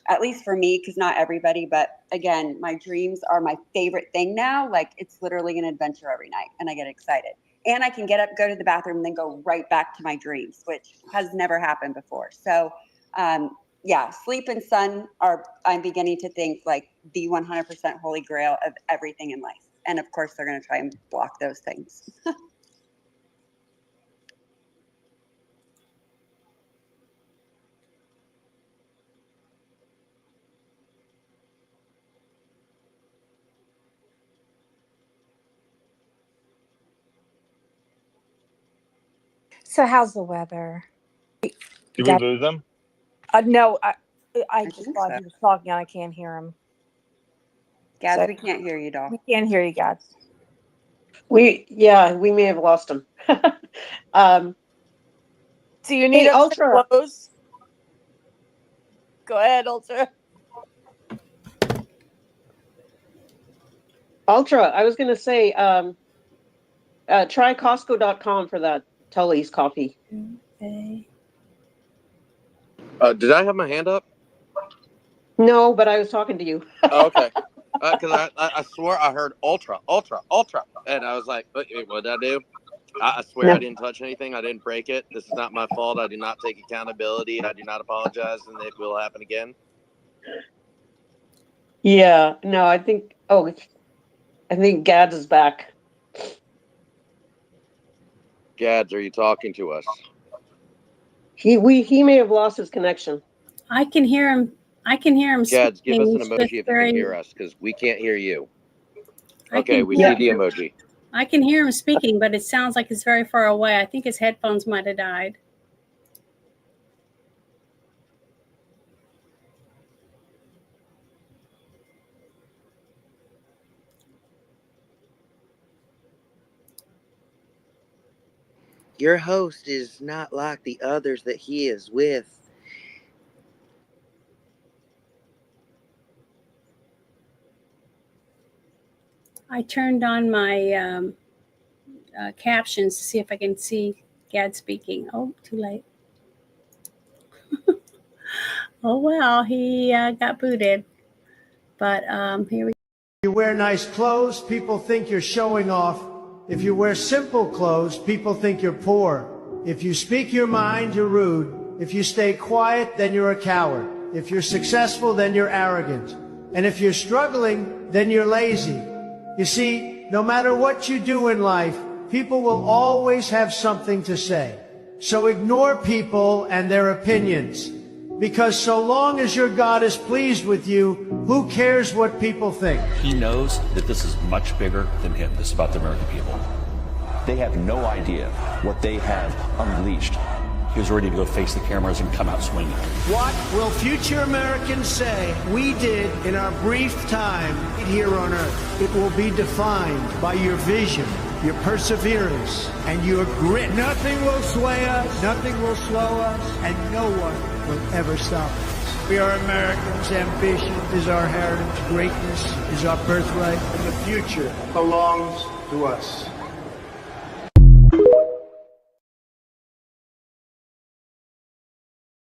at least for me, because not everybody, but again, my dreams are my favorite thing now. Like it's literally an adventure every night and I get excited. And I can get up, go to the bathroom, and then go right back to my dreams, which has never happened before. So yeah, sleep and sun I'm beginning to think like the 100% holy grail of everything in life. And of course, they're going to try and block those things. So how's the weather? Did we Gad- lose them? No, I just think thought so. he was talking and I can't hear him. Gads, So- we can't hear you, doll. We can't hear you, Gads. We may have lost him. So you need Hey, us to Ultra. close? Go ahead, Ultra. I was going to say, try Costco.com for that Tully's coffee. Okay. Did I have my hand up? No, but I was talking to you. Oh, okay. Because I swore I heard ultra, and I was like, what did I do? I swear No. I didn't touch anything. I didn't break it. This is not my fault. I do not take accountability. I do not apologize, and it will happen again. Yeah, no, I think Gads is back. Gads, are you talking to us? He may have lost his connection. I can hear him. Gads, give us an speaking, emoji just if you very- can hear us, because we can't hear you. I Okay, can we hear see the him. emoji. I can hear him speaking, but it sounds like it's very far away. I think his headphones might have died. Your host is not like the others that he is with. I turned on my captions to see if I can see Gad speaking. Oh, too late. Oh, well, he got booted. But here we go. You wear nice clothes, people think you're showing off. If you wear simple clothes, people think you're poor. If you speak your mind, you're rude. If you stay quiet, then you're a coward. If you're successful, then you're arrogant. And if you're struggling, then you're lazy. You see, no matter what you do in life, people will always have something to say. So ignore people and their opinions. Because so long as your God is pleased with you, who cares what people think? He knows that this is much bigger than him. This is about the American people. They have no idea what they have unleashed. He was ready to go face the cameras and come out swinging. What will future Americans say we did in our brief time here on Earth? It will be defined by your vision, your perseverance, and your grit. Nothing will sway us, nothing will slow us, and no one will ever stop us. We are Americans. Ambition is our heritage. Greatness is our birthright. And the future belongs to us.